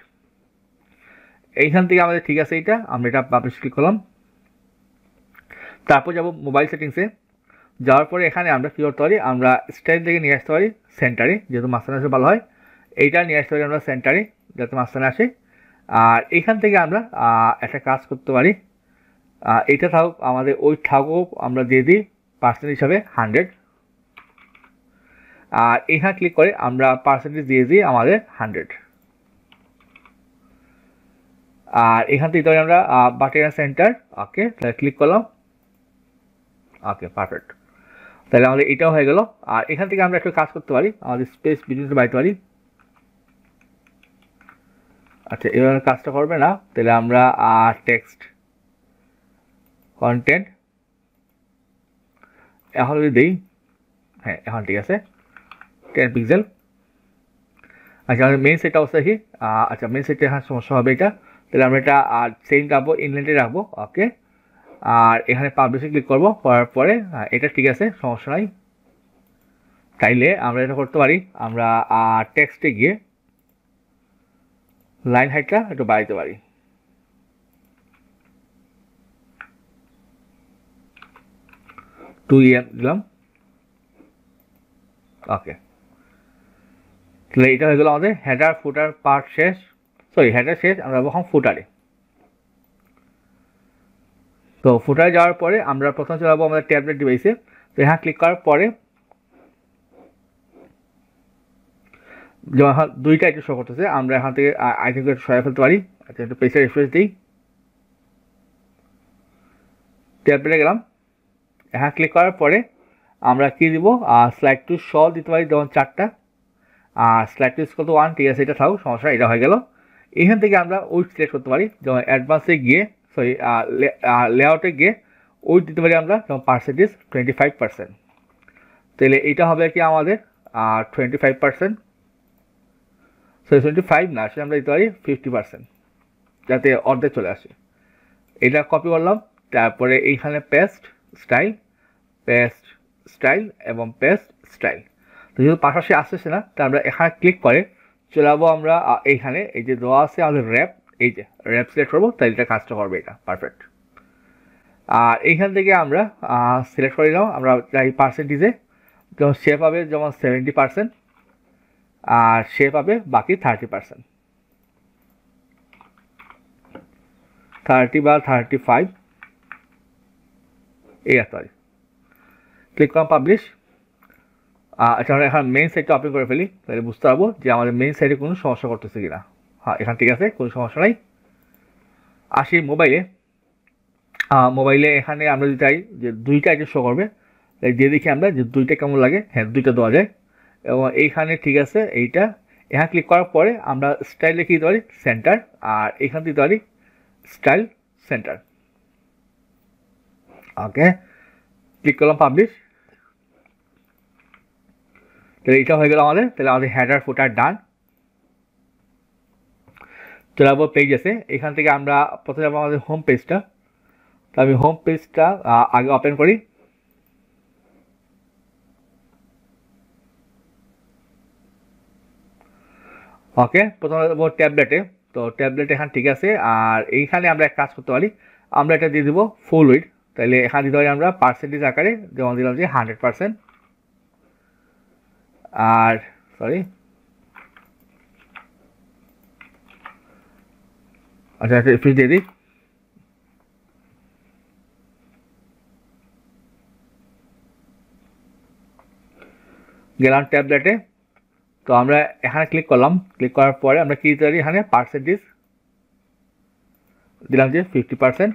[SPEAKER 1] এইখান থেকে আমাদের ঠিক আছে, এটা আমরা এটা পাবলিশ ক্লিক করলাম। তারপর যাব মোবাইল সেটিংসে। যাওয়ার পরে এখানে আমরা কী করতে পারি, আমরা স্টাইল থেকে নিয়ে আসতে পারি সেন্টারে, যেহেতু মাঝখানে আসলে ভালো হয়। এইটা নিয়ে আসতে পারি আমরা সেন্টারে যাতে মাঝখানে আসে। আর এইখান থেকে আমরা একটা কাজ করতে পারি, এইটা থাকুক আমাদের ওই থাকুক আমরা দিয়ে দিই পার্সেন্ট হিসাবে 100। আর এখানে ক্লিক করে আমরা পার্সেন্টেজ দিয়ে দিই আমাদের 100। আর এখান থেকে ধরে আমরা বাটেন সেন্টার। ওকে, তাহলে ক্লিক করলাম। ওকে, পারফেক্ট। তাহলে আমাদের এটাও হয়ে গেল। আর এখান থেকে আমরা একটু কাজ করতে পারি, আমাদের স্পেস বিজনেস বাড়াইতে পারি। আচ্ছা, এভাবে কাজটা করবে না, তাহলে আমরা টেক্সট কন্টেন্ট এখন যদি দিই, হ্যাঁ এখন ঠিক আছে 10 পিক্সেল। আচ্ছা, আমাদের মেইন সেটটা অবস্থা কি, আচ্ছা মেইন সেটটা এখানে সমস্যা হবে এটা, তাহলে আমরা এটা সেম রাখবো, ইনল্যান্ডে রাখবো। ওকে। আর এখানে পাবলিশে ক্লিক করবো, করার পরে এটা ঠিক আছে, সমস্যা নাই। তাইলে আমরা এটা করতে পারি, আমরা টেক্সটে গিয়ে লাইন হাইটটা একটু বাড়াইতে পারি। দিলাম। ওকে, তাহলে এটা হয়ে গেল আমাদের হেডার ফুটার পার্ট শেষ। সরি, হেডার শেষ, আমরা এখন ফুটারে। তো ফুটারে যাওয়ার পরে আমরা প্রথমে চলে যাবো আমাদের ট্যাবলেট ডিভাইসে। তো এখানে ক্লিক করার পরে যেমন এখন দুইটা আইটেম শো করতেছে, আমরা এখান থেকে আইটেমকে সরাই ফেলতে পারি। আচ্ছা, একটু পেজে রিফ্রেশ দিই, ট্যাবলেটে গেলাম। এখানে ক্লিক করার পরে আমরা কি দিব, স্লাইড টু শ দিতে পারি, যেমন 4টা। আর স্লাইড টু ইকুয়াল টু 1, ঠিক আছে, এটা থাকুক, সমস্যা এটা হয়ে গেল। এখান থেকে আমরা উইথ সিলেক্ট করতে পারি, যেমন অ্যাডভান্সে গিয়ে সরি লেআউটে গিয়ে উইথ দিতে পারি আমরা, যেমন পার্সেন্টেজ 25%। তাহলে এটা হবে কি আমাদের 25%, সরি 25 না, সেটা আমরা দিতে পারি 50%, যাতে অর্ধেক চলে আসে। এটা কপি করলাম, তারপরে এইখানে পেস্ট স্টাইল এবং পেস্ট স্টাইল। তো যেহেতু পাশাপাশি আসতেছে না, তা আমরা এখানে ক্লিক করে চলে যাবো আমরা এইখানে, এই যে দেওয়া আছে আমাদের র্যাপ, এই যে র্যাপ সিলেক্ট করবো, তাই এটা কাজটা করবে, এটা পারফেক্ট। আর এইখান থেকে আমরা সিলেক্ট করে নিলাম, আমরা এই পার্সেন্টেজে যেমন সে পাবে যেমন 70%, আর সে পাবে বাকি 30%, 30 বা 35 এই আর কি। ক্লিক করলাম পাবলিশ। আচ্ছা, আমরা এখন মেইন সাইটটা ওপেন করে ফেলি, তাহলে বুঝতে পারবো যে আমাদের মেইন সাইটে কোনো সমস্যা করতেছে কিনা। হ্যাঁ, এখান ঠিক আছে, কোনো সমস্যা নাই। আসি মোবাইলে। মোবাইলে এখানে আমরা যদি চাই যে দুইটা আইটেম শো করবে, তাই দিয়ে দেখি আমরা যে দুইটা কেমন লাগে। হ্যাঁ, দুইটা দেওয়া যায়। এবং এইখানে ঠিক আছে, এইটা এখানে ক্লিক করার পরে আমরা স্টাইলে কি দিতে পারি, সেন্টার, আর এখানে দিতে পারি স্টাইল সেন্টার। ওকে, ক্লিক করলাম পাবলিশ। তাহলে এটা হয়ে গেল আমাদের। তাহলে আমাদের হেডার ফুটার ডান। চলে যাবো পেজেসে। এখান থেকে আমরা প্রথমে যাবো আমাদের হোম পেজটা। তো আমি হোম পেজটা আগে ওপেন করি। ওকে, প্রথমে যাবো ট্যাবলেটে। তো ট্যাবলেট এখানে ঠিক আছে। আর এইখানে আমরা এক কাজ করতে পারি, আমরা এটা দিয়ে দেবো ফুল উইড। তাহলে এখানে দিতে পারি আমরা পার্সেন্টেজ আকারে, যেমন দিলাম যে 100%। আর সরি, আচ্ছা একটা রিফ্রেশ দিয়ে দিই। গেলাম ট্যাবলেটে। তো আমরা এখানে ক্লিক করলাম। ক্লিক করার পরে আমরা কি দিতে পারি, এখানে পার্সেন্টেজ দিলাম যে 50%।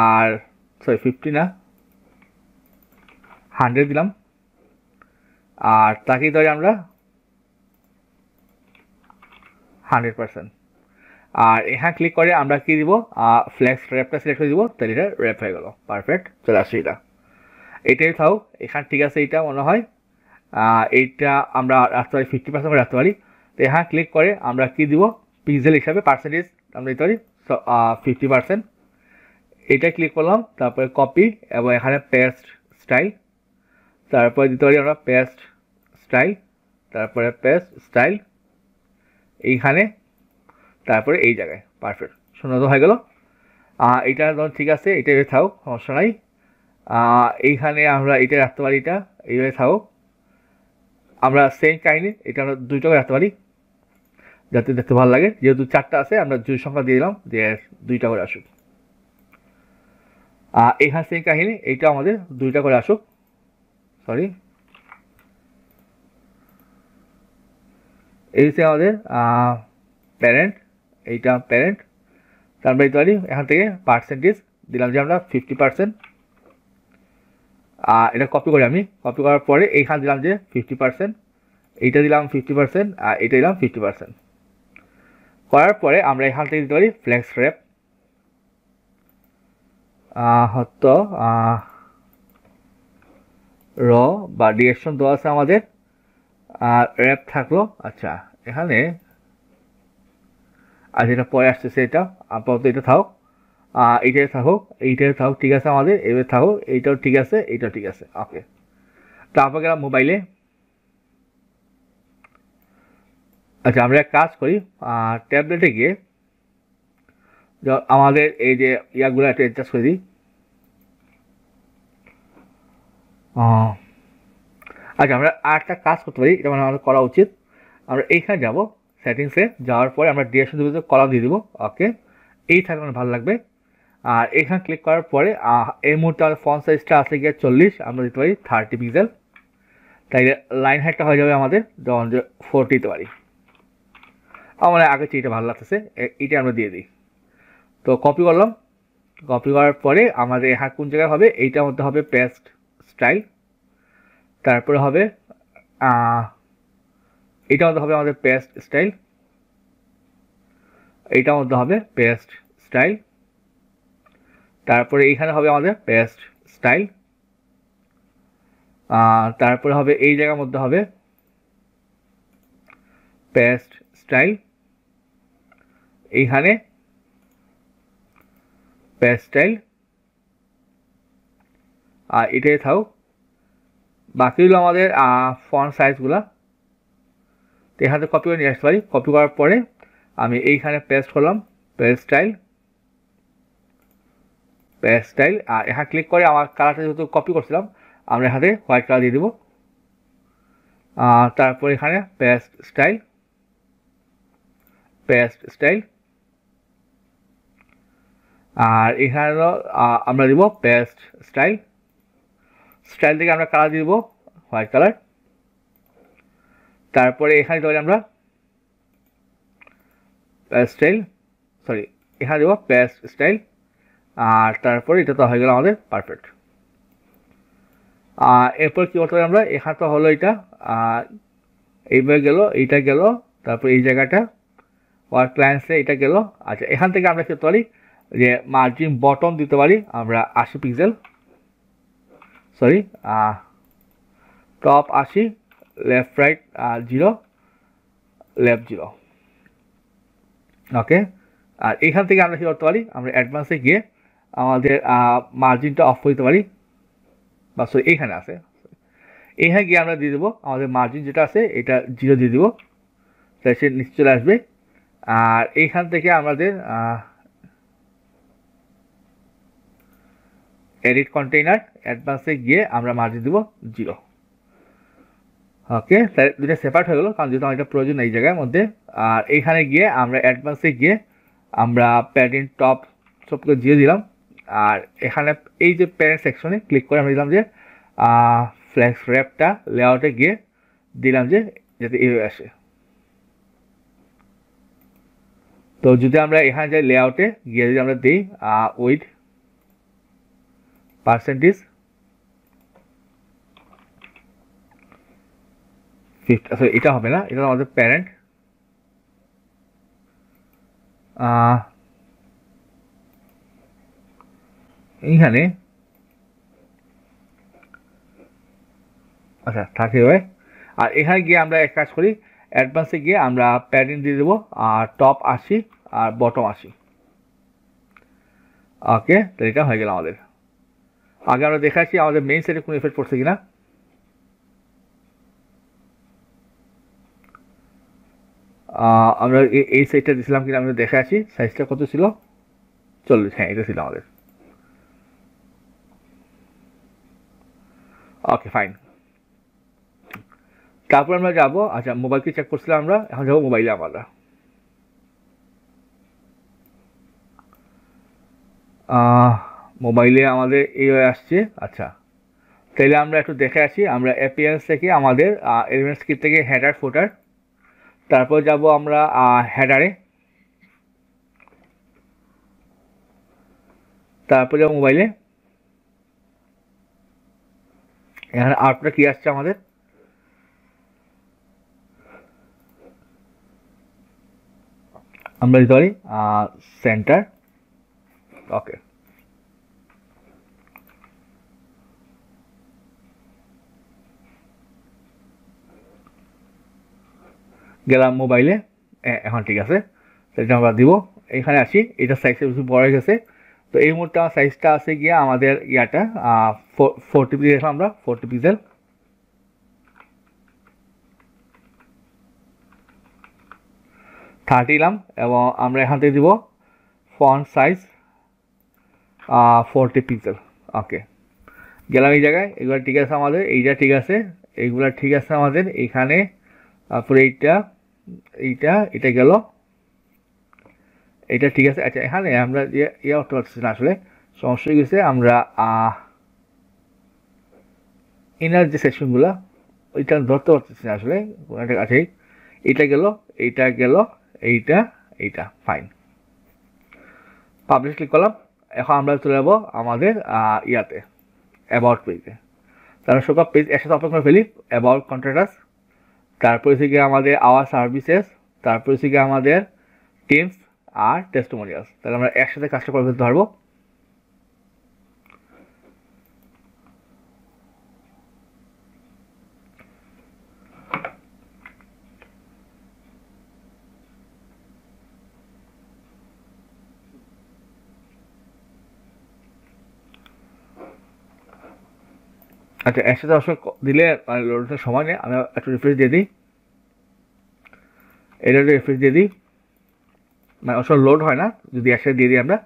[SPEAKER 1] আর সরি 50 না, 100 দিলাম। আর তাকে দিতে পারি আমরা 100%। আর এখানে ক্লিক করে আমরা কি দিব, ফ্লেক্স র্যাপটা সিলেক্ট করে দিব। তাহলে এটা র্যাপ হয়ে গেল, পারফেক্ট চলে আসছে। এটাই থাও এখানে ঠিক আছে। এইটা মনে হয় এইটা আমরা রাখতে পারি 50% করে রাখতে পারি। তো এখানে ক্লিক করে আমরা কি দিব, পিক্সেল হিসাবে পার্সেন্টেজ আমরা দিতে পারি 50%। এটা ক্লিক করলাম, তারপরে কপি এবং এখানে পেস্ট স্টাইল, তারপরে দিতে পারি আমরা পেস্ট স্টাইল, তারপরে পেস্ট স্টাইল এইখানে, তারপরে এই জায়গায়, পারফেক্ট সুন্দর হয়ে গেল। এইটা ধরুন ঠিক আছে, এটা থাও সমস্যা নাই। এইখানে আমরা এটা রাখতে পারি, এটা এইভাবে থাও। আমরা সেম কাহিনি এটা আমরা দুইটা করে রাখতে পারি যাতে দেখতে ভালো লাগে। যেহেতু 4টা আছে, আমরা 2 সংখ্যা দিয়ে দিলাম যে 2টা করে আসুক। এখানে সেম কাহিনি, এইটা আমাদের 2টা করে আসুক। সরি, এই হচ্ছে আমাদের প্যারেন্ট, এইটা প্যারেন্ট। তারপরে দিতে পারি এখান থেকে পার্সেন্টেজ দিলাম যে আমরা 50%। এটা কপি করি আমি। কপি করার পরে এইখানে দিলাম যে 50%, এইটা দিলাম 50%, আর এটা দিলাম 50%। করার পরে আমরা এখান থেকে দিতে পারি ফ্লেক্স র্যাপ। হয়তো র বা ডিরেকশন দেওয়া আছে আমাদের, র্যাপ থাকলো। আচ্ছা এখানে আর যেটা পরে আসতেছে এটা আপাতত এটা থাক, এইটাই থাকুক, এইটাই থাকুক, ঠিক আছে আমাদের এবার থাকুক, এইটাও ঠিক আছে, এইটাও ঠিক আছে। ওকে, তারপর গেলাম মোবাইলে। আচ্ছা আমরা এক কাজ করি, ট্যাবলেটে গিয়ে আমাদের এই যে ইয়াগুলো একটা অ্যাডজাস্ট করে দিই। আচ্ছা আমরা আরেকটা কাজ করতে পারি, এটা মানে আমাদের করা উচিত। আমরা এইখানে যাব, সেটিংসে যাওয়ার পরে আমরা ডিরেকশন দিতে কলাম দিয়ে দিব। ওকে, এই থাকলে আমার ভালো লাগবে। আর এখানে ক্লিক করার পরে এই মুহূর্তে আমাদের ফন্ট সাইজটা আছে গিয়ে 40, আমরা দিতে পারি 30 পিক্সেল। তাইলে লাইন হাইটটা হয়ে যাবে আমাদের যেমন যে 40 দিতে পারি। আমার আগে চেয়েটা ভালো লাগতেছে, এইটা আমরা দিয়ে দিই। তো কপি করলাম। কপি করার পরে আমাদের এখানে কোন জায়গায় হবে, এইটার মধ্যে হবে পেস্ট স্টাইল, তারপরে হবে এইটার মধ্যে হবে আমাদের পেস্ট স্টাইল, এইটার মধ্যে হবে পেস্ট স্টাইল, তারপরে এইখানে হবে আমাদের পেস্ট স্টাইল, তারপরে হবে এই জায়গার মধ্যে হবে পেস্ট স্টাইল, এইখানে পেস্ট স্টাইল, আর এটাই থাক। বাকি হলো আমাদের ফন্ট সাইজগুলা। তো এখানে কপি করে নিয়ে আসতে পারি। কপি করার পরে আমি এইখানে পেস্ট করলাম, পেস্ট স্টাইল, পেস্ট স্টাইল। আর এখানে ক্লিক করে আমার কালারটা যেহেতু কপি করছিলাম, আমরা এখানে হোয়াইট কালার দিয়ে দেবো। তারপর এখানে পেস্ট স্টাইল, পেস্ট স্টাইল, আর এখানে আমরা দিব পেস্ট স্টাইল। স্টাইল থেকে আমরা কালার দিয়ে দেবো হোয়াইট কালার। তারপরে এখানে দেবো আমরা পেস্ট স্টাইল, সরি এখানে দেবো পেস্ট স্টাইল। আর তারপরে এটা তো হয়ে গেল আমাদের পারফেক্ট। এরপর কী করতে পারি আমরা, এখানে তো হলো এটা এইভাবে গেল, এইটা গেল, তারপর এই জায়গাটা ওয়ার্ক ক্লায়েন্টসে এটা গেল। আচ্ছা, এখান থেকে আমরা করতে পারি যে মার্জিন বটম দিতে পারি আমরা 80 pixel, sorry top 80, left right 0, left 0। ওকে, আর এখান থেকে আমরা কী করতে পারি, আমরা অ্যাডভান্সে গিয়ে আমাদের মার্জিনটা অফ করতে পারি, বা সরি এইখানে আছে, এইখানে গিয়ে আমরা দিয়ে দেবো আমাদের মার্জিন যেটা আছে এটা 0 দিয়ে দেবো, তাই সে নিচে চলে আসবে। আর এইখান থেকে আমাদের এডিট কন্টেইনার অ্যাডভান্সে গিয়ে আমরা মার্জিন দেবো 0। ওকে, তাই দুটো সেপারেট হয়ে গেলো, কারণ যেহেতু আমার এটা প্রয়োজন এই জায়গার মধ্যে। আর এইখানে গিয়ে আমরা অ্যাডভান্সে গিয়ে আমরা প্যাডিং টপ সবকে দিয়ে দিলাম। আর এখানে এই যে প্যারেন্ট সেকশনে ক্লিক করে আমরা দিলাম যে ফ্ল্যাক্স র্যাপটা লেআউটে গিয়ে দিলাম যে যাতে এইভাবে আসে। তো যদি আমরা এখানে যাই লেআউটে গিয়ে যদি আমরা দিই উইথ পার্সেন্টেজ 50, আসলে এটা হবে না, এটা আমাদের প্যারেন্ট। এইখানে আচ্ছা থাকে ভাই। আর এখানে গিয়ে আমরা এক কাজ করি, অ্যাডভান্সে গিয়ে আমরা প্যাডিং দিয়ে দেবো আর টপ 80 আর বটম 80। ওকে, তো এটা হয়ে গেল আমাদের। আগে আমরা দেখাচ্ছি আমাদের মেইন সাইডে কোনো এফেক্ট পড়ছে কিনা। আমরা এই সাইডটা দিয়েছিলাম কিনা আমরা দেখে আসি, সাইজটা কত ছিল, 40, হ্যাঁ এটা ছিল আমাদের। ওকে ফাইন, তারপর আমরা যাবো, আচ্ছা মোবাইলকে চেক করছিলাম আমরা, এখন যাবো মোবাইলে। আমরা মোবাইলে আমাদের এই হয়ে আসছে। আচ্ছা, তাহলে আমরা একটু দেখে আসি, আমরা অ্যাপিয়ারেন্স থেকে আমাদের এলিমেন্টস কিট থেকে হেডার ফুটার, তারপর যাব আমরা হেডারে, তারপর যাবো মোবাইলে। এখানে আউটপুটটা কি আসছে আমাদের, আমরা দিতে পারি সেন্টার। ওকে, গেলাম মোবাইলে, এখন ঠিক আছে, সেটা আমরা দিব। এখানে আসি, এটা সাইজটা বেশি বড় হয়ে গেছে, তো এই মুহূর্তে আমার সাইজটা আছে গিয়ে আমাদের ইয়াটা 40 পিক্সেল দেখলাম আমরা, 40 পিক্সেল। 30 নিলাম এবং আমরা এখান থেকে দিব ফন্ট সাইজ 40 পিক্সেল। ওকে, গেলাম এই জায়গায়, এগুলো ঠিক আছে আমাদের, এইটা ঠিক আছে, এইগুলো ঠিক আছে আমাদের এখানে। তারপরে এইটা এটা গেল, এটা ঠিক আছে। আচ্ছা, এখানে আমরা ইয়ে করতে পারছি না, আসলে সমস্যা হয়ে গেছে, আমরা ইনার যে সেকশনগুলো ওইটা ধরতে পারতেছি না আসলে, একটা আছে, এইটা গেল, এইটা গেল, এইটা ফাইন। পাবলিশ ক্লিক করলাম, এখন আমরা চলে যাবো আমাদের ইয়াতে অ্যাবাউট পেজে। তারপর সব পেজ একসাথে ওপেন করে ফেলি, অ্যাবাউট কন্ট্রাক্টার্স, তারপরে থেকে আমাদের আওয়ার সার্ভিসেস, তারপরে থেকে আমাদের টিমস আর টেস্টিমোনিয়ালস। তাহলে আমরা একসাথে কাজটা করে ফেলতে পারবো। আচ্ছা, একসাথে আসলে দিলে লোডের সময় নেই, আমি একটু রিফ্রেশ দিয়ে দিই, এটা একটু রিফ্রেশ দিয়ে দিই, মানে আসলে লোড হয় না যদি একসাথে দিয়ে দিই আমরা।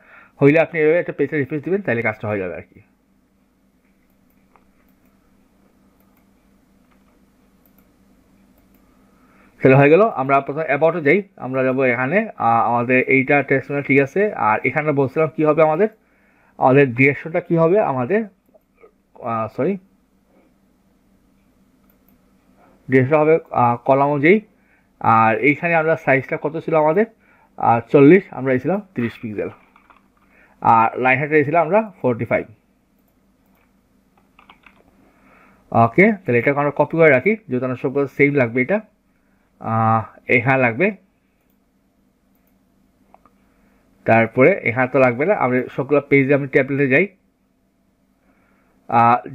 [SPEAKER 1] হইলে আপনি এভাবে একটা পেজে রিফ্রেশ দিবেন, তাহলে কাজটা হয়ে যাবে আর কি। সেটা হয়ে গেল। আমরা প্রথমে অ্যাবাউটে যাই, আমরা যাবো এখানে আমাদের এইটা টেস্টিমোনিয়াল ঠিক আছে। আর এখানে বলছিলাম কী হবে আমাদের ডিরেকশনটা কী হবে আমাদের, সরি ডিরেকশন হবে কলাম অনুযায়ী। আর এইখানে আমরা সাইজটা কত ছিল আমাদের 40, আমরা এসেছিলাম 30 পিক্সেল। আর লাইন হাইটটা এসেছিলাম আমরা 45। ওকে, তাহলে এটাকে আমরা কপি করে রাখি, যেহেতু আমরা সবগুলো সেম লাগবে। এটা এখানে লাগবে, তারপরে এখানে তো লাগবে না। আমরা সবগুলো পেজে আমি ট্যাবলেটে যাই,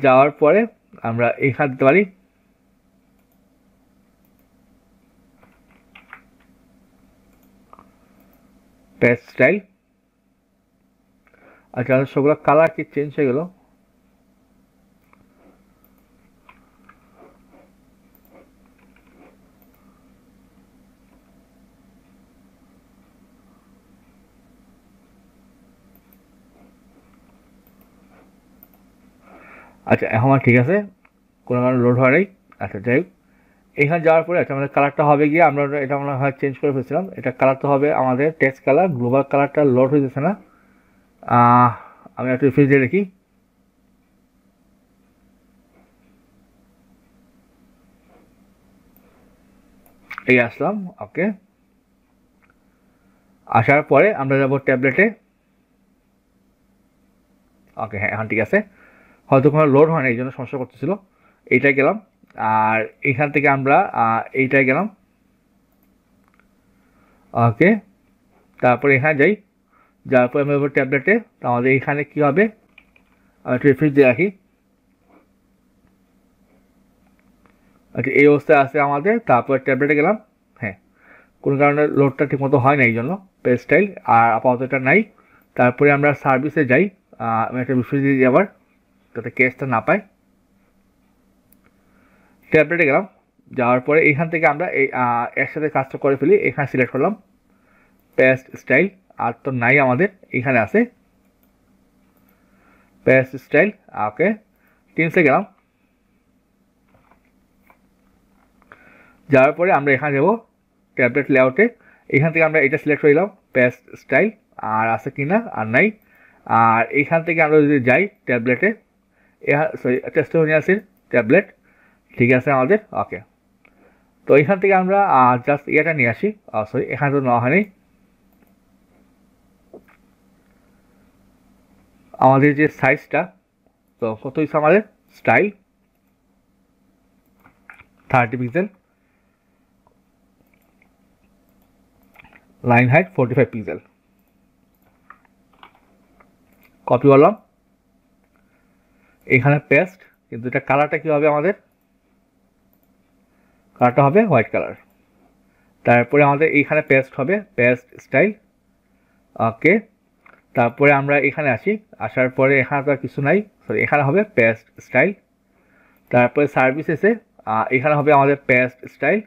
[SPEAKER 1] যাওয়ার পরে আমরা এখানে দিতে পারি পেজ স্টাইল। আচ্ছা, সবগুলো কালার কি চেঞ্জ হয়ে গেল? আচ্ছা, এখন ঠিক আছে, কোনো কারণে লোড হয় নাই। আচ্ছা, যাই হোক, এখানে যাওয়ার পরে আচ্ছা আমাদের কালারটা হবে গিয়ে, আমরা এটা মনে হয় চেঞ্জ করে ফেলছিলাম। এটা কালারটা হবে আমাদের টেক্সট কালার। গ্লোবাল কালারটা লোড হয়ে যাচ্ছে না। আমি একটু রিফ্রেশ দিয়ে দেখি। এই আসলাম। ওকে, আসার পরে আমরা যাব ট্যাবলেটে। ওকে, হ্যাঁ, এখন ঠিক আছে। হয়তো কোনো লোড হয় না, এই জন্য সমস্যা করতেছিল। এইটাই গেলাম, আর এখান থেকে আমরা এইটাই গেলাম। ওকে, তারপরে এখানে যাই, যাওয়ার পরে আমরা ট্যাবলেটে। তো আমাদের এইখানে কী হবে, আমি একটু রিফ্রেশ দিয়ে রাখি। আচ্ছা, এই অবস্থায় আছে আমাদের। তারপরে ট্যাবলেটে গেলাম। হ্যাঁ, কোনো কারণে লোডটা ঠিকমতো হয় না, এই জন্য পেজ স্টাইল আর আপাতত এটা নাই। তারপরে আমরা সার্ভিসে যাই। আমি একটা রিফ্রেশ দিয়ে দিই আবার, যাতে কেসটা না পাই। ট্যাবলেটে গেলাম, যাওয়ার পরে এইখান থেকে আমরা এই একসাথে কাজটা করে ফেলি। এখানে সিলেক্ট করলাম পেস্ট স্টাইল, আর তো নাই আমাদের, এখানে আছে পেস্ট স্টাইল। ওকে, টিমসে গেলাম, যাওয়ার পরে আমরা এখানে যাব ট্যাবলেট লেআউটে। এখান থেকে আমরা এটা সিলেক্ট করে দিলাম পেস্ট স্টাইল, আর আছে কি না, আর নাই। আর এইখান থেকে আমরা যদি যাই ট্যাবলেটে, সরি টেস্টিমোনিয়ালসের ট্যাবলেট, ঠিক আছে আমাদের। ওকে, তো এখান থেকে আমরা জাস্ট এটা নিয়ে আসি। সরি, এখানে তো নেওয়া হয়নি। আমাদের যে সাইজটা, তো কত হচ্ছে আমাদের style 30 pixel, line height 45 pixel. Copy করলাম, এখানে পেস্ট। কিন্তু এটা কালারটা কী হবে আমাদের, কালারটা হবে হোয়াইট কালার। তারপরে আমাদের এইখানে পেস্ট হবে পেস্ট স্টাইল। ওকে, তারপরে আমরা এখানে আসি, আসার পরে এখানে তো আর কিছু নাই, সরি, এখানে হবে পেস্ট স্টাইল। তারপরে সার্ভিসেসে এখানে হবে আমাদের পেস্ট স্টাইল,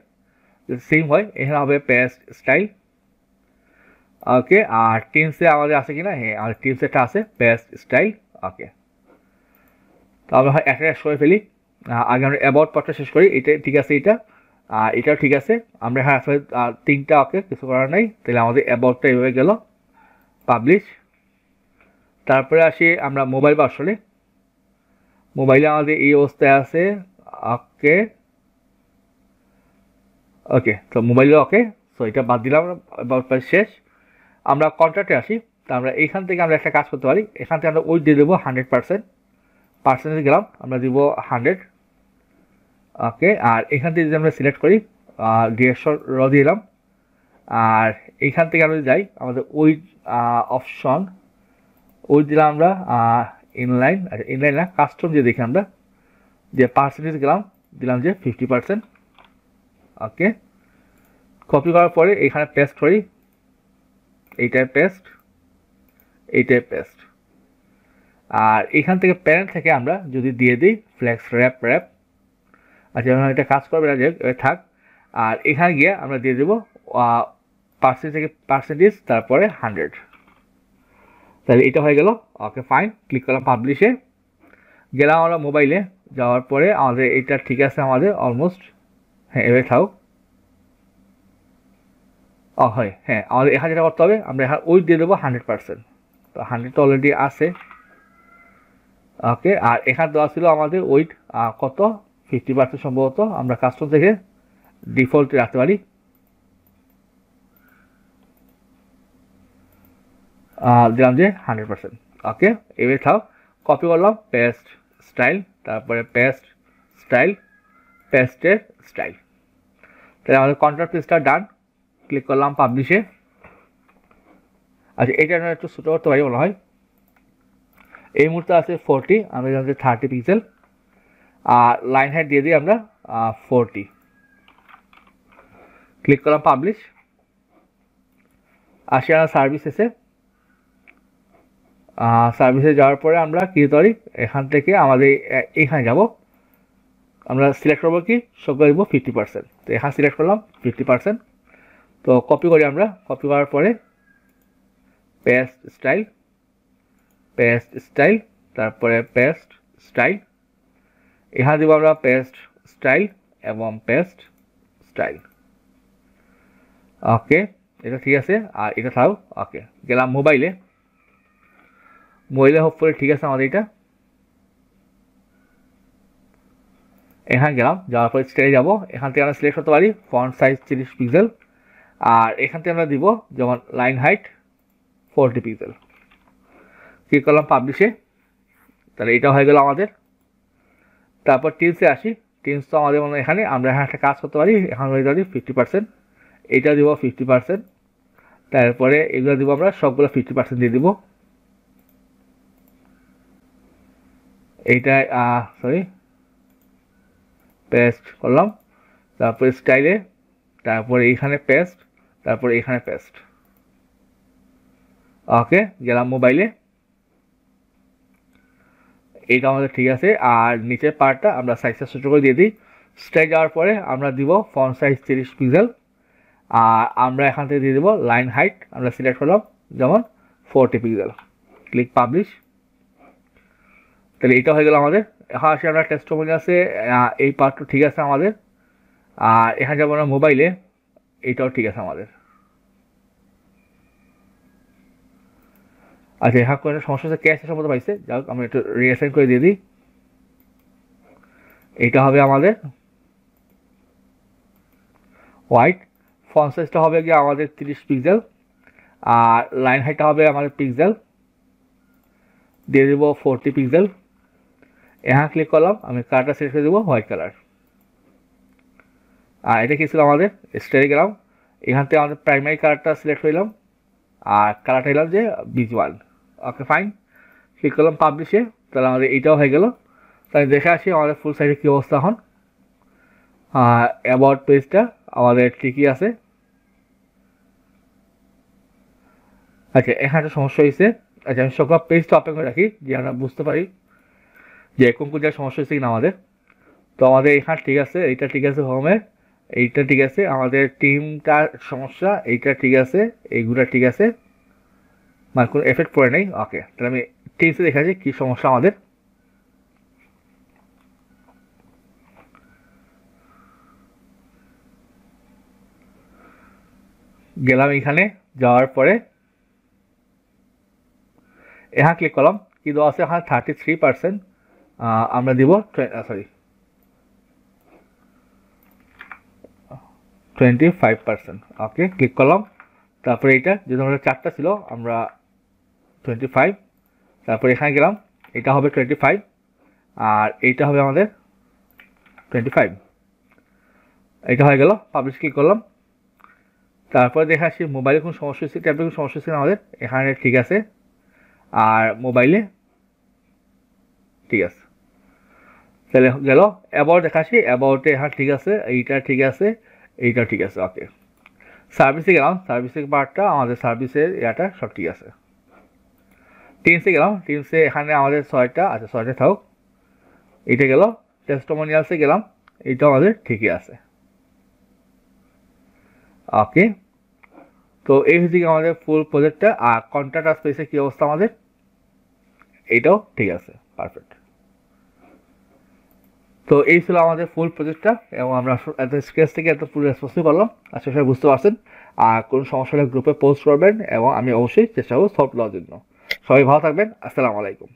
[SPEAKER 1] সেম হয়, এখানে হবে পেস্ট স্টাইল। ওকে, আর টিমসে আমাদের আছে কি না, হ্যাঁ, আমাদের টিমসেটা আছে পেস্ট স্টাইল। ওকে, তো আমরা হয় একটা সরে ফেলি। আগে আমরা অ্যাবাউট পার্টটা শেষ করি। এটা ঠিক আছে, এটাও ঠিক আছে। আমরা এখানে আসলে তিনটা, ওকে, কিছু করার নাই। তাহলে আমাদের অ্যাবাউটটা এভাবে গেল, পাবলিশ। তারপরে আসি আমরা মোবাইল ভার্সনে। মোবাইলে আমাদের এই অবস্থায় আছে। ওকে, ওকে, তো মোবাইলে ওকে, সো এটা বাদ দিলাম, অ্যাবাউট পেজ শেষ। আমরা কন্ট্রাক্টে আসি। তো আমরা এইখান থেকে আমরা একটা কাজ করতে পারি। এখান থেকে আমরা ওয়েট দিয়ে দেবো 100%। পার্সেন্টেজ গেলাম, আমরা দিব 100। ওকে, আর এখান থেকে যদি আমরা সিলেক্ট করি ডিরেকশন র দিলাম। আর এইখান থেকে আমরা যাই আমাদের ওই অপশন, ওই দিলাম আমরা ইনলাইন। আচ্ছা, ইনলাইন না, কাস্টম যে দেখি আমরা, যে পার্সেন্টেজ গেলাম, দিলাম যে 50%। ওকে, কপি করার পরে এখানে পেস্ট করি, এইটাই পেস্ট, এইটাই পেস্ট। আর এখান থেকে প্যানেল থেকে আমরা যদি দিয়ে দিই ফ্লেক্স র্যাপ। আচ্ছা, এটা কাজ করবে না, যে থাক। আর এখানে গিয়ে আমরা দিয়ে দেবো পার্সেন্টেজ, তারপরে 100। তাহলে এটা হয়ে গেল। ওকে, ফাইন, ক্লিক করলাম পাবলিশে। গেলাম আমরা মোবাইলে, যাওয়ার পরে আমাদের এটা ঠিক আছে, আমাদের অলমোস্ট, হ্যাঁ, এভাবে থাক। হয়, হ্যাঁ, আমাদের এখানে যেটা করতে হবে, আমরা এখানে ওই দিয়ে দেবো 100%। তো 100 তো অলরেডি আছে। ওকে, আর এখানে দেওয়া ছিল আমাদের ওয়েট কত, 50% সম্ভবত। আমরা কাস্টম থেকে ডিফল্টে রাখতে পারি। দিলাম যে 100%। ওকে, এবার থাক, কপি করলাম পেস্ট স্টাইল, তারপরে পেস্ট স্টাইল, পেস্টের স্টাইল। তাহলে আমাদের কন্ট্রাক্ট পেজটা ডান। ক্লিক করলাম পাবলিশে। আচ্ছা, এটা আমরা একটু ছোটো করতে পারি মনে হয়। এই মুহূর্তে আছে 40, আমরা জানছি 30 পিক্সেল। আর লাইন হাইট দিয়ে দিই আমরা 40। ক্লিক করলাম পাবলিশ। আসি আমরা সার্ভিসেসে। সার্ভিসে যাওয়ার পরে আমরা কী করি, এখান থেকে আমাদের এখানে যাব। আমরা সিলেক্ট করবো কি, সব করব 50%। তো এখানে সিলেক্ট করলাম 50%। তো কপি করি আমরা। কপি করার পরে পেস্ট স্টাইল, তারপরে পেস্ট স্টাইল। এখানে দেবো আমরা পেস্ট স্টাইল এবং পেস্ট স্টাইল। ওকে, এটা ঠিক আছে। আর এটা থাও। ওকে, গেলাম মোবাইলে। হোপফুলি ঠিক আছে আমাদের এটা। এখানে গেলাম, যাওয়ার পরে স্টাইলে যাব। এখান থেকে আমরা সিলেক্ট করতে পারি ফন্ট সাইজ 30 পিক্সেল। আর এখান থেকে আমরা দিব যেমন লাইন হাইট 40 পিক্সেল। ক্লিক করলাম পাবলিশে। তাহলে এটা হয়ে গেল আমাদের। তারপর টিমসে আসি। টিমস তো আমাদের মনে এখানে আমরা এখানে একটা কাজ করতে পারি। এখানে হয়ে যাবে 50%। এইটা দিব 50%। তারপরে এগুলো দিব আমরা সবগুলো 50% দিয়ে দিব। এইটা পেস্ট করলাম। তারপরে স্টাইলে, তারপরে এইখানে পেস্ট, তারপরে এইখানে পেস্ট। ওকে, গেলাম মোবাইলে। এইটা আমাদের ঠিক আছে। আর নিচের পার্টটা আমরা সাইজটা ছোটো করে দিয়ে দিই। স্টাইল যাওয়ার পরে আমরা দিব ফন্ট সাইজ 30 পিক্সেল। আর আমরা এখান থেকে দিয়ে দেবো লাইন হাইট, আমরা সিলেক্ট করলাম যেমন 40 পিক্সেল। Click publish. তাহলে এটা হয়ে গেল আমাদের। এখন আসি আমরা টেস্টিমোনিয়ালসে। এই পার্টটা ঠিক আছে আমাদের। আর এখানে যাবো আমরা মোবাইলে। এইটাও ঠিক আছে আমাদের। আচ্ছা, এখানে কোনো সমস্যা হচ্ছে, ক্যাশ সম্মত পাইছে। যাই হোক, আমরা একটু রিঅ্যাসাইন করে দিয়ে দিই। এইটা হবে আমাদের হোয়াইট। ফন্ট সাইজটা হবে গিয়ে আমাদের 30 পিক্সেল। আর লাইন হাইটটা হবে আমাদের পিক্সেল, দিয়ে দেবো 40 পিক্সেল। এখানে ক্লিক করলাম, আমি কালারটা সিলেক্ট করে দেবো হোয়াইট কালার। আর এটা কি ছিল আমাদের স্টাইলে গেলাম। এখান থেকে আমাদের প্রাইমারি কালারটা সিলেক্ট করলাম। আর কালারটা এলাম যে ভিজুয়াল। ওকে, ফাইন। ক্লিক করলাম পাবলিশে। তাহলে আমাদের এইটাও হয়ে গেল। তাই দেখে আসি আমাদের ফুল সাইডে কী অবস্থা এখন। অ্যাবাউট পেজটা আমাদের ঠিকই আছে। আচ্ছা, এখানে একটা সমস্যা হয়েছে। আচ্ছা, আমি সকল পেজটা ওপেন করে রাখি যে আমরা বুঝতে পারি যে কোন কোন জায়গায় সমস্যা হয়েছে কিনা আমাদের। তো আমাদের এখানে ঠিক আছে, এইটা ঠিক আছে হোমের, এইটা ঠিক আছে, আমাদের টিমটার সমস্যা এইটা ঠিক আছে, এইগুলা ঠিক আছে, মানে কোনো এফেক্ট পড়ে নেই। ওকে, তাহলে আমি টিমসে দেখাচ্ছি কী সমস্যা আমাদের। গেলাম এখানে, যাওয়ার পরে এখানে ক্লিক করলাম। কি দেওয়া আছে এখানে 33%। আমরা দিব 25%। ওকে, ক্লিক করলাম। তারপরে এইটা যেহেতু আমাদের 4টা ছিল, আমরা 25। তারপরে এখানে গেলাম, এটা হবে 25 আর এইটা হবে আমাদের 25। এটা হয়ে গেল। পাবলিশ ক্লিক করলাম। তারপরে দেখা আসি মোবাইলে কোনো সমস্যা হচ্ছে, ট্যাবে কোনো সমস্যা হচ্ছে না আমাদের। এখানে ঠিক আছে, আর মোবাইলে ঠিক আছে। তাহলে গেল। অ্যাবাউট দেখা আসি, অ্যাবাউটে এখানে ঠিক আছে, এইটা ঠিক আছে, এইটা ঠিক আছে। ওকে, সার্ভিসে গেলাম। সার্ভিসের পার্টটা আমাদের সার্ভিসের ইয়াটা সব ঠিক আছে। টিমসে গেলাম। টিমসে এখানে আমাদের 6টা আছে, 6টা থাক। এইটা গেল। টেস্টিমোনিয়ালসে গেলাম, এইটাও আমাদের ঠিকই আছে। ওকে, তো এই হচ্ছে আমাদের ফুল প্রজেক্টটা। আর কন্ট্রাক্ট আর স্পেসের কী অবস্থা আমাদের, এইটাও ঠিক আছে, পারফেক্ট। তো এই ছিল আমাদের ফুল প্রজেক্টটা, এবং আমরা এত স্কেচ থেকে এত ফুল রেসপন্সিভ করলাম। আশা করি বুঝতে পারছেন। আর কোনো সমস্যা হলে গ্রুপে পোস্ট করবেন, এবং আমি অবশ্যই চেষ্টা করব সলভ করার জন্য। সবাই ভালো থাকবেন। আসসালামু আলাইকুম।